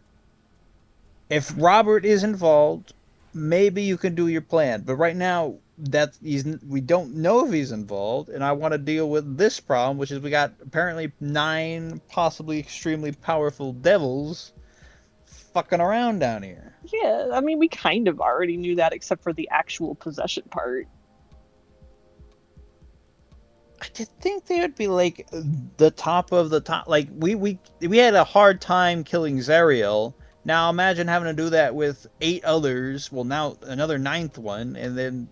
If Robert is involved, maybe you can do your plan. But right now, we don't know if he's involved, and I want to deal with this problem, which is we got apparently 9 possibly extremely powerful devils fucking around down here. Yeah, I mean, we kind of already knew that, except for the actual possession part. I did think they would be like the top of the top. Like we had a hard time killing Zariel. Now imagine having to do that with 8 others. Well, now another 9th one, and then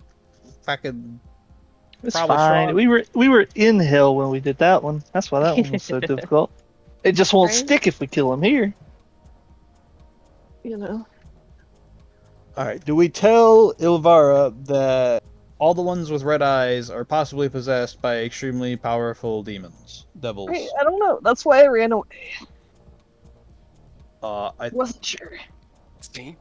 fucking. It's Probably fine. Sean. We were in hell when we did that one. That's why that one was so difficult. It just won't Right? stick if we kill him here. You know. All right. Do we tell Ilvara that all the ones with red eyes are possibly possessed by extremely powerful demons, devils? I don't know. That's why I ran away. I Wasn't sure.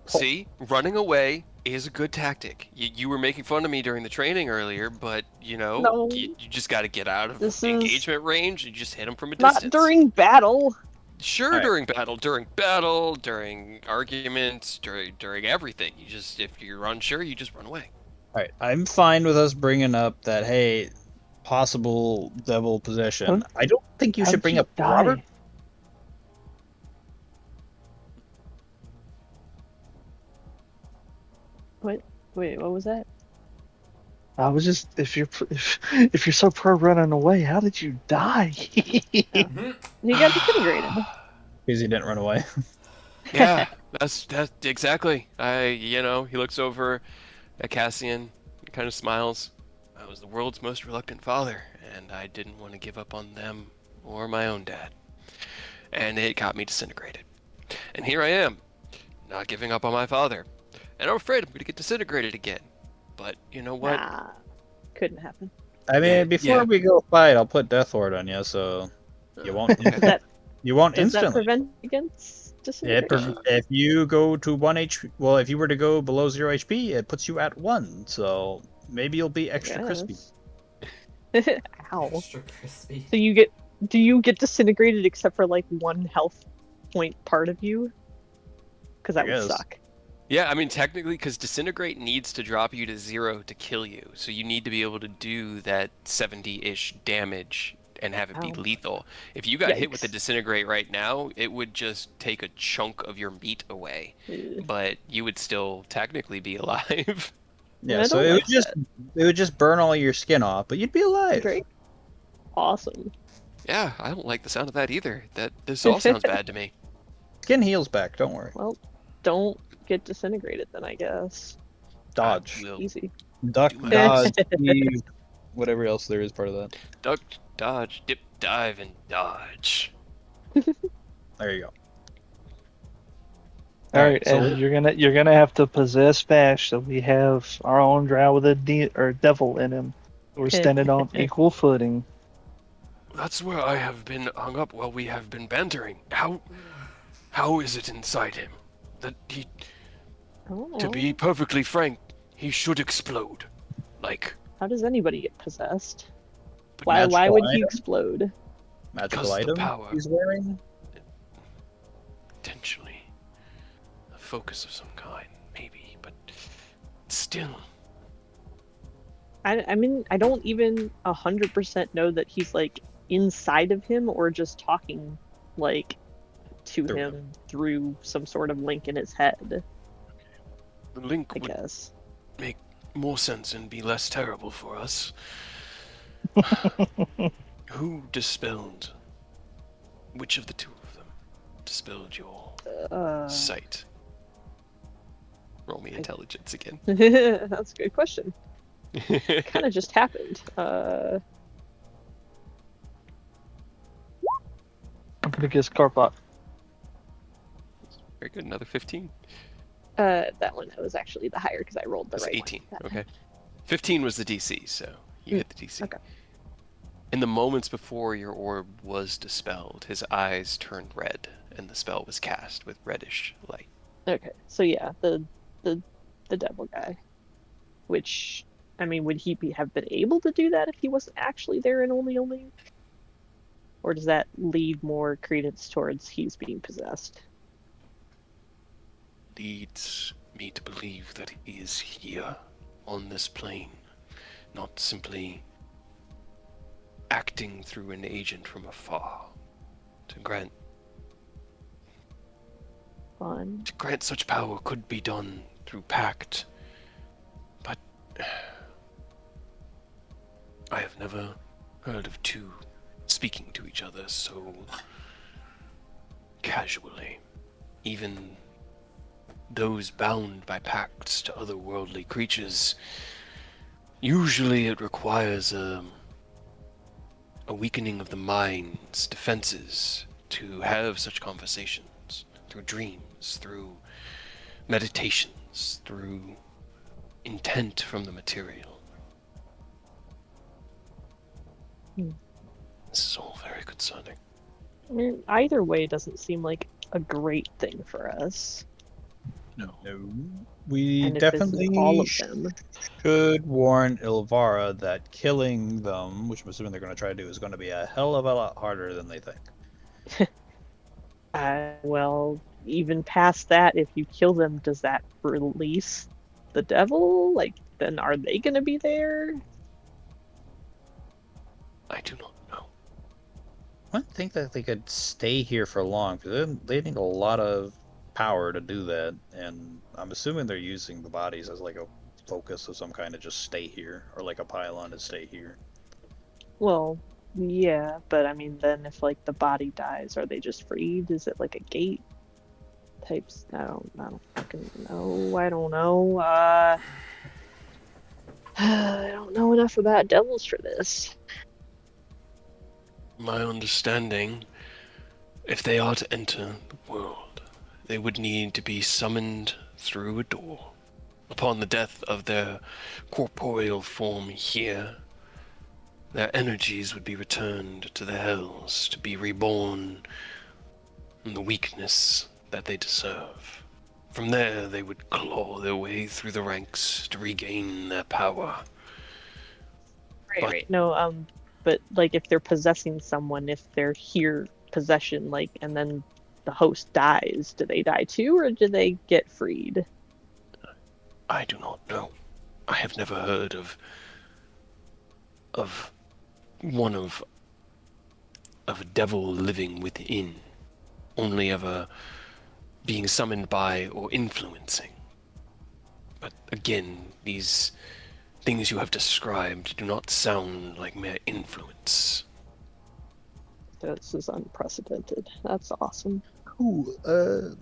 See, running away is a good tactic. You were making fun of me during the training earlier, but No. you just got to get out of This is engagement range. You just hit them from a Not distance. during battle. Sure, Alright. during battle, during arguments, during everything. If you're unsure, you just run away. All right. I'm fine with us bringing up that hey, possible devil possession. Huh? I don't think you How should did bring you up die? Robert. Wait, what was that? I was just if you're so pro running away, how did you die? He got disintegrated. Because he didn't run away. Yeah, that's exactly. He looks over at Cassian, kind of smiles. I was the world's most reluctant father, and I didn't want to give up on them or my own dad. And it got me disintegrated. And here I am, not giving up on my father. And I'm afraid I'm going to get disintegrated again. But you know what? Nah, couldn't happen. I mean, Yeah, before yeah. we go fight, I'll put Death Ward on you, so you won't. Okay. Does that You won't does that instantly. prevent against disintegration? If you go to 1 HP, well, if you were to go below 0 HP, it puts you at 1. So maybe you'll be extra crispy. Yes. Ow. Extra crispy. So do you get disintegrated except for like one health point part of you? Because that would Yes. suck. Yeah, I mean, technically, because disintegrate needs to drop you to 0 to kill you. So you need to be able to do that 70-ish damage and have it be Ow. lethal. If you got hit with the Yikes. disintegrate right now, it would just take a chunk of your meat away. Ugh. But you would still technically be alive. Yeah, I so don't it like would just burn all your skin off, but you'd be alive. Great. Awesome. Yeah, I don't like the sound of that either. This all sounds bad to me. Skin heals back. Don't worry. Well, don't get disintegrated then, I guess. Dodge, I will Easy. duck, do my dodge, weave, whatever else there is part of that. duck, dodge, dip, dive, and dodge. There you go. All right, so and you're gonna have to possess Bash, so we have our own drow with a devil in him. We're standing on equal footing. That's where I have been hung up while we have been bantering. How is it inside him? That he, Oh, to be perfectly frank, he should explode. Like, how does anybody get possessed? but Why magical would he item? explode? Magical Because the item power. he's wearing. potentially a focus of some kind, maybe, but still. I mean, I don't even 100% know that he's like inside of him or just talking like to Through him through some sort of link in his head, The link I would guess. make more sense and be less terrible for us. Who dispelled? Which of the two of them dispelled your sight? Roll me intelligence again. That's a good question. Kind of just happened. I'm gonna guess Carpot. Very good. Another 15. That one was actually the higher because I rolled the That's right 18. one. Okay. 15 was the DC, so you hit the DC. Okay. In the moments before your orb was dispelled, his eyes turned red, and the spell was cast with reddish light. Okay, so yeah, the devil guy. Which, I mean, would he have been able to do that if he wasn't actually there and only a link? Or does that lead more credence towards he's being possessed? Leads me to believe that he is here, on this plane, not simply acting through an agent from afar. To grant Fun. such power could be done through pact, but I have never heard of two speaking to each other so casually. Even those bound by pacts to otherworldly creatures, usually it requires a weakening of the mind's defenses to have such conversations, through dreams, through meditations, through intent from the material. This is all very concerning. I mean, either way doesn't seem like a great thing for us. No. No. We And if this is definitely all of them. should warn Ilvara that killing them, which I'm assuming they're going to try to do, is going to be a hell of a lot harder than they think. Well, even past that, if you kill them, does that release the devil? Like, then are they gonna be there? I do not know. I don't think that they could stay here for long, because they need a lot of power to do that, and I'm assuming they're using the bodies as like a focus of some kind to just stay here, or like a pylon to stay here. Well, yeah, but I mean, then if like the body dies, are they just freed? Is it like a gate types? I don't fucking know. I don't know. I don't know enough about devils for this. My understanding, if they are to enter the world, they would need to be summoned through a door. Upon the death of their corporeal form here, their energies would be returned to the hells to be reborn in the weakness that they deserve. From there, they would claw their way through the ranks to regain their power. Right. No, but like if they're possessing someone, if they're here possession, like, and then the host dies, do they die too, or do they get freed? I do not know. I have never heard of one of a devil living within, only ever being summoned by or influencing. But again, these things you have described do not sound like mere influence. This is unprecedented. That's awesome. Cool. Can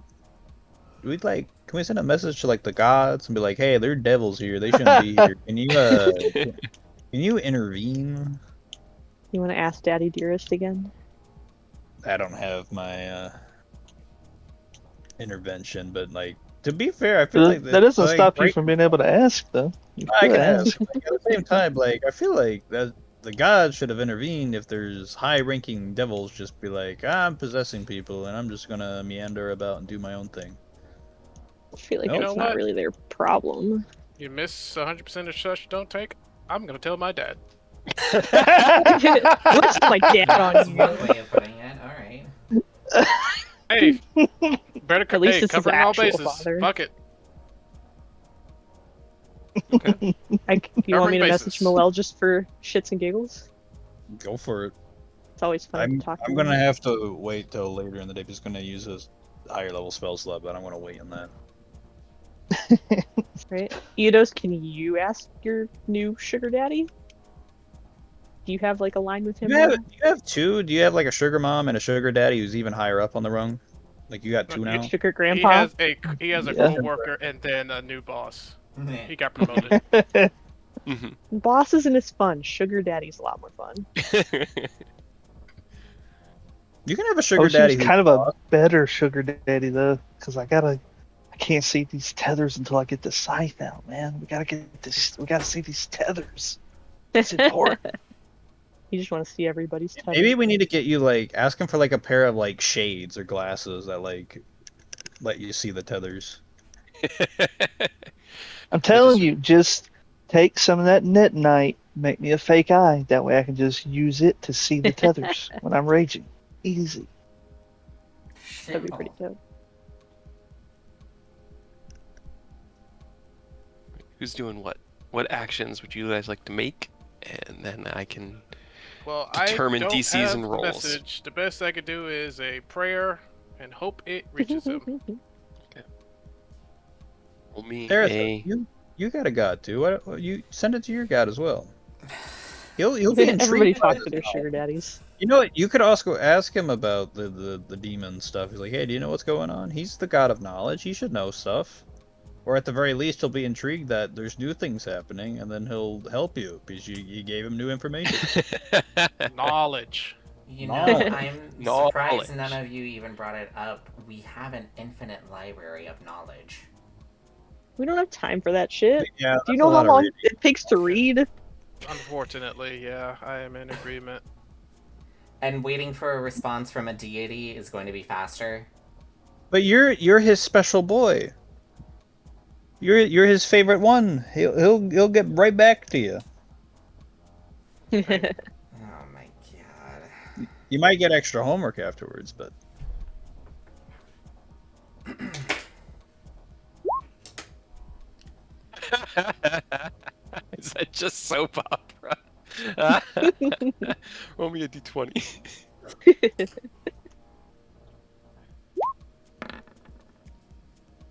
we send a message to like the gods and be like, hey, there are devils here. They shouldn't be here. Can you intervene? You want to ask Daddy Dearest again? I don't have my intervention, but like to be fair, I feel like That doesn't like, stop you right, from being able to ask, though. You I could can ask. Like, at the same time, like I feel like that the gods should have intervened if there's high-ranking devils. Just be like, I'm possessing people, and I'm just gonna meander about and do my own thing. I feel like You know that's not what? really their problem. You miss 100% of shush, don't take. I'm gonna tell my dad. What's my dad That's on one you? way of putting it. All right. Hey, better At least hey, this is covering all actual bases. father. Fuck it. Do you want me to message bases. Moel just for shits and giggles? Go for it. It's always fun to talk to I'm him. gonna have to wait till later in the day. He's gonna use his higher level spell slot, but I'm gonna wait on that. Right? Eidos, can you ask your new sugar daddy? Do you have like a line with him? Do you have two? Do you have like a sugar mom and a sugar daddy who's even higher up on the rung? Like you got two now? Sugar He grandpa? has a Yeah. co-worker and then a new boss. He got promoted. Boss isn't as fun. Sugar daddy's a lot more fun. You can have a I sugar wish he daddy was who's kind of boss. a better sugar daddy, though, because I can't see these tethers until I get the scythe out, man. We gotta see these tethers. It's important. You just want to see everybody's tether. Maybe we need to get you like ask him for like a pair of like shades or glasses that like let you see the tethers. I'm telling you, just take some of that Night, make me a fake eye. That way I can just use it to see the tethers when I'm raging. Easy. That'd be pretty dope. Who's doing what? What actions would you guys like to make? And then I can Well, determine I don't DCs have and the rolls. message. The best I could do is a prayer and hope it reaches him. Roll me There's a... you got a god too. What you send it to your god as well. He'll be intrigued. Everybody by talks to this their sugar daddies. You know what? You could also ask him about the demon stuff. He's like, hey, do you know what's going on? He's the god of knowledge. He should know stuff. Or at the very least, he'll be intrigued that there's new things happening, and then he'll help you because you gave him new information. Knowledge. You know, Knowledge. I'm Knowledge. surprised none of you even brought it up. We have an infinite library of knowledge. We don't have time for that shit. Yeah, Do you that's know a how lot of long reading. it takes to read? Unfortunately, yeah, I am in agreement. And waiting for a response from a deity is going to be faster. But you're his special boy. You're his favorite one. He'll get right back to you. Oh my god. You might get extra homework afterwards, but Is that just soap opera? Roll me a d20.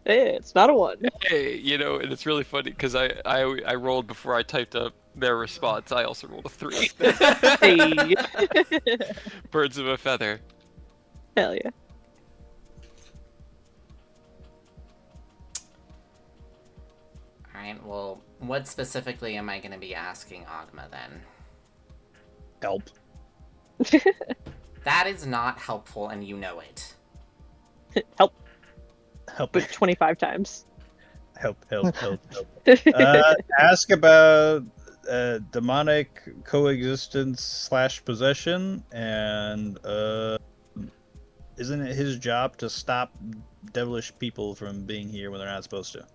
Hey, it's not a one. Hey, you know, and it's really funny because I rolled before I typed up their response. I also rolled a 3. Hey. Birds of a feather. Hell yeah. Fine. Well, what specifically am I going to be asking Ogma then? Help. That is not helpful, and you know it. Help, Help. but 25 times. Help. Ask about demonic coexistence / possession, and isn't it his job to stop devilish people from being here when they're not supposed to?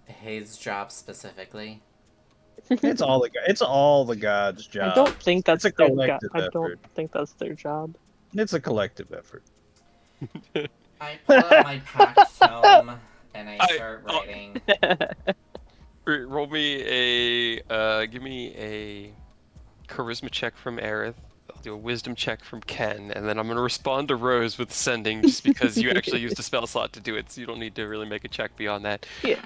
His job specifically. It's all the gods' job. I don't think that's It's a their collective I effort. don't think that's their job. It's a collective effort. I pull up my packed tome and I start writing. Roll me give me a charisma check from Aerith. I'll do a wisdom check from Ken, and then I'm gonna respond to Rose with sending, just because you actually used a spell slot to do it, so you don't need to really make a check beyond that. Yeah.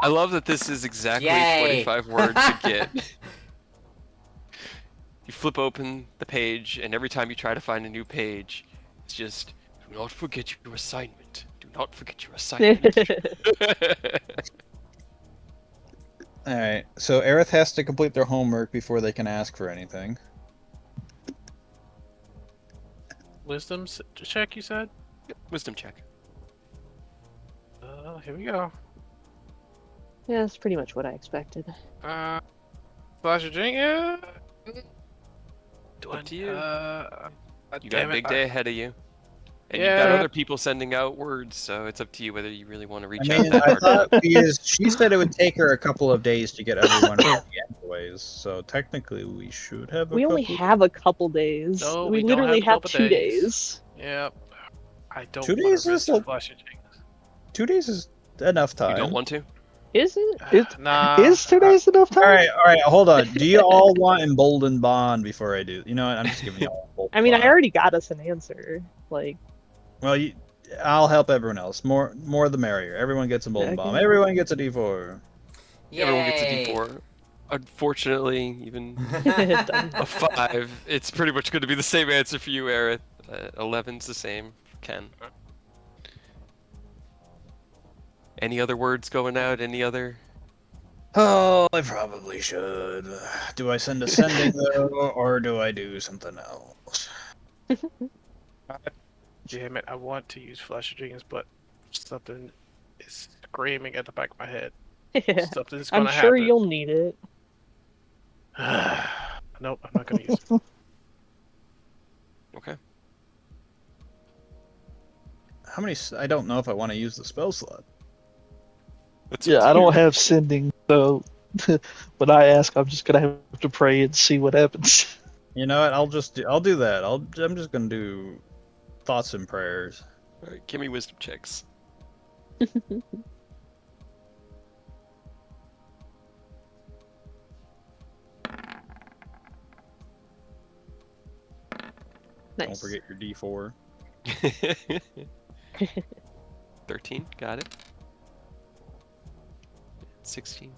I love that this is exactly Yay! 25 words a get. You flip open the page, and every time you try to find a new page, it's just, do not forget your assignment. Do not forget your assignment. Alright, so Aerith has to complete their homework before they can ask for anything. Wisdom check, you said? Wisdom check. Here we go. Yeah, that's pretty much what I expected. Flash of drink. Do Up to you. You got damn a big it, day ahead of you. And you've got Yeah. other people sending out words, so it's up to you whether you really want to reach I out mean, that I hard. thought because she said it would take her a couple of days to get everyone ready anyways, so technically we should have a We only couple... have a couple days. No, we we don't literally have a have couple 2 days. days. Yep. I don't 2 want days to risk is a- Flash of drink. 2 days is enough time. You don't want to? Is it? Nah. Is 2 days enough time? Alright, hold on. Do you all want Emboldened Bond before I do? You know what, I'm just giving you all Emboldened I mean, Bond. I already got us an answer. Like, Well, I'll help everyone else. More the merrier. Everyone gets Emboldened Okay. Bomb. Everyone gets a D4. Everyone gets a Yay! D4. Unfortunately, even done. a 5, it's pretty much going to be the same answer for you, Aerith. 11's the same for Ken. Any other words going out? Any other? Oh, I probably should. Do I send a sending though, or do I do something else? Damn it! I want to use Flash of Dragons, but something is screaming at the back of my head. Yeah. Something's I'm gonna sure happen. you'll need it. Nope, I'm not gonna use it. Okay. How many? I don't know if I want to use the spell slot. That's Yeah, up to I you. don't have sending, so when I ask, I'm just gonna have to pray and see what happens. You know what? I'll do that. I'm just gonna do thoughts and prayers. All right, give me wisdom checks. Don't Nice. forget your D4. 13, got it. 16.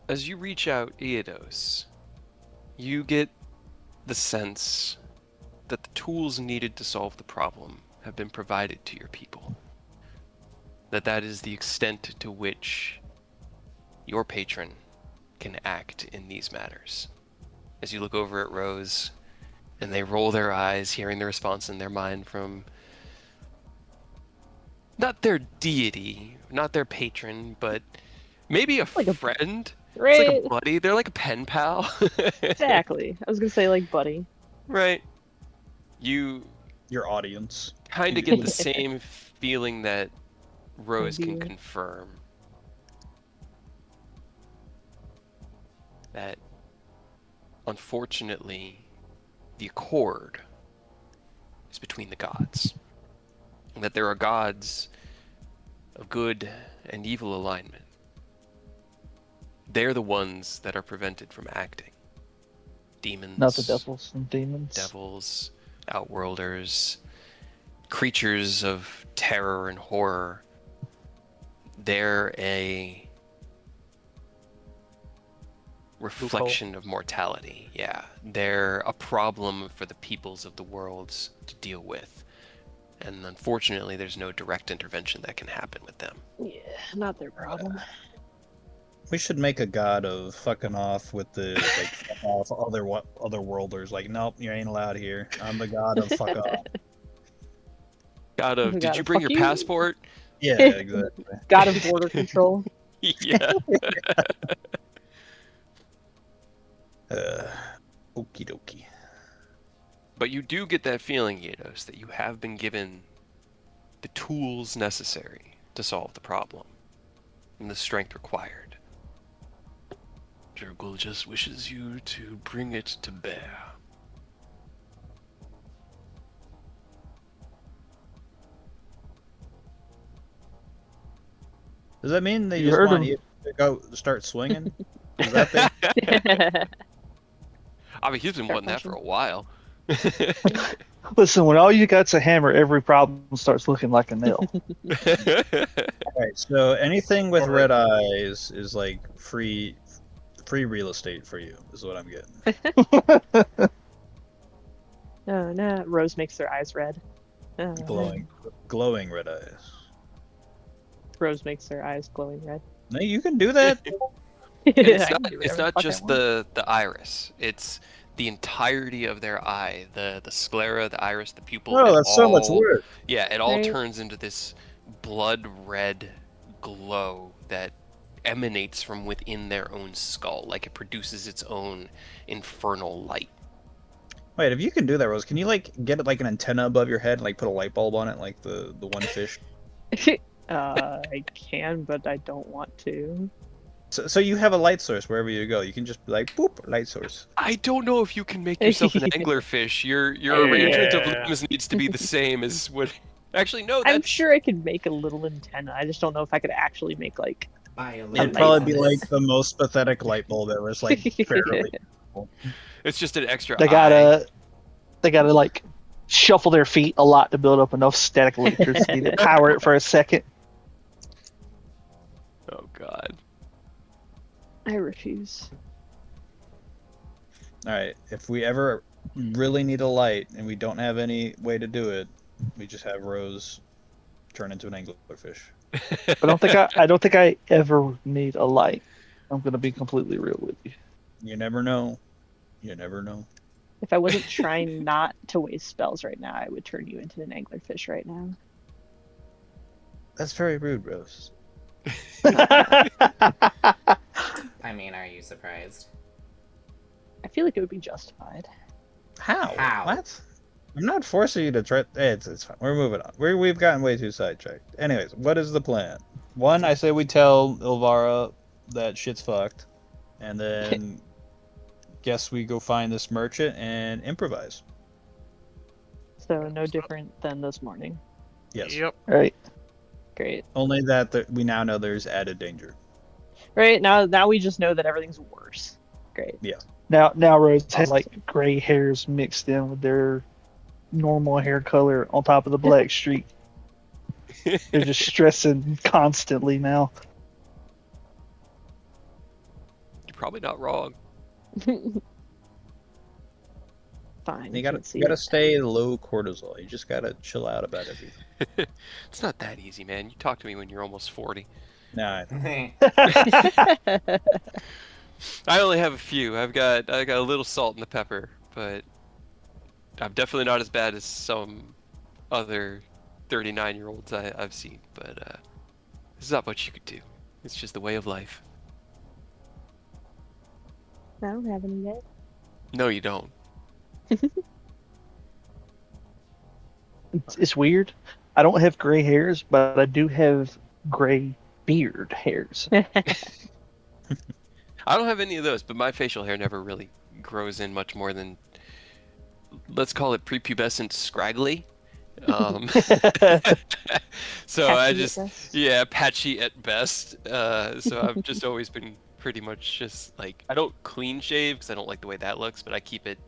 As you reach out, Eodos, you get the sense that the tools needed to solve the problem have been provided to your people. That is the extent to which your patron can act in these matters. As you look over at Rose, and they roll their eyes, hearing the response in their mind from not their deity, not their patron, but maybe a Like a- friend. Right. It's like a buddy. They're like a pen pal. Exactly. I was gonna say like buddy. Right. You Your audience. kind of get the same feeling that Rose can Maybe. confirm. That, unfortunately, the accord is between the gods. And that there are gods of good and evil alignment. They're the ones that are prevented from acting. Demons. Not the devils and demons. Devils, outworlders, creatures of terror and horror. They're a reflection of mortality. Yeah, they're a problem for the peoples of the worlds to deal with. And unfortunately, there's no direct intervention that can happen with them. Yeah, not their problem. We should make a god of fucking off with the like fuck off other worlders. Like, nope, you ain't allowed here. I'm the god of fuck off. God We of, did gotta you bring fuck your you. passport? Yeah, exactly. God of border control. Yeah. Okie dokie. But you do get that feeling, Yados, that you have been given the tools necessary to solve the problem and the strength required. Jurgul just wishes you to bring it to bear. Does that mean they You just heard want him. you to go start swinging? Is that the... I mean, he's been Start wanting that for a punching. while. Listen, when all you got's a hammer, every problem starts looking like a nail. Alright, so anything with red eyes is like free real estate for you, is what I'm getting. No, no. Rose makes their eyes red. Glowing red eyes. Rose makes their eyes glowing red. No, you can do that. And it's I can not, do it's whatever not fuck I just want. the iris. It's the entirety of their eye, the sclera, the iris, the pupil. Oh, it that's so much all, work. yeah, it all Right. turns into this blood red glow that emanates from within their own skull, like it produces its own infernal light. Wait, if you can do that, Rose, can you like get it like an antenna above your head and like put a light bulb on it like the one fish? I can, but I don't want to. So you have a light source wherever you go. You can just be like, boop, light source. I don't know if you can make yourself an anglerfish. Your arrangement of Yeah. limbs needs to be the same as what. Actually, no, I'm that's sure I could make a little antenna. I just don't know if I could actually make like. It'd light probably be bulb. like the most pathetic light bulb ever. It's like barely. it's just an extra They eye. gotta like shuffle their feet a lot to build up enough static electricity to power it for a second. Oh God. I refuse. All right, if we ever really need a light and we don't have any way to do it, we just have Rose turn into an anglerfish. I don't think I ever need a light. I'm gonna be completely real with you. You never know. You never know. If I wasn't trying not to waste spells right now, I would turn you into an anglerfish right now. That's very rude, Rose. I mean, are you surprised? I feel like it would be justified. How? How? What? I'm not forcing you to try. It's fine. We're moving on. We've gotten way too sidetracked. Anyways, what is the plan? One, I say we tell Ilvara that shit's fucked, and then guess we go find this merchant and improvise. So no different than this morning. Yes. Yep. Right. Great. Only that we now know there's added danger. Right, now we just know that everything's worse. Great. Now Rose has like gray hairs mixed in with their normal hair color on top of the black streak. They're just stressing constantly now. You're probably not wrong. Fine. You can't see gotta it. stay low cortisol. You just gotta chill out about everything. It's not that easy, man. You talk to me when you're almost 40. Nah, I only have a few. I got a little salt and the pepper, but I'm definitely not as bad as some other 39-year-olds I've seen. But there's not much you could do. It's just the way of life. I don't have any yet. No, you don't. It's weird. I don't have gray hairs, but I do have gray beard hairs. I don't have any of those, but my facial hair never really grows in much more than, let's call it prepubescent scraggly. So I Patchy at just, best. yeah, patchy at best. So I've just always been pretty much just like, I don't clean shave because I don't like the way that looks, but I keep it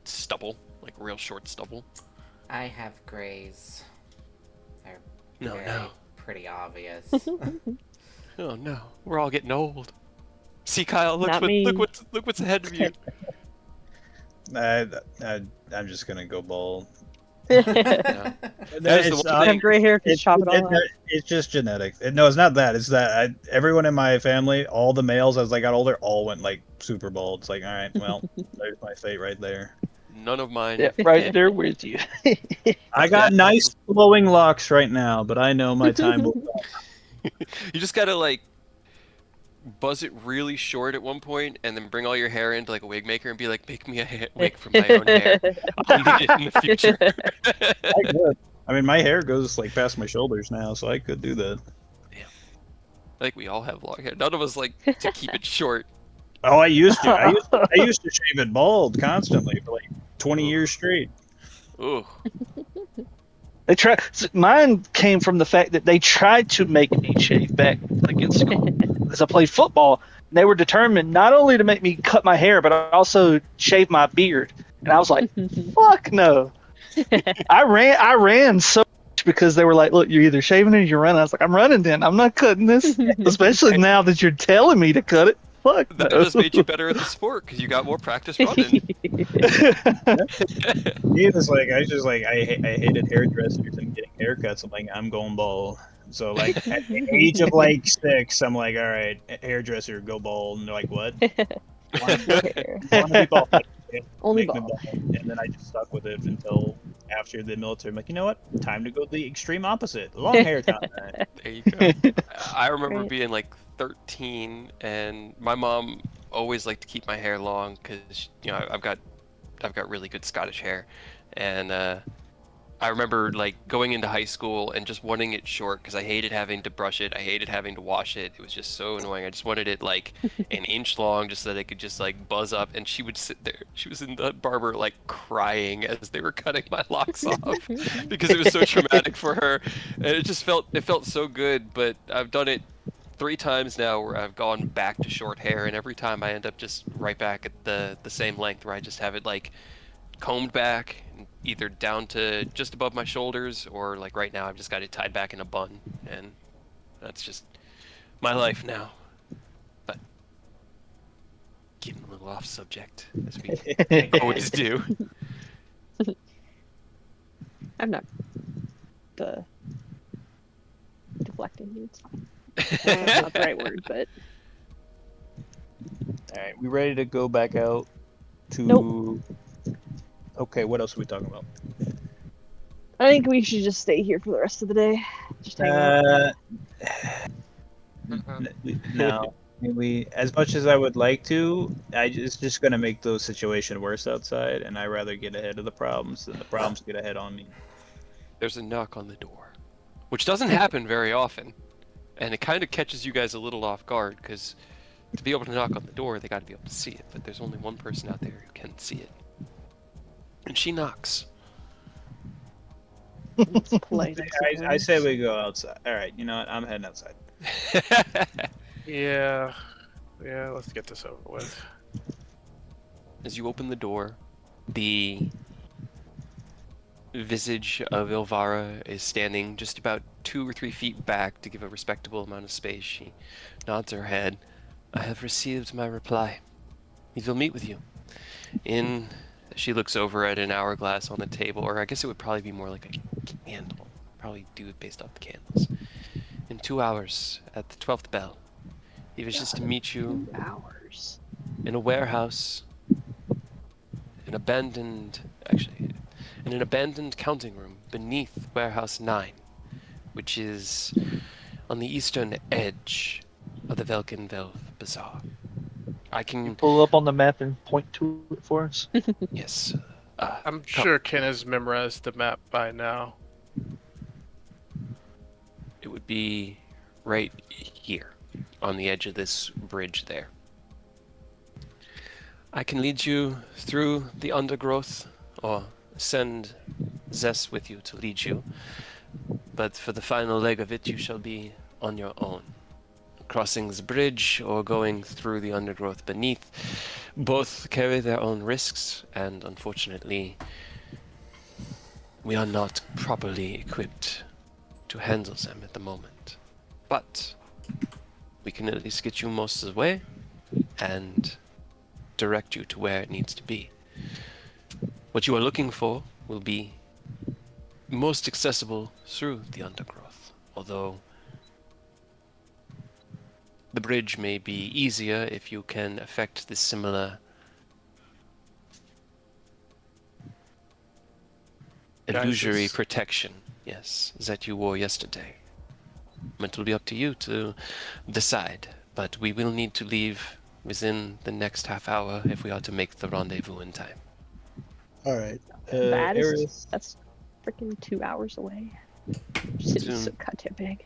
stubble, like real short stubble. I have grays. They're No, very no. pretty obvious. Oh no, we're all getting old. See, Kyle, Not me. look what's ahead of you. I'm just gonna go bald. Yeah. That is the It's, one Have thing. gray hair, just chop it all out. it's just genetic. No, it's not that. It's that everyone in my family, all the males as I got older, all went like super bald. It's like, all right, well, there's my fate right there. None of mine. Yeah, right there with you. I got That- nice flowing locks right now, but I know my time will come. You just gotta like buzz it really short at one point, and then bring all your hair into like a wig maker and be like, make me a wig from my own hair. I'll need it in the future. I could. I mean, my hair goes like past my shoulders now, so I could do that. I think we all have long hair. None of us like to keep it short. Oh, I used to. I used to shave it bald constantly for like 20 years straight. Ooh. They try. Mine came from the fact that they tried to make me shave back like in school because I played football. And they were determined not only to make me cut my hair, but also shave my beard. And I was like, "Fuck no!" I ran so much because they were like, "Look, you're either shaving or you're running." I was like, "I'm running then. I'm not cutting this." Especially now that you're telling me to cut it. Fuck That no. just made you better at the sport because you got more practice running. Me, it was like I was just like I hated hairdressers and getting haircuts. I'm like, I'm going bald. So like at the age of like 6, I'm like, all right, hairdresser, go bald. And they're like, what? No hair. Want to be bald? Only Make me bald. bald. And then I just stuck with it until after the military. I'm like, you know what? Time to go the extreme opposite. Long hair time. There you go. I remember Great. being like 13, and my mom always liked to keep my hair long because I've got really good Scottish hair, and I remember like going into high school and just wanting it short because I hated having to brush it. I hated having to wash it. It was just so annoying. I just wanted it like an inch long just so that it could just like buzz up. And she would sit there. She was in the barber like crying as they were cutting my locks off because it was so traumatic for her. And it felt so good. But I've done it 3 times now where I've gone back to short hair, and every time I end up just right back at the same length where I just have it like combed back, either down to just above my shoulders, or like right now I've just got it tied back in a bun, and that's just my life now. But getting a little off subject, as we always do. I'm not deflecting. It's fine. That's not the right word, but All right, we ready to go back out to? Nope. Okay, what else are we talking about? I think we should just stay here for the rest of the day. Just hang out. No. We, as much as I would like to, it's just gonna make the situation worse outside, and I'd rather get ahead of the problems than the problems get ahead on me. There's a knock on the door, which doesn't happen very often, and it kind of catches you guys a little off guard because to be able to knock on the door, they got to be able to see it. But there's only one person out there who can see it, and she knocks. It's polite. I say we go outside. All right, you know what? I'm heading outside. Yeah, let's get this over with. As you open the door, the visage of Ilvara is standing just about 2 or 3 feet back to give a respectable amount of space. She nods her head. I have received my reply. We will meet with you. She looks over at an hourglass on the table, or I guess it would probably be more like a candle. Probably do it based off the candles. In 2 hours, at the 12th bell. He wishes to meet you 2 hours. in a warehouse, in an abandoned counting room beneath Warehouse 9, which is on the eastern edge of the Velkenvelv Bazaar. I can Pull up on the map and point to it for us. yes. I'm sure Ken has memorized the map by now. It would be right here, on the edge of this bridge there. I can lead you through the undergrowth, or send Zess with you to lead you. But for the final leg of it, you shall be on your own. Crossing the bridge or going through the undergrowth beneath, both carry their own risks, and unfortunately, we are not properly equipped to handle them at the moment. But we can at least get you most of the way and direct you to where it needs to be. What you are looking for will be most accessible through the undergrowth, although the bridge may be easier if you can effect the similar illusory Guises. protection, yes, that you wore yesterday. It will be up to you to decide, but we will need to leave within the next half hour if we are to make the rendezvous in time. All right. That is Aerith. that's freaking 2 hours away. City's so Soon. goddamn big.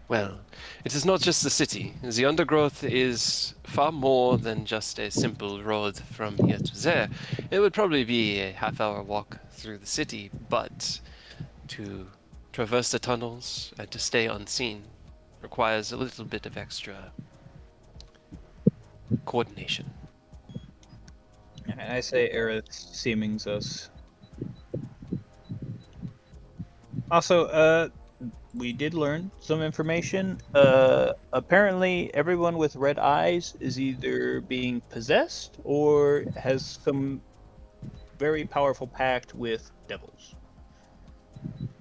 Well, it is not just the city. The undergrowth is far more than just a simple road from here to there. It would probably be a half-hour walk through the city, but to traverse the tunnels and to stay unseen requires a little bit of extra coordination. And I say Aerith seemings us. Also, we did learn some information. Apparently, everyone with red eyes is either being possessed or has some very powerful pact with devils.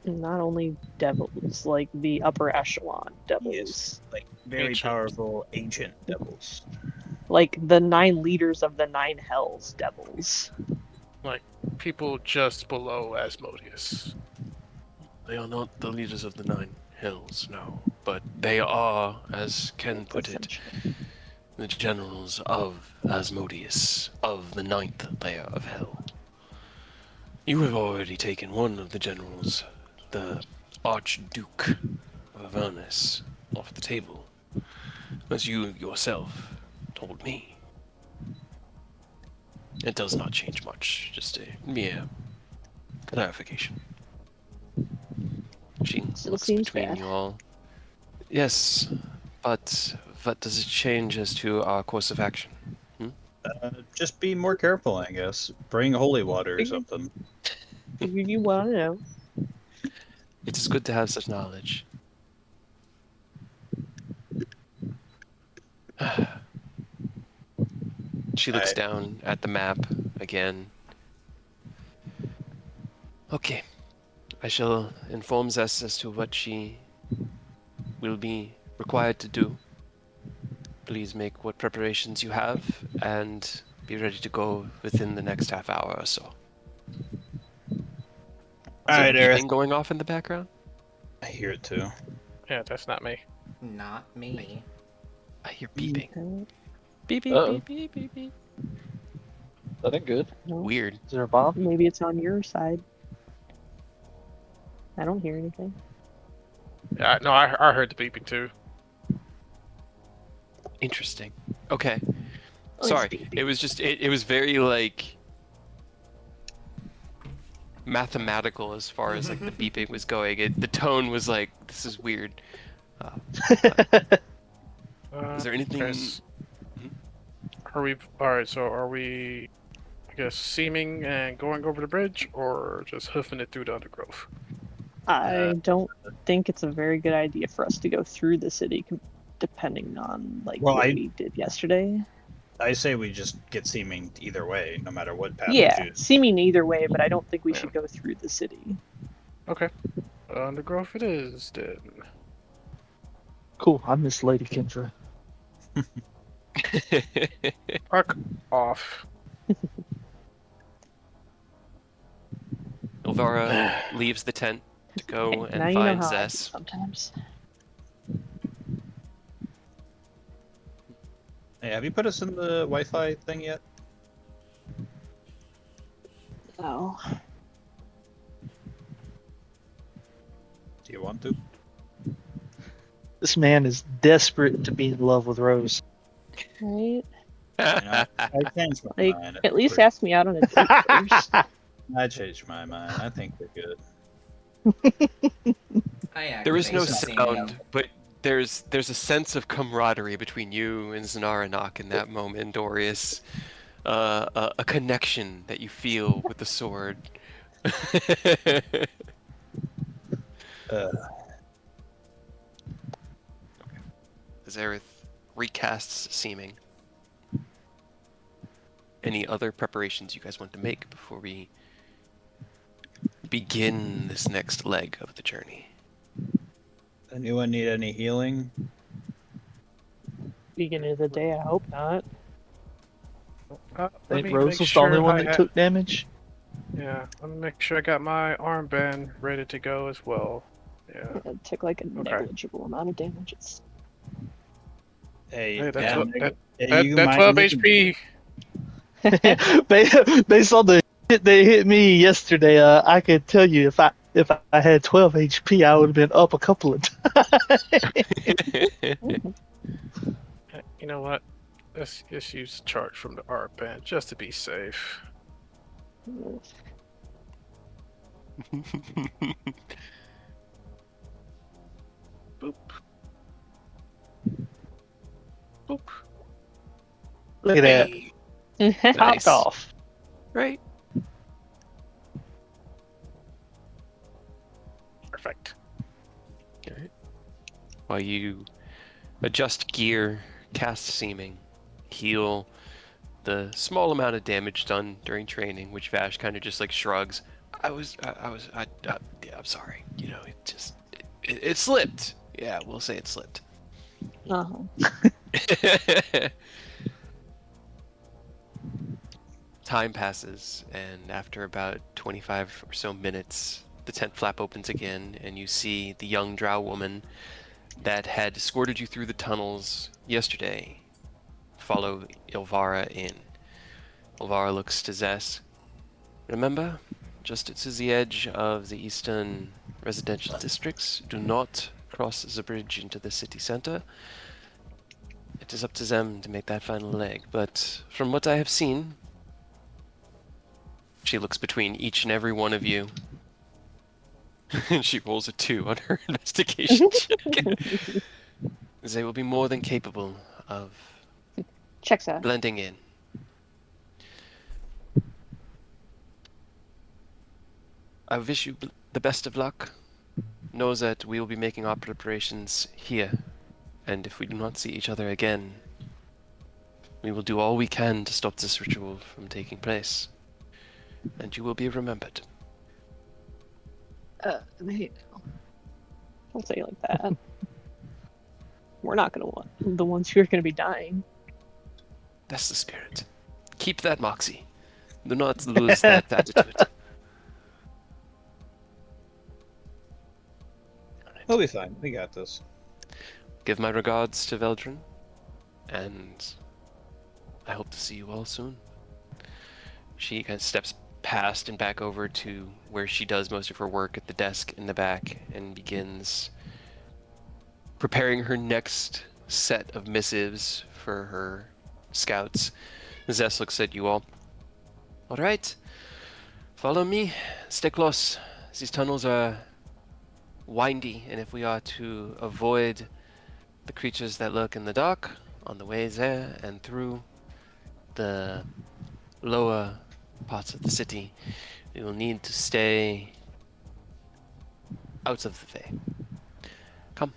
Not only devils, like the upper echelon devils. Yes, like very Ancient. powerful ancient devils. Like the 9 leaders of the 9 hells devils. Like people just below Asmodeus. They are not the leaders of the Nine Hills, no, but they are, as Ken put it, Essentially. the generals of Asmodeus, of the ninth layer of hell. You have already taken one of the generals, the Archduke of Avernus, off the table, as you yourself told me. It does not change much, just a mere clarification. She Still looks seems between bad. you all. Yes, but what does it change as to our course of action? Just be more careful, I guess. Bring holy water or Figured- something. Figured you want to know. It is good to have such knowledge. She looks Alright. down at the map again. Okay, I shall inform Zess as to what she will be required to do. Please make what preparations you have and be ready to go within the next half hour or so. Is Alright, there Aerith. beeping going off in the background? I hear it too. Yeah, that's not me. Not me. I hear beeping. Okay. Beep, beep, Uh-oh. beep, beep, beep, beep. That ain't good. No, Weird. Is there a bomb? maybe it's on your side. I don't hear anything. Yeah, no, I heard the beeping too. Interesting. Okay. Oh, it's Sorry. beeping. It was just it was very like mathematical as far as like the beeping was going. The tone was like, this is weird. Is there anything? Chris, are we alright? So are we? I guess seaming and going over the bridge, or just hoofing it through the undergrowth? I don't think it's a very good idea for us to go through the city, depending on like Well, what I- we did yesterday. I say we just get seeming either way, no matter what path Yeah, we choose. seeming either way, but I don't think we Yeah. should go through the city. Okay, undergrowth it is then. Cool. I miss Lady Kendra. Fuck off. Elvira leaves the tent to go Now and you know find how I do Zess. sometimes. Hey, have you put us in the Wi-Fi thing yet? Oh, Do you want to? This man is desperate to be in love with Rose. right. You know, I changed my Like, mind. at least ask me out on a date first. I changed my mind. I think we're good. There is no activate sound, but there's a sense of camaraderie between you and Znaranak in that moment, Dorius. A connection that you feel with the sword. Zareth recasts seeming. Any other preparations you guys want to make before we begin this next leg of the journey. Anyone need any healing? Beginning of the day, I hope not. I Let think me Rose make was the only sure one I that have. took damage. Yeah, let me make sure I got my armband ready to go as well. Yeah. It took like a negligible amount of damages. Hey, Hey, yeah, that you that mind 12 making- HP. Based on the hit they hit me yesterday, I could tell you if I had 12 HP, I would have been up a couple of times. You know what? Let's just use charge from the armband just to be safe. Boop. Boop. Look at that. Hey. Popped Nice. off. Right. Perfect. Alright. While you adjust gear, cast seeming, heal the small amount of damage done during training, which Vash kind of just like shrugs. Yeah, I'm sorry. You know, it slipped. Yeah, we'll say it slipped. Uh-huh. Time passes, and after about 25 or so minutes, the tent flap opens again, and you see the young drow woman that had escorted you through the tunnels yesterday follow Ilvara in. Ilvara looks to Zess. Remember, just to the edge of the eastern residential districts, do not cross the bridge into the city center. It is up to them to make that final leg, but from what I have seen, she looks between each and every one of you, and she rolls a 2 on her investigation check. They will be more than capable of Checks out. blending in. I wish you the best of luck. Know that we will be making our preparations here, and if we do not see each other again, we will do all we can to stop this ritual from taking place, and you will be remembered. Hey, don't say it like that. We're not gonna want the ones who are gonna be dying. That's the spirit. Keep that moxie. Do not lose that attitude. We'll be fine. We got this. Give my regards to Veldrin, and I hope to see you all soon. She kind of steps past and back over to where she does most of her work at the desk in the back and begins preparing her next set of missives for her scouts. Zess looks at you all. All right, follow me. Stay close. These tunnels are windy, and if we are to avoid the creatures that lurk in the dark on the way there and through the lower parts of the city, we will need to stay out of the Fae. Come.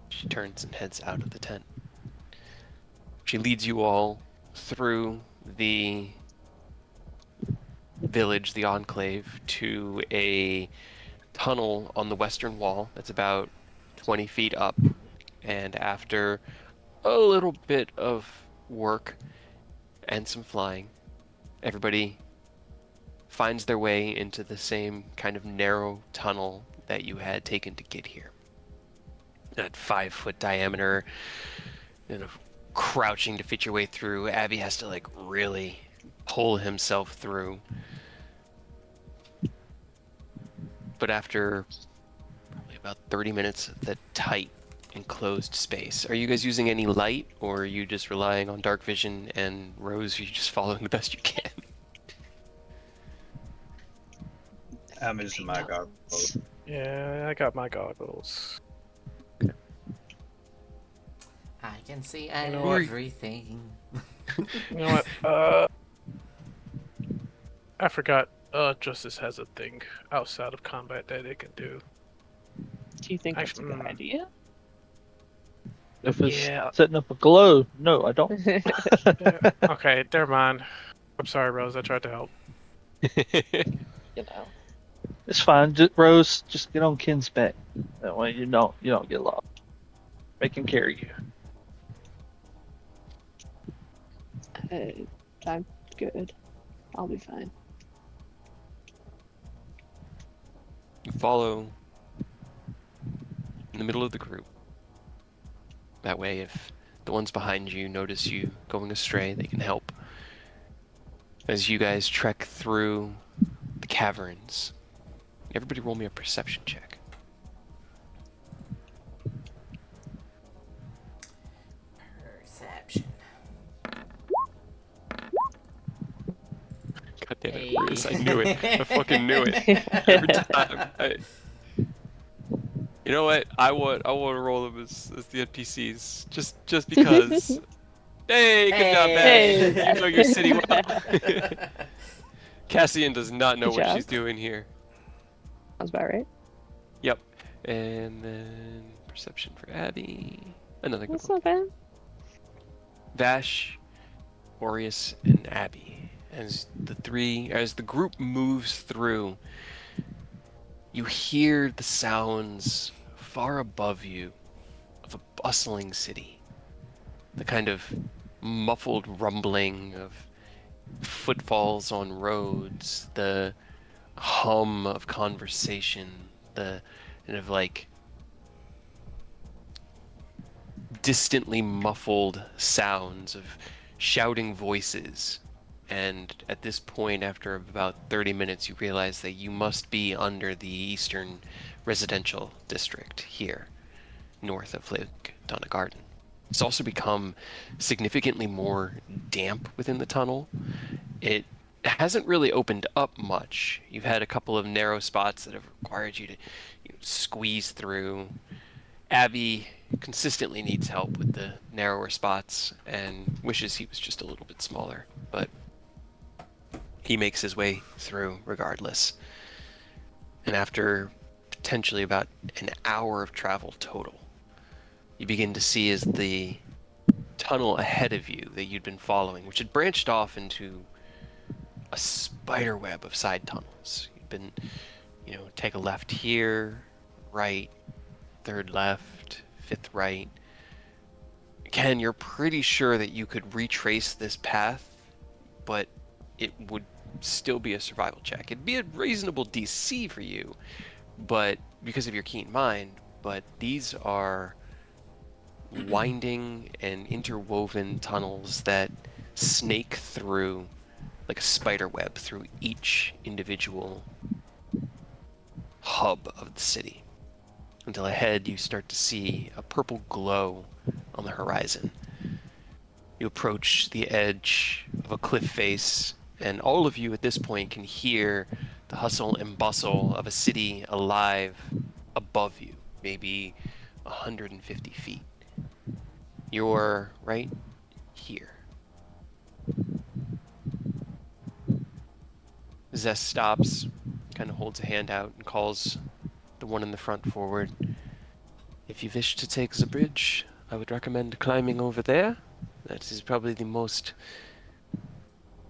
She turns and heads out of the tent. She leads you all through the village, the enclave, to a tunnel on the western wall that's about 20 feet up. And after a little bit of work and some flying, everybody finds their way into the same kind of narrow tunnel that you had taken to get here. At 5-foot diameter, crouching to fit your way through. Abby has to like really pull himself through. But after probably about 30 minutes of that tight enclosed space, are you guys using any light, or are you just relying on dark vision, and Rose, are you just following the best you can? I'm using my goggles. Yeah, I got my goggles. I can see know what? everything. You know what? I forgot. Justice has a thing outside of combat that it can do. Do you think that's a good idea? If it's Yeah. setting up a glow, no, I don't. Yeah. Okay, never mind. I'm sorry, Rose. I tried to help. You know. It's fine. Rose, just get on Ken's back. That way you don't get lost. Make him carry you. I'm good. I'll be fine. You follow in the middle of the group. That way, if the ones behind you notice you going astray, they can help. As you guys trek through the caverns, everybody roll me a perception check. Perception. God damn it, Hey. Bruce, I knew it. I fucking knew it. Every time. You know what? I want to roll them as the NPCs, just because. Hey, good job, Hey. Bash. You know your city well. Cassian does not know Good what job. she's doing here. Sounds about right. Yep. And then perception for Abby. Another good That's one. not bad. Vash, Aureus, and Abby. As the group moves through, you hear the sounds far above you of a bustling city. The kind of muffled rumbling of footfalls on roads, the hum of conversation, the kind of like distantly muffled sounds of shouting voices. And at this point, after about 30 minutes, you realize that you must be under the eastern residential district here, north of Lake Donna Garden. It's also become significantly more damp within the tunnel. It hasn't really opened up much. You've had a couple of narrow spots that have required you to squeeze through. Abby consistently needs help with the narrower spots and wishes he was just a little bit smaller, but he makes his way through regardless. And after potentially about an hour of travel total, you begin to see as the tunnel ahead of you that you'd been following, which had branched off into a spider web of side tunnels. You'd been, take a left here, right, third left, fifth right. Ken, you're pretty sure that you could retrace this path, but it would still be a survival check. It'd be a reasonable DC for you, but because of your keen mind, but these are winding and interwoven tunnels that snake through like a spider web through each individual hub of the city, until ahead you start to see a purple glow on the horizon. You approach the edge of a cliff face, and all of you at this point can hear the hustle and bustle of a city alive above you, maybe 150 feet. You're right here. Zest stops, kind of holds a hand out, and calls the one in the front forward. If you wish to take the bridge, I would recommend climbing over there. That is probably the most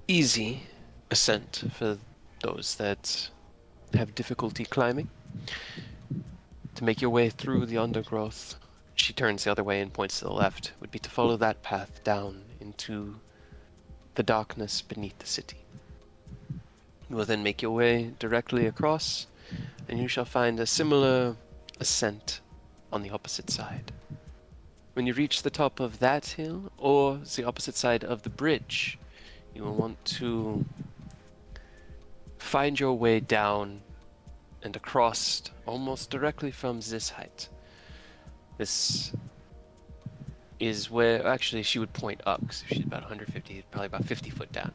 easy ascent for those that have difficulty climbing. To make your way through the undergrowth, she turns the other way and points to the left, would be to follow that path down into the darkness beneath the city. You will then make your way directly across, and you shall find a similar ascent on the opposite side. When you reach the top of that hill, or the opposite side of the bridge, you will want to find your way down and across almost directly from this height. This is where, actually, she would point up, because she's about 150, probably about 50 foot down.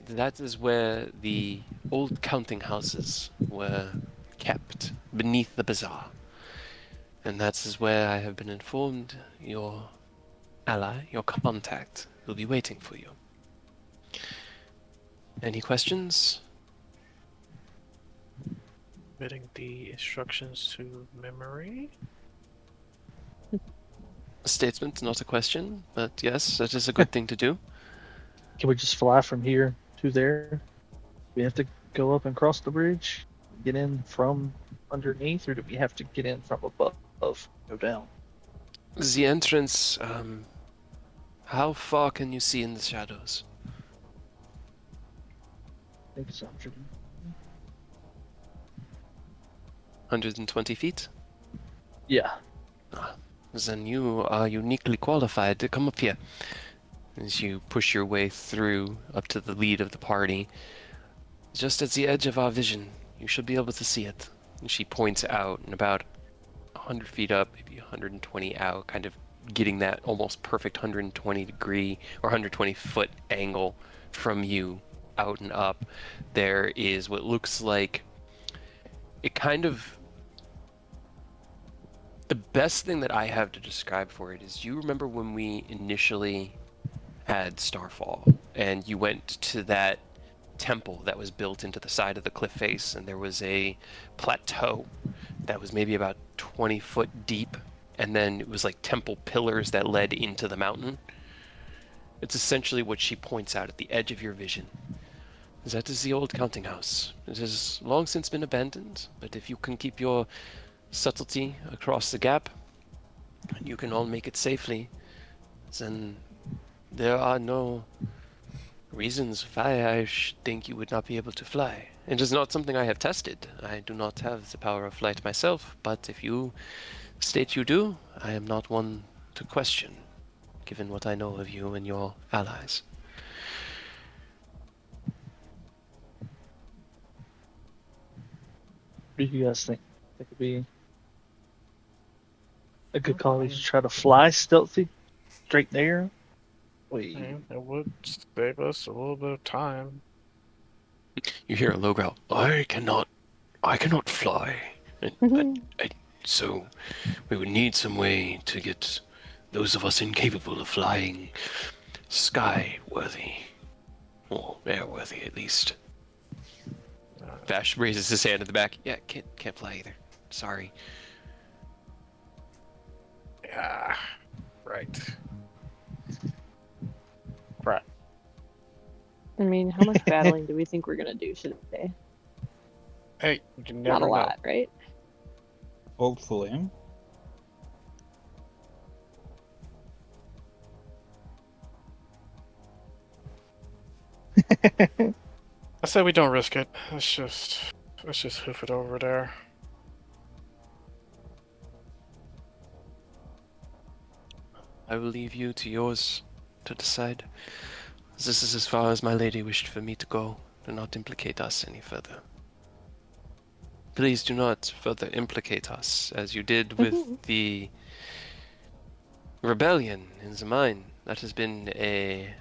That is where the old counting houses were kept, beneath the bazaar. And that is where I have been informed your ally, your contact, will be waiting for you. Any questions? Committing the instructions to memory. A statement, not a question, but yes, that is a good thing to do. Can we just fly from here to there? We have to go up and cross the bridge. get in from underneath, or do we have to get in from above? Go down. The entrance, how far can you see in the shadows? I think it's 100. 120 feet? Yeah. Then you are uniquely qualified to come up here. As you push your way through up to the lead of the party, just at the edge of our vision, you should be able to see it. And she points out, and about 100 feet up, maybe 120 out, kind of getting that almost perfect 120 degree or 120 foot angle from you out and up. There is what looks like it kind of. The best thing that I have to describe for it is, you remember when we initially had Starfall and you went to that temple that was built into the side of the cliff face, and there was a plateau that was maybe about 20 foot deep, and then it was like temple pillars that led into the mountain. It's essentially what she points out at the edge of your vision. That is the old counting house. It has long since been abandoned, but if you can keep your subtlety across the gap, and you can all make it safely, then there are no reasons why I think you would not be able to fly. It is not something I have tested. I do not have the power of flight myself, but if you state you do, I am not one to question, given what I know of you and your allies. What do you guys think? That could be a good call. We should try to fly stealthy straight there. Wait. It would save us a little bit of time. You hear a low growl. I cannot fly. So we would need some way to get those of us incapable of flying sky-worthy. Or air-worthy, at least. Vash raises his hand in the back. Yeah, can't fly either. Sorry. Yeah, right. Right. I mean, how much battling do we think we're gonna do today? Hey, you never Not a know. lot, right? Hopefully. I say we don't risk it. Let's just hoof it over there. I will leave you to yours to decide. This is as far as my lady wished for me to go. Do not implicate us any further. Please do not further implicate us, as you did with the rebellion in the mine. That has been a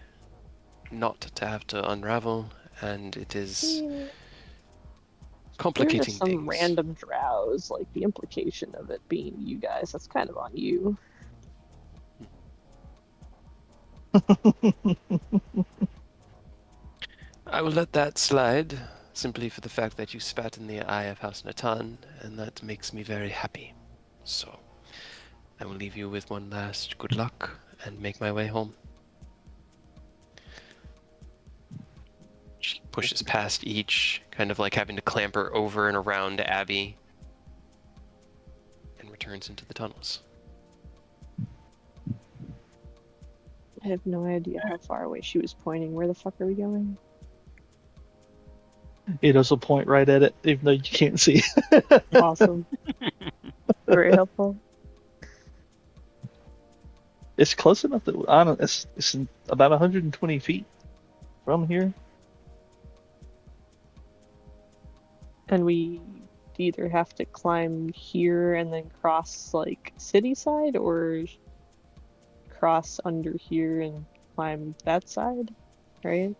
knot to have to unravel, and it is They're complicating just some things. random drows. Like the implication of it being you guys, that's kind of on you. I will let that slide, simply for the fact that you spat in the eye of House Natan, and that makes me very happy. So, I will leave you with one last good luck, and make my way home. She pushes past each, kind of like having to clamber over and around Abby, and returns into the tunnels. I have no idea how far away she was pointing. Where the fuck are we going? It also point right at it, even though you can't see. Awesome. Very helpful. It's close enough that I don't. It's about 120 feet from here. And we either have to climb here and then cross like city side, or cross under here and climb that side, right?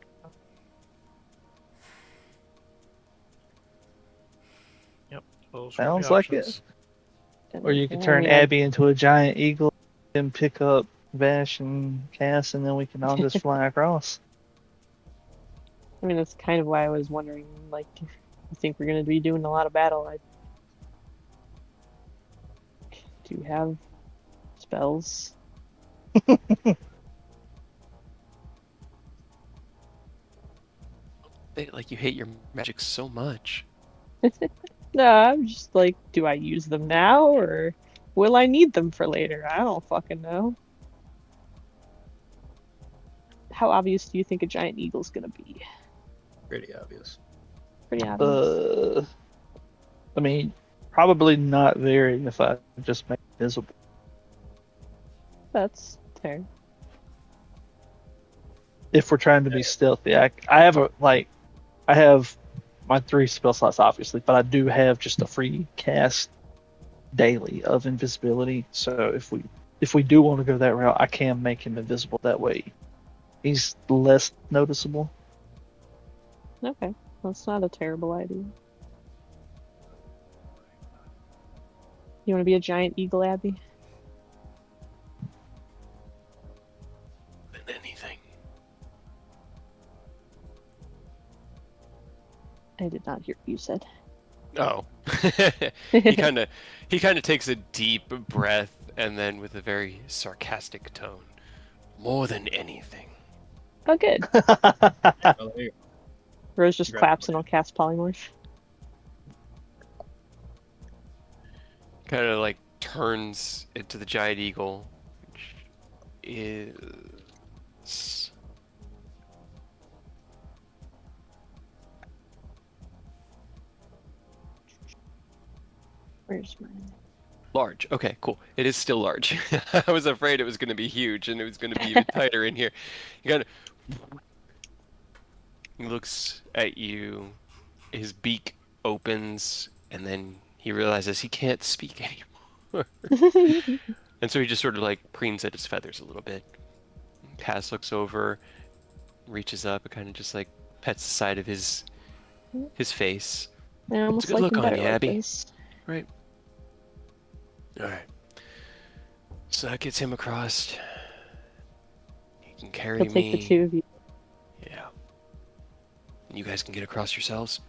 Those Sounds were the like it. options. Or you could Yeah, I turn mean, I- Abby into a giant eagle and pick up Vash and Cass, and then we can all just fly across. I mean, that's kind of why I was wondering, like, if you think we're gonna be doing a lot of battle. Do you have spells? Like, you hate your magic so much. No, I'm just like, do I use them now or will I need them for later? I don't fucking know. How obvious do you think a giant eagle's gonna be? Pretty obvious. Pretty obvious. I mean, probably not very if I just make it visible. That's fair. If we're trying to be stealthy, I have I have my 3 spell slots obviously, but I do have just a free cast daily of invisibility. So if we do want to go that route, I can make him invisible that way. He's less noticeable. Okay, that's not a terrible idea. You want to be a giant eagle, Abby? Than anything. I did not hear what you said. Oh. he kind of takes a deep breath and then with a very sarcastic tone, more than anything. Oh, good. Well, there you go. Rose just claps and I'll cast polymorph. Kind of like turns into the giant eagle, which is Where's mine? large. Okay, cool. It is still large. I was afraid it was going to be huge and it was going to be even tighter in here. He looks at you. His beak opens, and then he realizes he can't speak anymore. And so he just sort of like preens at his feathers a little bit. Cass looks over, reaches up, and kind of just like pets the side of his face. I almost It's a good like look him on better you, like Abby. this. Right. All right. So that gets him across. He can carry He'll take the me. 2 of you. Yeah. You guys can get across yourselves.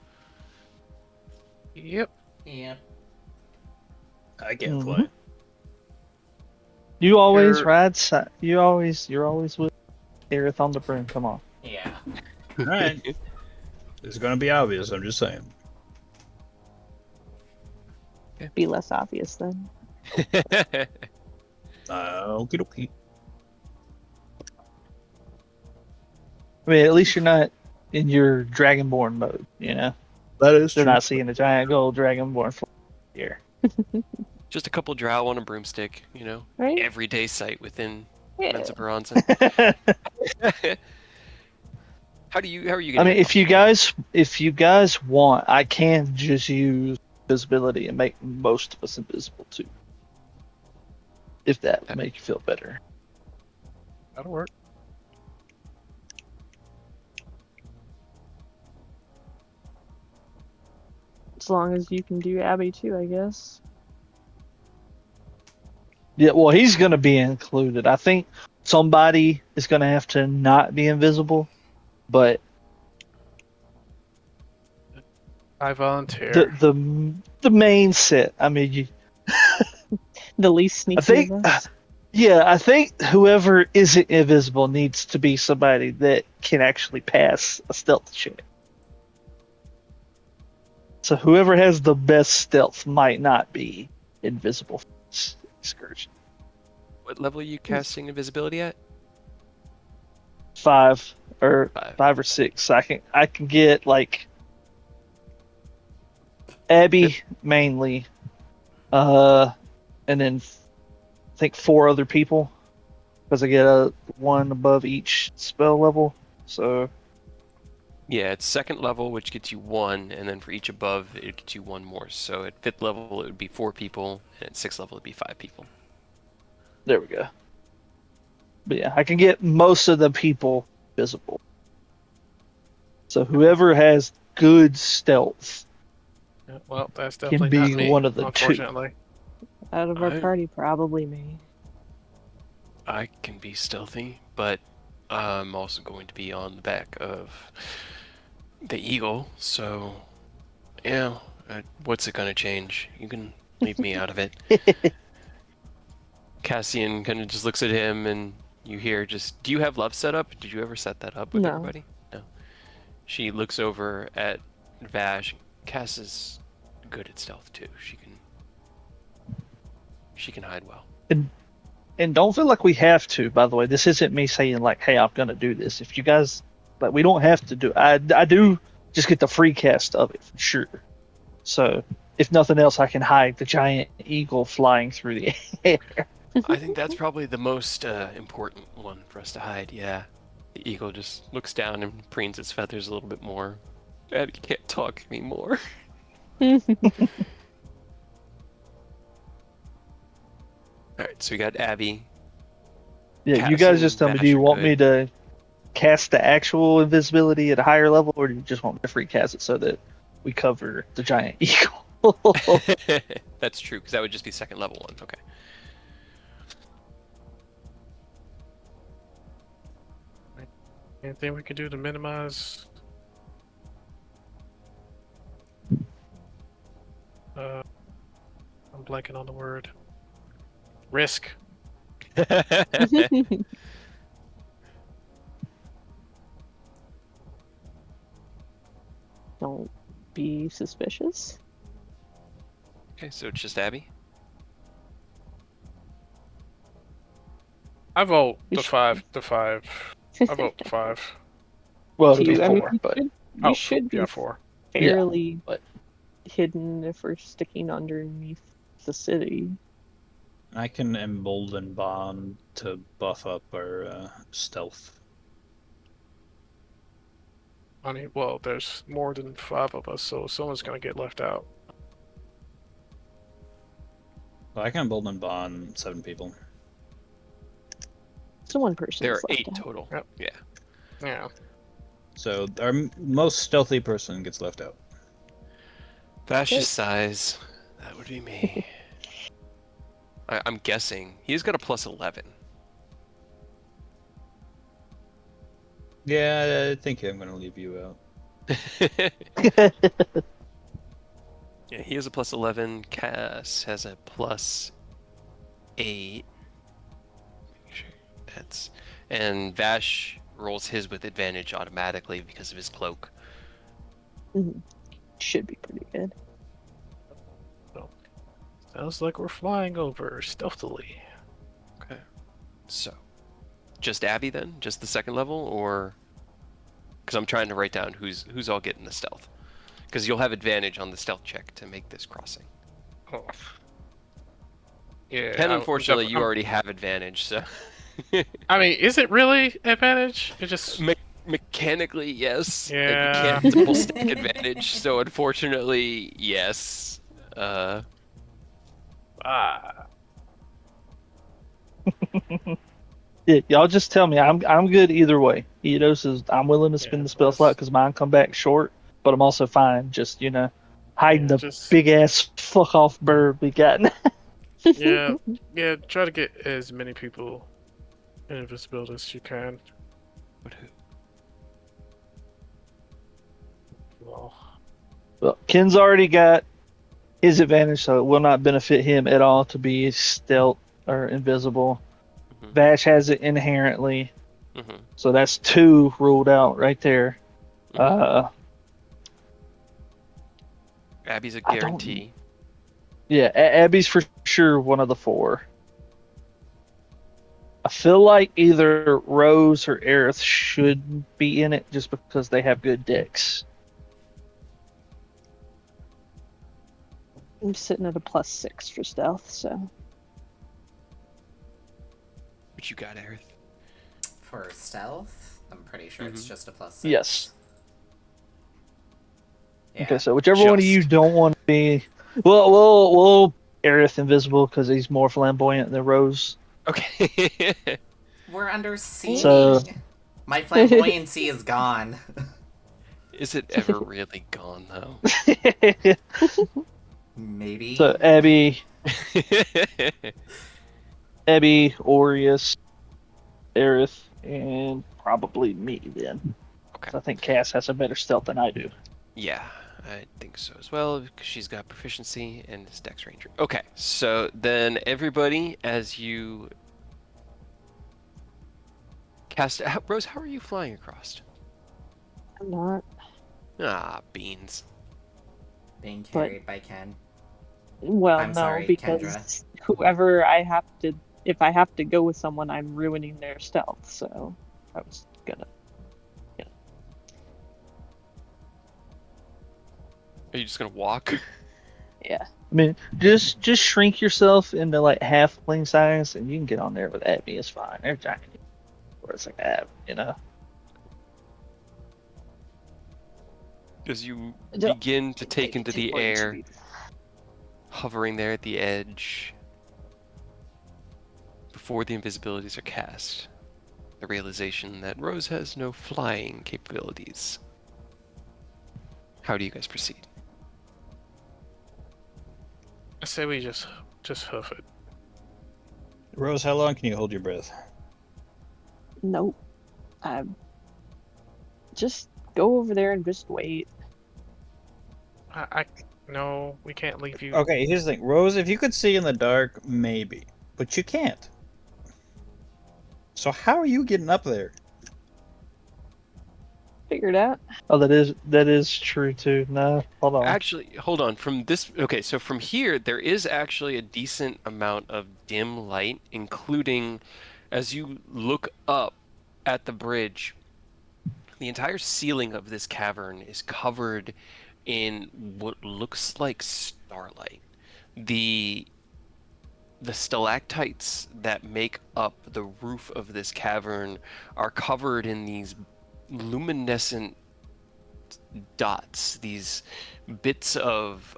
Yep. Yep. I can't Mhm. fly. You always You're- ride. You're always with Aerith on the broom. Come on. Yeah. All right. It's gonna be obvious. I'm just saying. Be less obvious then. Okie dokie. I mean, at least you're not in your Dragonborn mode. You know, That is they're true. not seeing a giant gold Dragonborn fly here. Just a couple drow on a broomstick, Right? everyday sight within Yeah. Mensa Baronza. How are you I getting mean, across? if you guys want, I can just use visibility and make most of us invisible too. If that would make you feel better. That'll work. As long as you can do Abby too, I guess. Yeah, well, he's gonna be included. I think somebody is gonna have to not be invisible, but I volunteer. the main set. I mean, The least sneaky think- of us. yeah, I think whoever isn't invisible needs to be somebody that can actually pass a stealth check. So whoever has the best stealth might not be invisible for this excursion. What level are you casting invisibility at? 5 or 5. 5 or 6. I can get like Abby mainly, and then I think 4 other people because I get a 1 above each spell level. So Yeah, it's 2nd level, which gets you 1, and then for each above, it gets you 1 more. So at 5th level, it would be 4 people, and at 6th level, it'd be 5 people. there we go. But yeah, I can get most of the people visible. So whoever has good stealth Yeah, well, that's can definitely be not me, one of the 2. unfortunately. Out of our I- party, probably me. I can be stealthy, but I'm also going to be on the back of the eagle, so yeah, what's it gonna change? You can leave me out of it. Cassian kind of just looks at him, and you hear just, do you have love set up? Did you ever set that up with No. everybody? No. She looks over at Vash. Cass is good at stealth too. She can hide well. And don't feel like we have to. By the way, this isn't me saying like, "Hey, I'm gonna do this." If you guys, but we don't have to do. I do just get the free cast of it for sure. So if nothing else, I can hide the giant eagle flying through the air. I think that's probably the most important one for us to hide. Yeah, the eagle just looks down and preens its feathers a little bit more. Abby can't talk anymore. All right, so we got Abby. Yeah, you Cass guys and just tell me. Do Vash you are want me good. to cast the actual invisibility at a higher level, or do you just want me to free cast it so that we cover the giant eagle? That's true, because that would just be second level one. Okay. Anything we can do to minimize? I'm blanking on the word. Risk. Don't be suspicious. Okay, so it's just Abby. I vote We the should- five. The five. I vote the 5. Well, it'll be Two. I mean, four, but you should be yeah, 4. fairly but hidden if we're sticking underneath the city. I can embolden bond to buff up our stealth. I mean, well, there's more than 5 of us, so someone's gonna get left out. Well, I can embolden bond 7 people. So one person There is are left 8 out. total. Yep. Yeah. Yeah. So our most stealthy person gets left out. Vash's size. That would be me. I'm guessing he's got a plus 11. Yeah, I think I'm gonna leave you out. Yeah, he has a plus 11. Cass has a plus 8. Make sure that's. And Vash rolls his with advantage automatically because of his cloak. Should be pretty good. Sounds like we're flying over stealthily. Okay. So, just Abby then? Just the second level, or because I'm trying to write down who's all getting the stealth, because you'll have advantage on the stealth check to make this crossing. Oh. Yeah. Ken, unfortunately, you I'm- already have advantage, so I mean, is it really advantage? It just. mechanically, yes. Yeah. Like, you can't double stack advantage, so unfortunately, yes. yeah, y'all just tell me. I'm good either way. Eidos is I'm willing to spin Yeah, the spell plus- slot because mine come back short, but I'm also fine. Just hiding Yeah, the just- big ass fuck off bird we got. Yeah. Yeah. Try to get as many people in invisibility as you can. But who? Well, Well, Ken's already got his advantage, so it will not benefit him at all to be stealth or invisible. Mhm. Vash has it inherently, Mm-hmm. so that's 2 ruled out right there. Abby's a I don't- guarantee. Yeah, Abby's for sure one of the 4. I feel like either Rose or Aerith should be in it just because they have good decks. I'm sitting at a +6 for stealth, so What you got, Aerith? For stealth, I'm pretty sure it's Mhm. just a +6. Yes. Yeah. Okay, so whichever one of you Just. don't want to be, we'll Aerith invisible because he's more flamboyant than Rose. Okay. We're under siege. So- My flamboyancy is gone. Is it ever really gone though? Maybe. So Abby, Aureus, Aerith, and probably me then. Okay. I think Cass has a better stealth than I do. Yeah, I think so as well, because she's got proficiency and is Dex Ranger. Okay, so then everybody, as you cast... Rose, how are you flying across? I'm not. Ah, beans. being But- carried by Ken. Well, I'm no, sorry, because Kendra. whoever I have to, if I have to go with someone, I'm ruining their stealth. So I was gonna. Are you just gonna walk? Yeah. I mean, just shrink yourself into like half plane size, and you can get on there with Abby. It's fine. They're giant. Or it's like Ab, you know. As you Ju- begin to take into the lightning air, speed. hovering there at the edge, before the invisibilities are cast, the realization that Rose has no flying capabilities. How do you guys proceed? I say we just hoof it. Rose, how long can you hold your breath? Nope. Just go over there and just wait. I no, we can't leave you. Okay, here's the thing. Rose, if you could see in the dark, maybe. But you can't. So how are you getting up there? Figured out. Oh, that is true too. No, hold on. Actually, hold on. Okay, so from here, there is actually a decent amount of dim light, including as you look up at the bridge, the entire ceiling of this cavern is covered in what looks like starlight. The stalactites that make up the roof of this cavern are covered in these luminescent dots, these bits of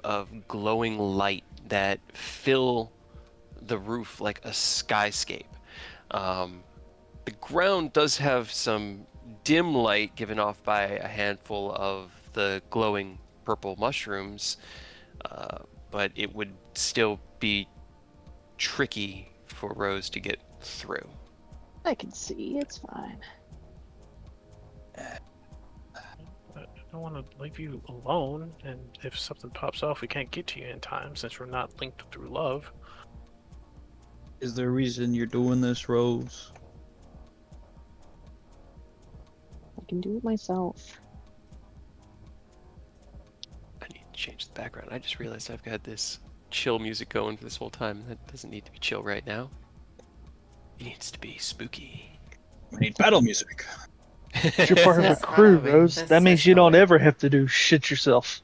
glowing light that fill the roof like a skyscape. The ground does have some dim light given off by a handful of the glowing purple mushrooms, but it would still be tricky for Rose to get through. I can see. It's fine. I don't want to leave you alone, and if something pops off, we can't get to you in time since we're not linked through love. Is there a reason you're doing this, Rose? I can do it myself. I need to change the background. I just realized I've got this chill music going for this whole time. That doesn't need to be chill right now. It needs to be spooky. We need battle music. You're part of a This is crew, Halloween. Rose. This That means is you don't Halloween. ever have to do shit yourself.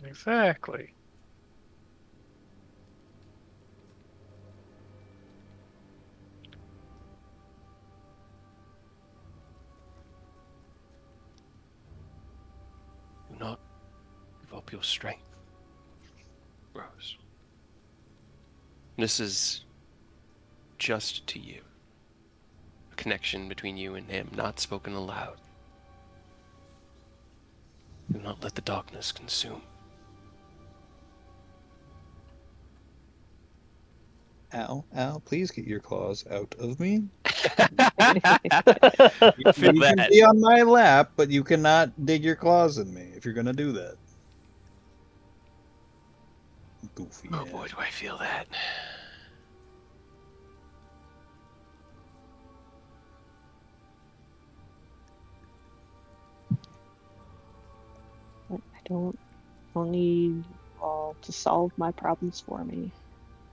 Exactly. Do not give up your strength, Rose. This is just to you. A connection between you and him, not spoken aloud. Do not let the darkness consume. Al, please get your claws out of me. For You can that. be on my lap, but you cannot dig your claws in me if you're gonna do that. Goofy. Oh ass. boy, do I feel that. I don't need you all to solve my problems for me.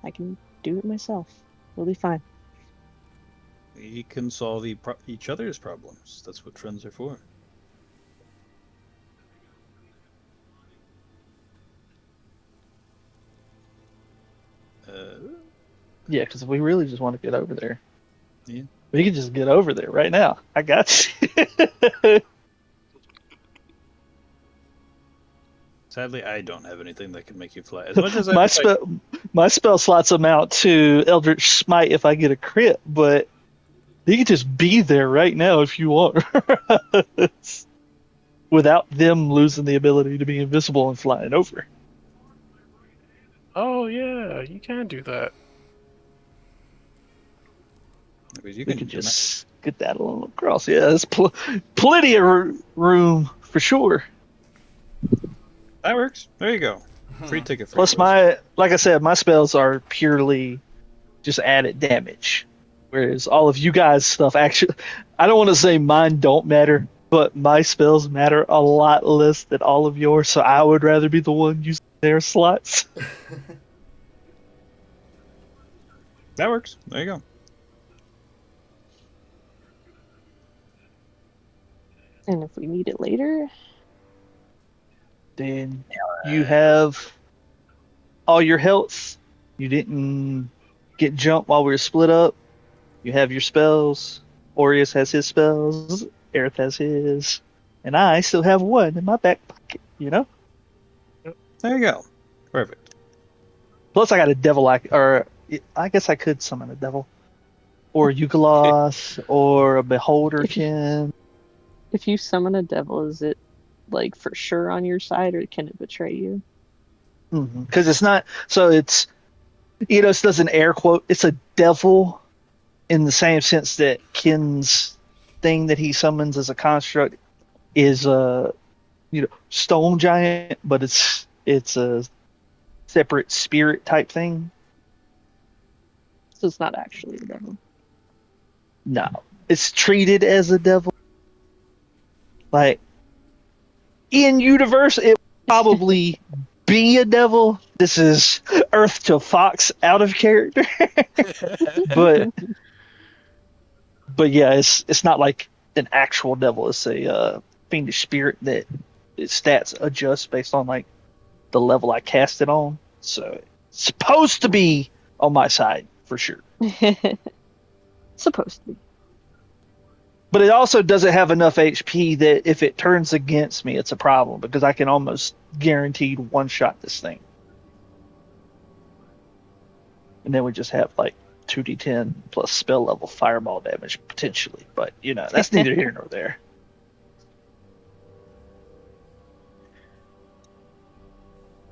I can do it myself. We'll be fine. We can solve each other's problems. That's what friends are for. Yeah, because we really just want to get over there. Yeah. We can just get over there right now. I got you. Sadly, I don't have anything that can make you fly. As much as I my wish I- my spell slots amount to Eldritch Smite if I get a crit, but you can just be there right now if you want, without them losing the ability to be invisible and flying over. Oh yeah, you can do that. Because you We can could just get that a little across. Yeah, there's plenty of room for sure. That works. There you go. Free ticket for Plus, you, Rose. like I said, my spells are purely just added damage, whereas all of you guys' stuff actually, I don't want to say mine don't matter, but my spells matter a lot less than all of yours, so I would rather be the one using their slots. That works. There you go. And if we need it later, Then you have all your health. You didn't get jumped while we were split up. You have your spells. Aureus has his spells. Aerith has his. And I still have one in my back pocket, you know? There you go. Perfect. Plus, I got a devil. Or I guess I could summon a devil. Or Eukalos, or a Beholderkin. if you summon a devil, is it like for sure on your side, or can it betray you? Because it's not. So it's. Eidos does an air quote. It's a devil in the same sense that Kin's thing that he summons as a construct is a stone giant, but it's a separate spirit type thing. So it's not actually a devil. No, it's treated as a devil. Like in universe, it would probably be a devil. This is Earth to Fox out of character, but yeah, it's not like an actual devil. It's a fiendish spirit that its stats adjust based on like the level I cast it on. So it's supposed to be on my side for sure. Supposed to be. But it also doesn't have enough HP that if it turns against me, it's a problem because I can almost guaranteed one shot this thing. And then we just have like 2d10 plus spell level fireball damage potentially. But, that's neither here nor there.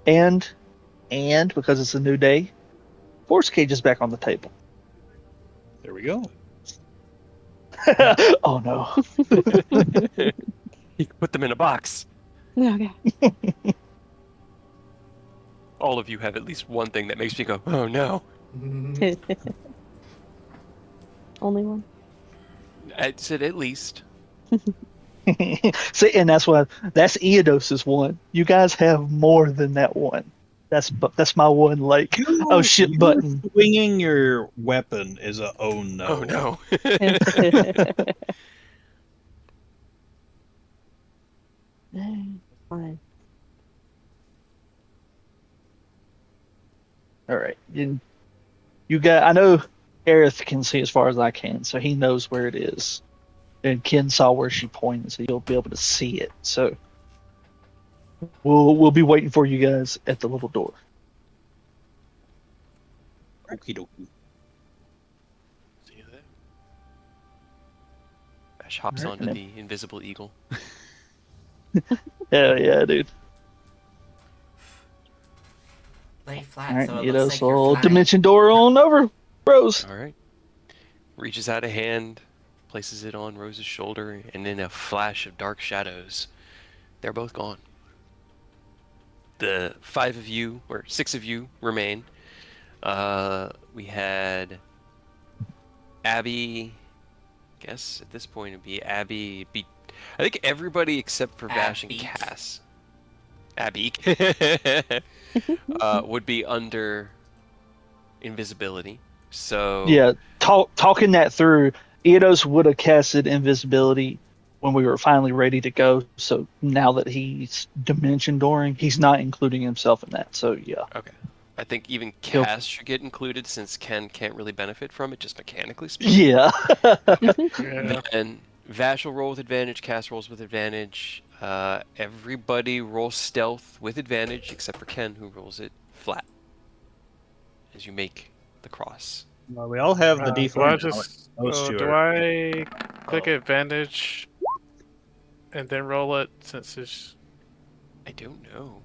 And because it's a new day, Force Cage is back on the table. There we go. Oh no. You can put them in a box. Okay. All of you have at least one thing that makes me go, oh no. Only one. I said at least. See, and that's Eodos's one. You guys have more than that one. That's my one. Like, oh shit, button. Swinging your weapon is a oh no. Oh no. Fine. All right, you got. I know Aerith can see as far as I can, so he knows where it is. And Ken saw where she pointed, so you'll be able to see it. So we'll be waiting for you guys at the little door. Okie dokie. See you there. Ash hops Alright, onto the invisible eagle. Hell yeah, dude. Lay flat All right, so it get looks us like you're all flying. dimension door on over, Rose. All right. Reaches out a hand, places it on Rose's shoulder, and in a flash of dark shadows, they're both gone. The 5 of you, or 6 of you, remain. We had Abby. Guess at this point it'd be Abby. I think everybody except for Vash and Abby. Cass. Abby would be under invisibility. So Yeah, talking that through, Eidos would have casted invisibility when we were finally ready to go. So now that he's dimension dooring, he's not including himself in that. So yeah. okay. I think even He'll- Cass should get included since Ken can't really benefit from it, just mechanically speaking. Yeah. Yeah. Then Vash will roll with advantage, Cass rolls with advantage. Everybody rolls stealth with advantage except for Ken, who rolls it flat as you make the cross. Well, we all have the Do I D4. just Those two do are. I click advantage and then roll it since it's I don't know.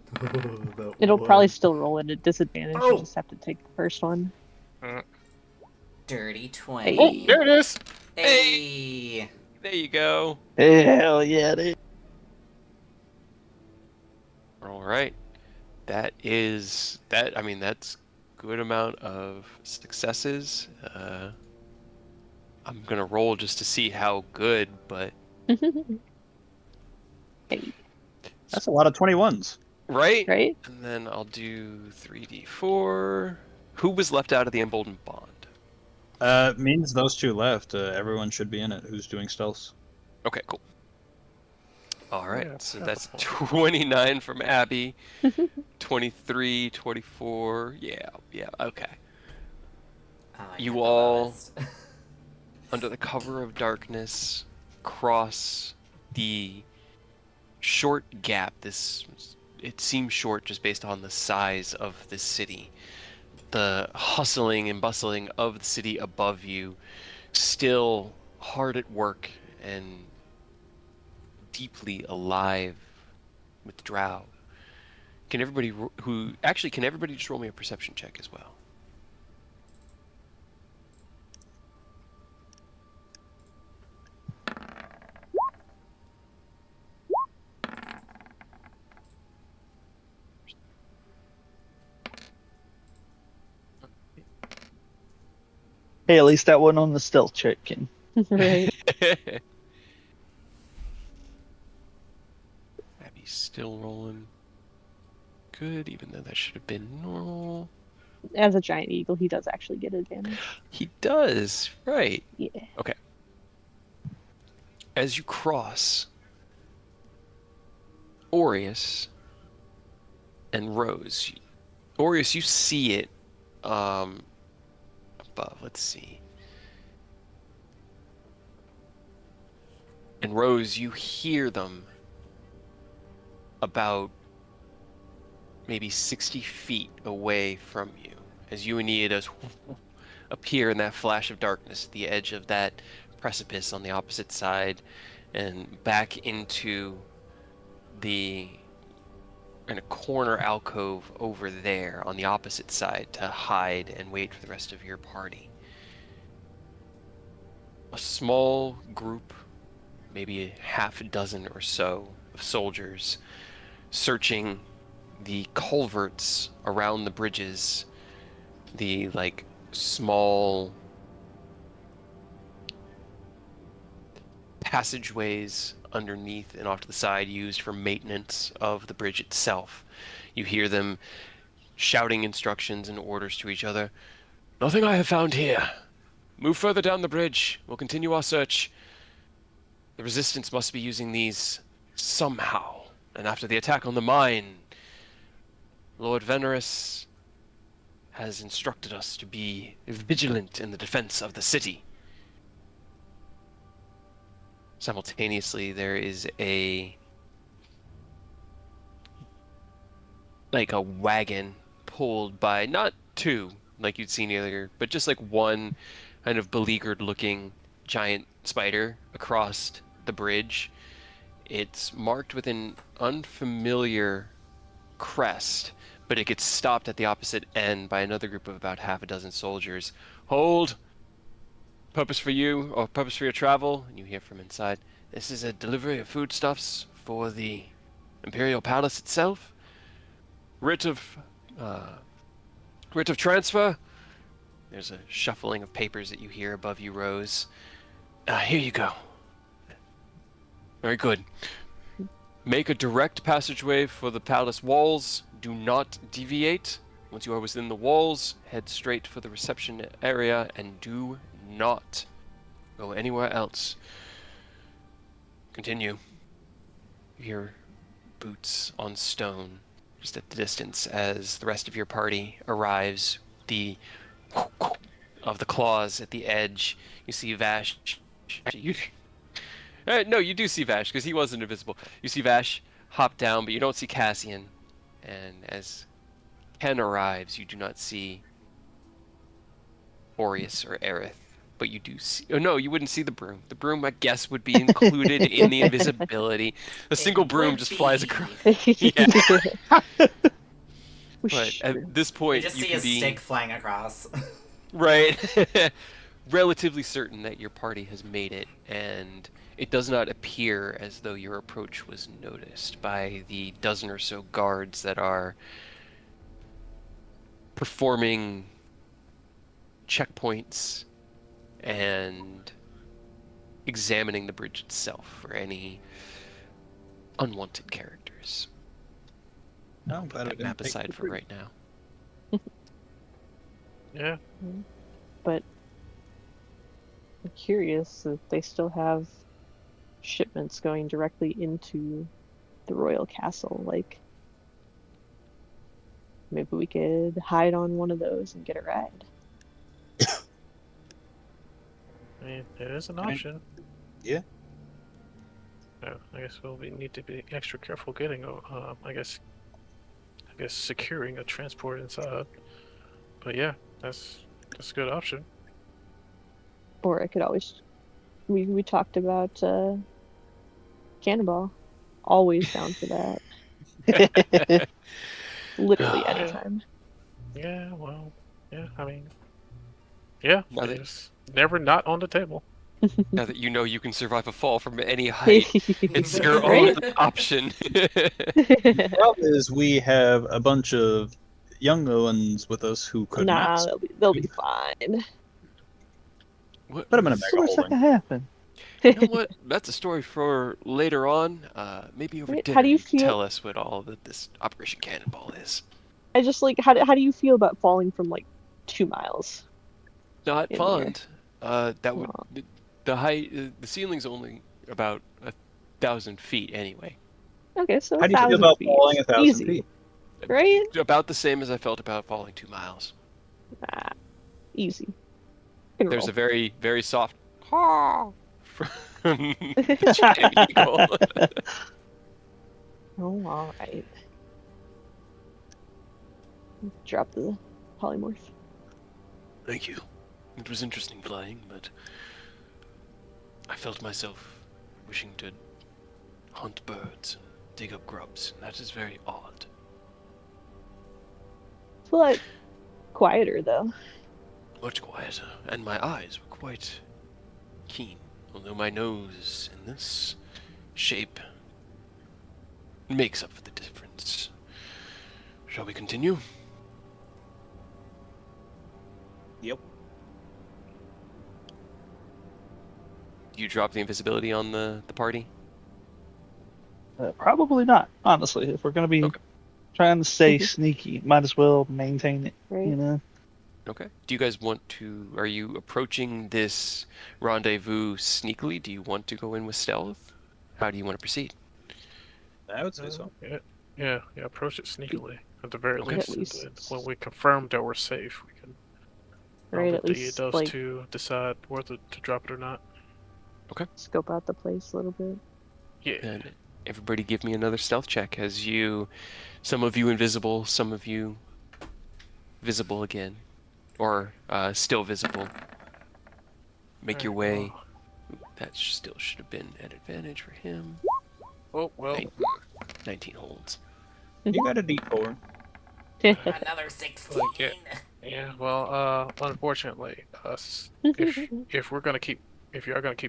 It'll probably still roll at a disadvantage. Oh. You just have to take the first one. Dirty oh 20. there it is. Hey. There you go. Hell yeah, dude. All right. That is that. I mean, that's good amount of successes. I'm gonna roll just to see how good, but Hey, That's a lot of 21s. Right? right? And then I'll do 3d4. Who was left out of the emboldened bond? Means those two left. Everyone should be in it who's doing stealth. Okay, cool. All right, Yeah, so have a that's point. 29 from Abby, 23, 24. Yeah, okay. Oh, I You got the all, lowest. under the cover of darkness, cross the short gap. It seems short just based on the size of the city. The hustling and bustling of the city above you, still hard at work and deeply alive with drow. Can everybody can everybody just roll me a perception check as well? Hey, at least that one on the stealth check can. Right. Abby's still rolling good, even though that should have been normal. As a giant eagle, he does actually get advantage. He does, right. Yeah. Okay. As you cross, Aureus and Rose. Aureus, you see it above. Let's see. And Rose, you hear them about maybe 60 feet away from you as you and Iados appear in that flash of darkness at the edge of that precipice on the opposite side and back into the in a corner alcove over there on the opposite side to hide and wait for the rest of your party. A small group, maybe a half a dozen or so of soldiers searching the culverts around the bridges, the small passageways underneath and off to the side used for maintenance of the bridge itself. You hear them shouting instructions and orders to each other. Nothing I have found here. Move further down the bridge. We'll continue our search. The resistance must be using these somehow. And after the attack on the mine, Lord Venerus has instructed us to be vigilant in the defense of the city. Simultaneously, there is a wagon pulled by not two like you'd seen earlier, but just like one kind of beleaguered looking giant spider across the bridge. It's marked with an unfamiliar crest, but it gets stopped at the opposite end by another group of about half a dozen soldiers. Hold! Purpose for you, or purpose for your travel? And you hear from inside. This is a delivery of foodstuffs for the Imperial Palace itself. Writ of transfer. There's a shuffling of papers that you hear above you, Rose. Here you go. Very good. Make a direct passageway for the palace walls. Do not deviate. Once you are within the walls, head straight for the reception area and do not go anywhere else. Continue. You hear boots on stone just at the distance as the rest of your party arrives. The of the claws at the edge. You see Vash. No, you do see Vash because he wasn't invisible. You see Vash hop down, but you don't see Cassian. And as Ken arrives, you do not see Aureus or Aerith, but you do see. Oh no, you wouldn't see the broom. The broom, I guess, would be included in the invisibility. A single broom just flies across. Yeah. But at this You point, just you see can a be stick flying across. right, relatively certain that your party has made it, and it does not appear as though your approach was noticed by the dozen or so guards that are performing checkpoints and examining the bridge itself for any unwanted characters. No, I'll I'm put glad we that didn't map take aside the for fruit. right now. Yeah. But I'm curious if they still have shipments going directly into the royal castle. Like, maybe we could hide on one of those and get a ride. I mean, it is an I mean- option. Yeah. I guess we need to be extra careful getting. I guess securing a transport inside. But yeah, that's a good option. Or I could always. We talked about Cannonball. Always down for that. Literally Yeah. anytime. Yeah. Well. Yeah. I mean. Yeah. Now that It's never not on the table. now that you know you can survive a fall from any height, it's your Right? own option. The problem is we have a bunch of young ones with us who could not. Nah, they'll be fine. What, Put them in a bag So of what's that holding. can happen? you know what? That's a story for later on. Maybe over Right? dinner How do you you can feel? tell us what all of this Operation Cannonball is. I just like how do you feel about falling from like 2 miles Not in the air? fond. That would Aw. the height. The ceiling's only about 1,000 feet anyway. Okay, so How do you feel 1,000 about feet. falling 1,000 Easy, feet? right? About the same as I felt about falling 2 miles. Ah, easy. Can There's roll. a very, very soft "Haw" from the giant eagle. Oh, all right. Drop the polymorph. Thank you. It was interesting flying, but I felt myself wishing to hunt birds and dig up grubs, and that is very odd. It's a lot quieter though. Much quieter, and my eyes were quite keen, although my nose in this shape makes up for the difference. Shall we continue? Yep. Do you drop the invisibility on the party? Probably not, honestly. If we're gonna be Okay. trying to stay sneaky, might as well maintain it. Right. You know. Okay. Do you guys want to... Are you approaching this rendezvous sneakily? Do you want to go in with stealth? How do you want to proceed? I would say so. Yeah. Approach it sneakily. At the very Okay. least, At least, when we confirm that we're safe, we can right? let At least those like two decide whether to drop it or not. scope out the place a little bit. Yeah. And everybody give me another stealth check as you... Some of you invisible, some of you visible again. Or still visible. Make your Alright, way... That still should have been an advantage for him. Oh well. 19 holds. You got a D4. Another 16. Yeah. Yeah. Well, unfortunately, if you're gonna keep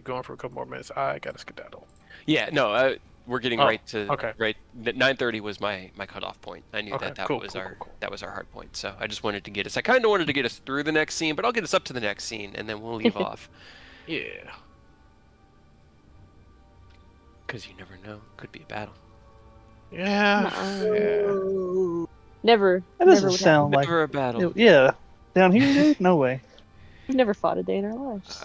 going for a couple more minutes, I gotta skedaddle. Yeah, no, we're getting Oh, right to... okay. Right, 9:30 was my cutoff point. I knew Okay, that cool, was cool, our... cool, cool. That was our hard point, so I just wanted to get us... I kind of wanted to get us through the next scene, but I'll get us up to the next scene, and then we'll leave off. Yeah. Because you never know. Could be a battle. Yeah. Nuh-uh. Yeah. Never. That Never doesn't would sound like. Never a battle. Yeah. Down here, dude? No way. We've never fought a day in our lives.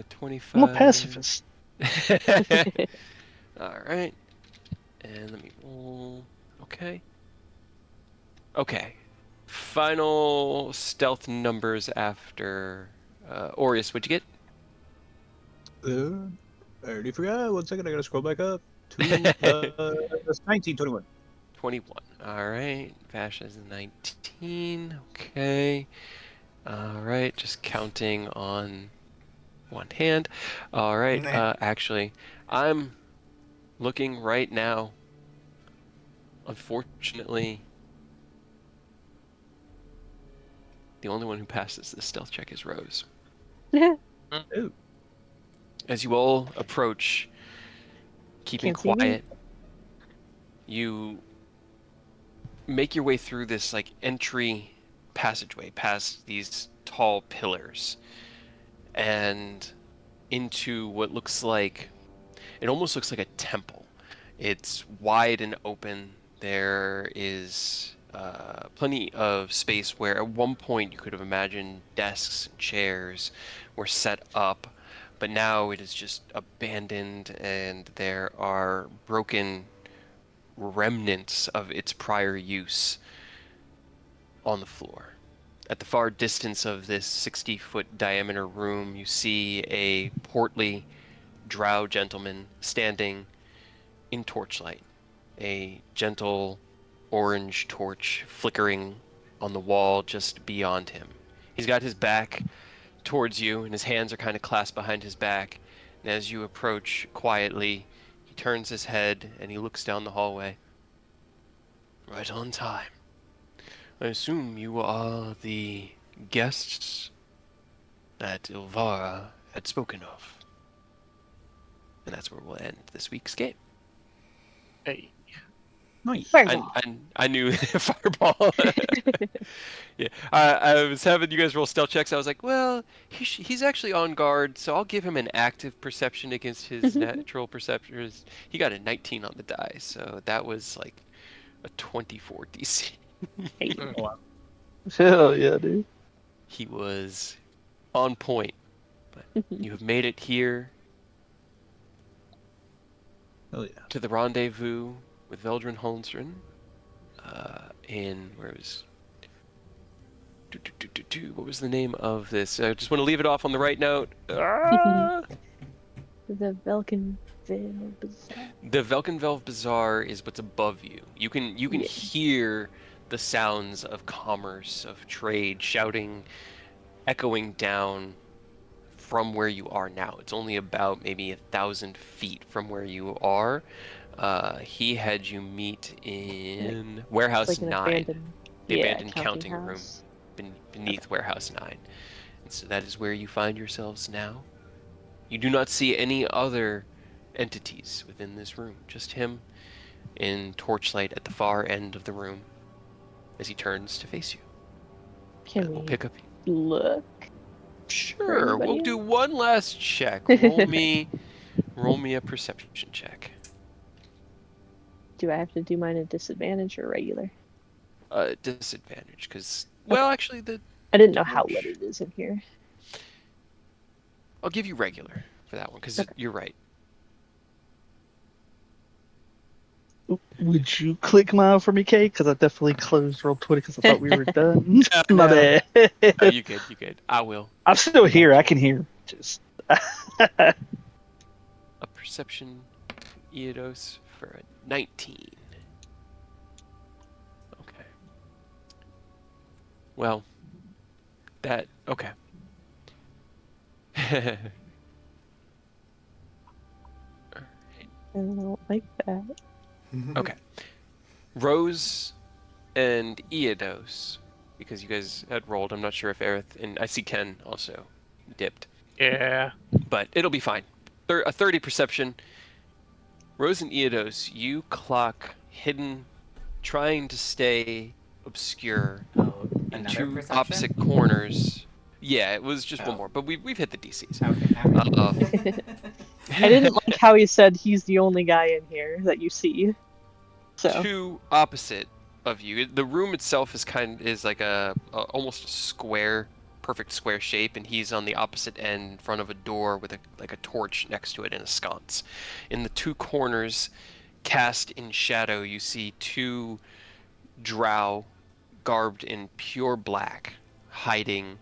25... I'm a pacifist. Alright. And let me roll... Okay. Okay. Final stealth numbers after... Aureus, what'd you get? I already forgot. 1 second, I gotta scroll back up. That's 1921. 21. Alright. Vash is 19. Okay. Alright. Just counting on one hand. Alright. Nah. Actually, I'm looking right now. Unfortunately, the only one who passes this stealth check is Rose. Ooh. As you all approach, keeping Can't see me. quiet, you make your way through this like entry passageway past these tall pillars and into what looks like... It almost looks like a temple. It's wide and open. There is plenty of space where at one point you could have imagined desks and chairs were set up, but now it is just abandoned and there are broken remnants of its prior use on the floor. At the far distance of this 60-foot diameter room, you see a portly drow gentleman standing in torchlight, a gentle orange torch flickering on the wall just beyond him. He's got his back towards you, and his hands are kind of clasped behind his back. And as you approach quietly, he turns his head and he looks down the hallway. Right on time. I assume you are the guests that Ilvara had spoken of. And that's where we'll end this week's game. Hey. Nice. Fireball. I knew fireball. Yeah, I was having you guys roll stealth checks. I was like, well, he's actually on guard, so I'll give him an active perception against his natural perception. He got a 19 on the die, so that was like a 24 DC. Hell yeah, dude. He was on point, but you have made it here Hell yeah. to the rendezvous with Veldrin Holmstrom. In where it was. What was the name of this? I just want to leave it off on the right note. The Velkenville Bazaar. The Velkenvelv Bazaar is what's above you. You can Yeah. hear the sounds of commerce, of trade, shouting, echoing down from where you are now. It's only about maybe 1,000 feet from where you are. He had you meet in Warehouse It's like an 9, abandoned, the yeah, abandoned counting room house. beneath Warehouse 9. And so that is where you find yourselves now. You do not see any other entities within this room, just him in torchlight at the far end of the room as he turns to face you. Can We'll we pick up. look? Sure, we'll anybody do one last check. Roll me a perception check. Do I have to do mine at disadvantage or regular? Disadvantage, because well, actually, I didn't know how torch- lit it is in here. I'll give you regular for that one, because Okay. you're right. Would you click mine for me, Kate? Because I definitely closed Roll20 because I thought we were done. No. My bad. No, you good. You good. I will. I'm still here. I can hear. Just A perception from Eodos for a 19. Okay. Well, that okay. I don't like that. Okay. Rose and Eodos, because you guys had rolled. I'm not sure if Aerith and I see Ken also dipped, Yeah. but it'll be fine. A 30 perception. Rose and Eodos, you clock hidden, trying to stay obscure Oh, in another two perception? opposite corners. Yeah, it was just one Oh. more, but we've hit the DCs. Okay. I didn't like how he said he's the only guy in here that you see. So Two opposite of you. The room itself is like a almost a square, perfect square shape, and he's on the opposite end in front of a door with a torch next to it and a sconce. In the two corners, cast in shadow, you see two drow garbed in pure black, hiding,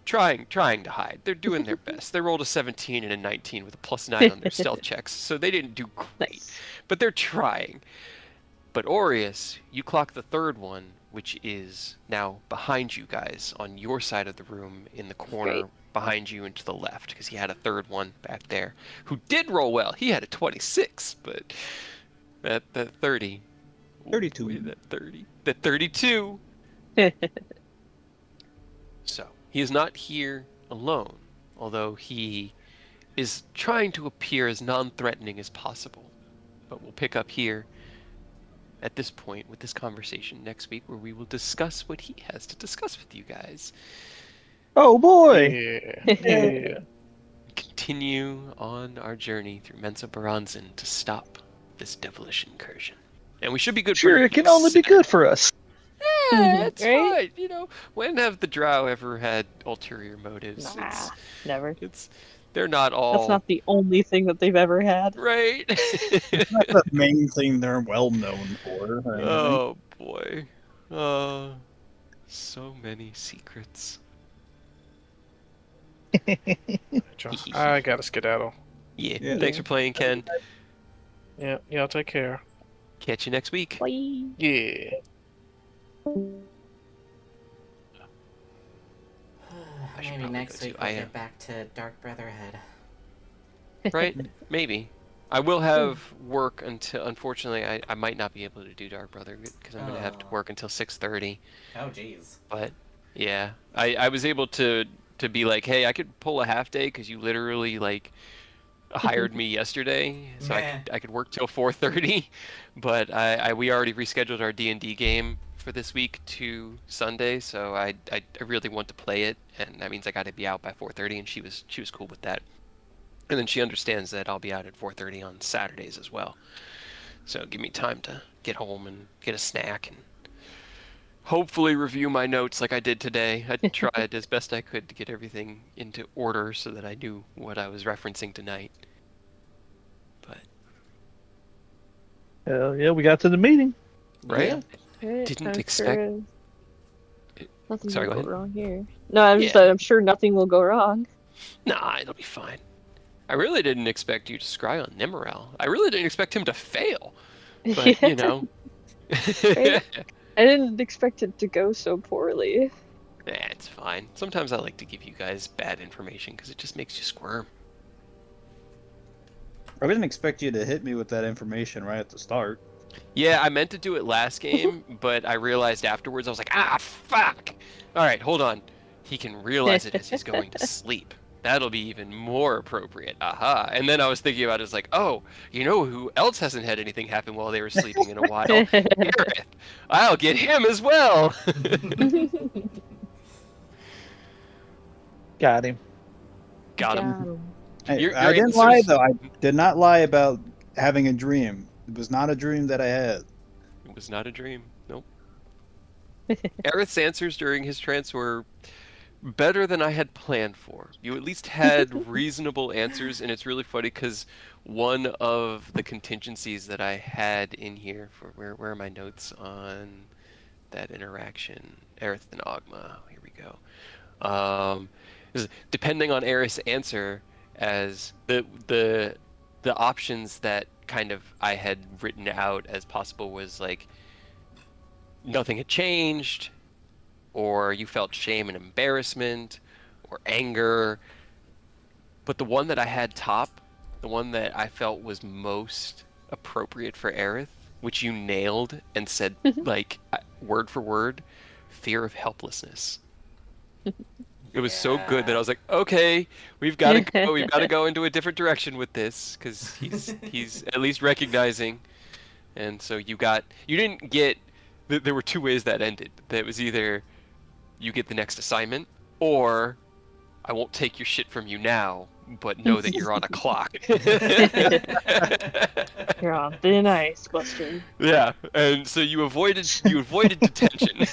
trying to hide. They're doing their best. They rolled a 17 and a 19 with a +9 on their stealth checks, so they didn't do great, nice. but they're trying. But Aureus, you clock the third one, which is now behind you guys on your side of the room in the corner Great. behind you and to the left, because he had a third one back there who did roll well. He had a 26, but that 30. 32. Wait, that 30. That 32. So, he is not here alone, although he is trying to appear as non-threatening as possible. But we'll pick up here at this point with this conversation next week, where we will discuss what he has to discuss with you guys. oh boy. Yeah. Yeah. Continue on our journey through Mensa Baranzan to stop this devilish incursion. And we should be good Sure, for it can only be good for us. Yeah, it's Right? fine. You know, when have the Drow ever had ulterior motives? Nah, never. They're not all That's not the only thing that they've ever had. right. It's not the main thing they're well known for. Or anything. Oh boy. So many secrets. John, I gotta skedaddle. Yeah. Yeah. Thanks for playing, Ken. Yeah, y'all take care. Catch you next week. Bye. Yeah. I should Maybe probably next go week too. we'll I get back to Dark Brotherhood. right? Maybe. I will have work until. Unfortunately, I might not be able to do Dark Brother because I'm gonna have to Oh. work until 6:30. Oh, jeez. But yeah, I was able to be like, hey, I could pull a half day because you literally like hired me yesterday, so Meh. I could work till 4:30. But we already rescheduled our D&D game for this week to Sunday, so I really want to play it, and that means I got to be out by 4:30, and she was cool with that. And then she understands that I'll be out at 4:30 on Saturdays as well. So give me time to get home and get a snack and hopefully review my notes like I did today. I tried as best I could to get everything into order so that I knew what I was referencing tonight. But Hell yeah, we got to the meeting. right? Right, Didn't I'm expect- sure nothing Sorry, will go go ahead. wrong here. No, I'm just Yeah. that I'm sure nothing will go wrong. Nah, it'll be fine. I really didn't expect you to scry on Nemerel. I really didn't expect him to fail. But, you know. Right? I didn't expect it to go so poorly. It's fine. Sometimes I like to give you guys bad information because it just makes you squirm. I didn't expect you to hit me with that information right at the start. Yeah, I meant to do it last game, but I realized afterwards, I was like, ah, fuck! Alright, hold on. He can realize it as he's going to sleep. That'll be even more appropriate. Aha. And then I was thinking about it as like, oh, you know who else hasn't had anything happen while they were sleeping in a while? Gareth. I'll get him as well! Got him. Got him. him. Your I didn't lie answers- though. I did not lie about having a dream. It was not a dream that I had. It was not a dream. Nope. Aerith's answers during his trance were better than I had planned for. You at least had reasonable answers, and it's really funny because one of the contingencies that I had in here for where are my notes on that interaction? Aerith and Ogma. Here we go. Is depending on Aerith's answer, as the options that kind of I had written out as possible was like nothing had changed, or you felt shame and embarrassment, or anger. But the one that I had top, the one that I felt was most appropriate for Aerith, which you nailed and said like word for word, fear of helplessness. It was so good that I was like, okay, we've got to go. We've got to go into a different direction with this because he's at least recognizing. And so you didn't get. There were two ways that ended. That was either you get the next assignment, or I won't take your shit from you now, but know that you're on a clock. You're on thin ice, Buster. Yeah, and so you avoided detention.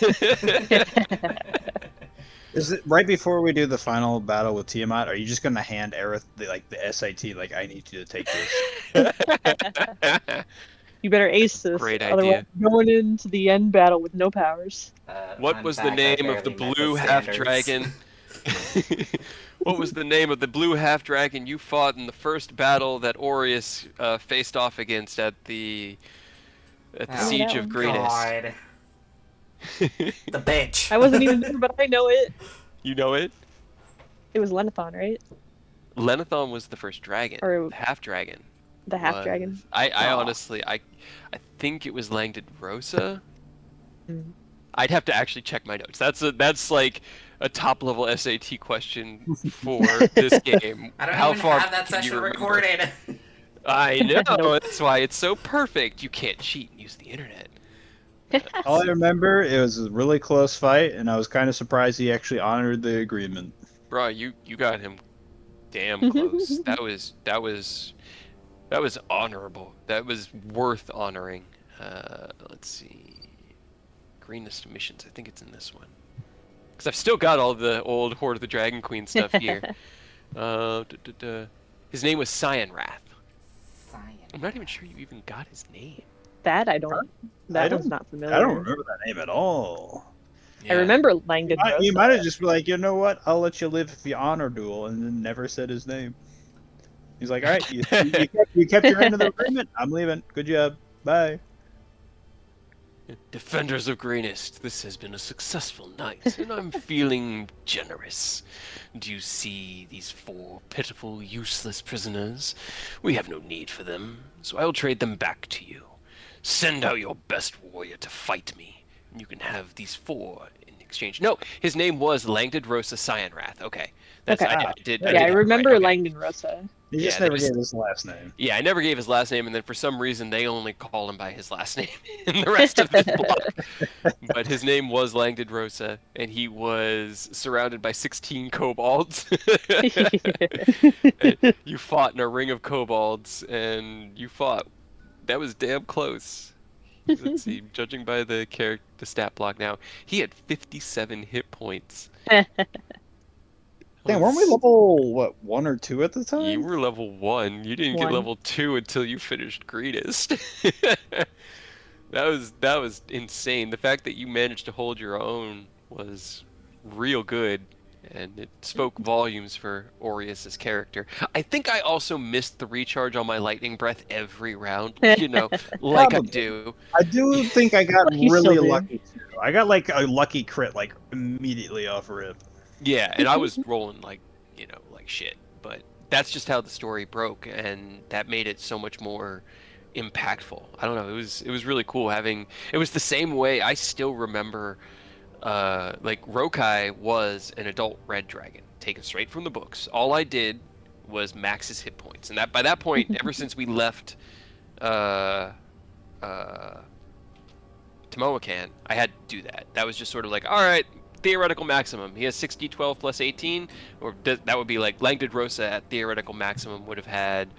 Is it right before we do the final battle with Tiamat? Are you just gonna hand Aerith the SAT? Like, I need you to take this. You better ace this. Great Otherwise, idea. you're going into the end battle with no powers. What Fun was the fact, I name of the barely met blue half standards. dragon? What was the name of the blue half dragon you fought in the first battle that Aureus faced off against at the Oh, Siege that of one. Greatest? God. The bitch. I wasn't even there, but I know it. You know it? It was Lenathon, right? Lenathon was the first dragon, Or- the half dragon. The half dragon. I Aw. honestly, I think it was Langdon Rosa. Mm. I'd have to actually check my notes. That's like a top level SAT question for this game. I don't How even far have that can you session remember? recorded. I know. Nope. That's why it's so perfect. You can't cheat and use the internet. All I remember, it was a really close fight, and I was kind of surprised he actually honored the agreement. Bro, you got him damn close. that was That was honorable. That was worth honoring. Let's see. Greenest missions. I think it's in this one. Because I've still got all the old Horde of the Dragon Queen stuff here. His name was Cyanrath. I'm not even sure you even got his name. That I don't. That one's not familiar. I don't remember that name at all. I remember Langdon Rosa. You might have just been like, you know what? I'll let you live if you honor duel, and then never said his name. He's like, all right, you kept your end of the agreement. I'm leaving. Good job. Bye. Defenders of Greenest, this has been a successful night, and I'm feeling generous. Do you see these 4 pitiful, useless prisoners? We have no need for them, so I'll trade them back to you. Send out your best warrior to fight me, and you can have these 4 in exchange. No, his name was Langdon Rosa Cyanrath. Okay. Okay. I did I that remember right. Okay. Langdon Rosa. He just never gave his last name. Yeah, I never gave his last name, and then for some reason they only call him by his last name in the rest of this block. But his name was Langdon Rosa, and he was surrounded by 16 kobolds. You fought in a ring of kobolds, and you fought. That was damn close. Let's see, judging by the stat block now, he had 57 hit points. Dang, weren't we level 1 or 2 at the time? You were level 1. You didn't get 1. level 2 until you finished Greenest. That was insane. The fact that you managed to hold your own was real good, and it spoke volumes for Aureus's character. I think I also missed the recharge on my lightning breath every round, like I do. I do think I got You really still do. lucky too. I got like a lucky crit like immediately off rip. Yeah, and I was rolling like shit, but that's just how the story broke, and that made it so much more impactful. I don't know, it was really cool having. It was the same way. I still remember like Rokai was an adult red dragon taken straight from the books. All I did was max his hit points, and that by that point, ever since we left Tomoakan, I had to do that. That was just sort of like, all right, theoretical maximum. He has 60, 12 plus 18, or that would be like Langdon Rosa at theoretical maximum would have had.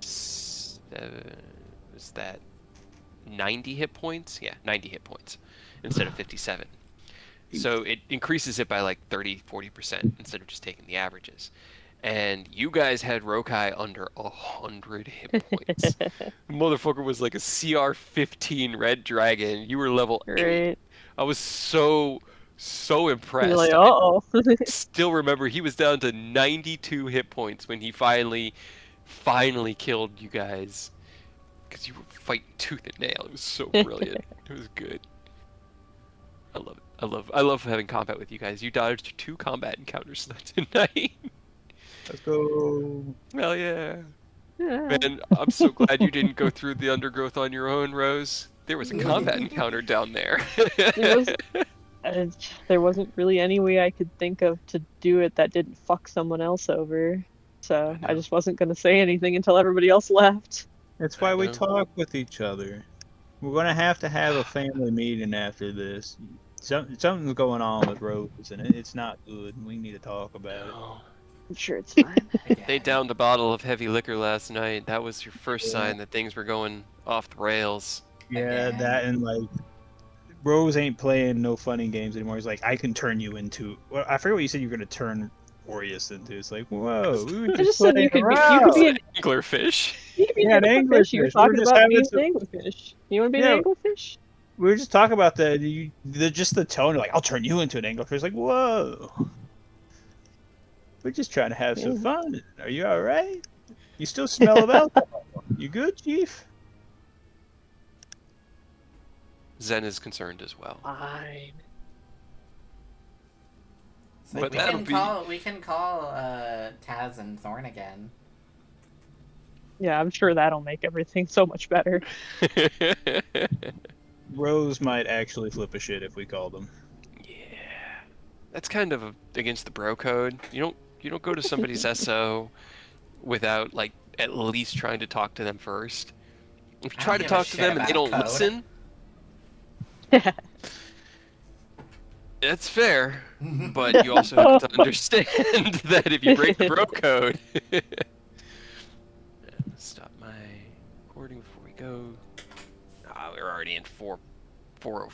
Was that 90 hit points? Yeah, 90 hit points instead of 57. So it increases it by like 30-40% instead of just taking the averages. And you guys had Rokai under 100 hit points. Motherfucker was like a CR 15 red dragon. You were level 8. Right. I was so impressed. You're like, uh-oh. I still remember he was down to 92 hit points when he finally killed you guys. Because you were fighting tooth and nail. It was so brilliant. It was good. I love it. I love having combat with you guys. You dodged 2 combat encounters tonight. Let's go. Hell yeah. Yeah. Man, I'm so glad you didn't go through the undergrowth on your own, Rose. There was a combat encounter down there. There wasn't really any way I could think of to do it that didn't fuck someone else over. So I just wasn't going to say anything until everybody else left. That's why we talk with each other. We're gonna have a family meeting after this. Something's going on with Rose, and it's not good. We need to talk about it. I'm sure it's fine. They downed a bottle of heavy liquor last night. That was your first sign that things were going off the rails. Yeah, that and like Rose ain't playing no funny games anymore. He's like, I can turn you into. Well, I forget what you said you were gonna turn Aureus into. It's like, whoa. We were I just said you could be an Anglerfish. an anglerfish. You were talking about being an anglerfish. You want to be an anglerfish? We were just talking about just the tone. Like, I'll turn you into an anglerfish. Like, whoa. We're just trying to have some fun. Are you all right? You still smell of alcohol. You good, Chief? Zen is concerned as well. Fine. So But we can call Taz and Thorn again. Yeah, I'm sure that'll make everything so much better. Rose might actually flip a shit if we called them. Yeah, that's kind of against the bro code. You don't go to somebody's SO without like at least trying to talk to them first. If you try to talk to them and they don't listen, that's fair. But you also have to understand that if you break the bro code, stop my and 404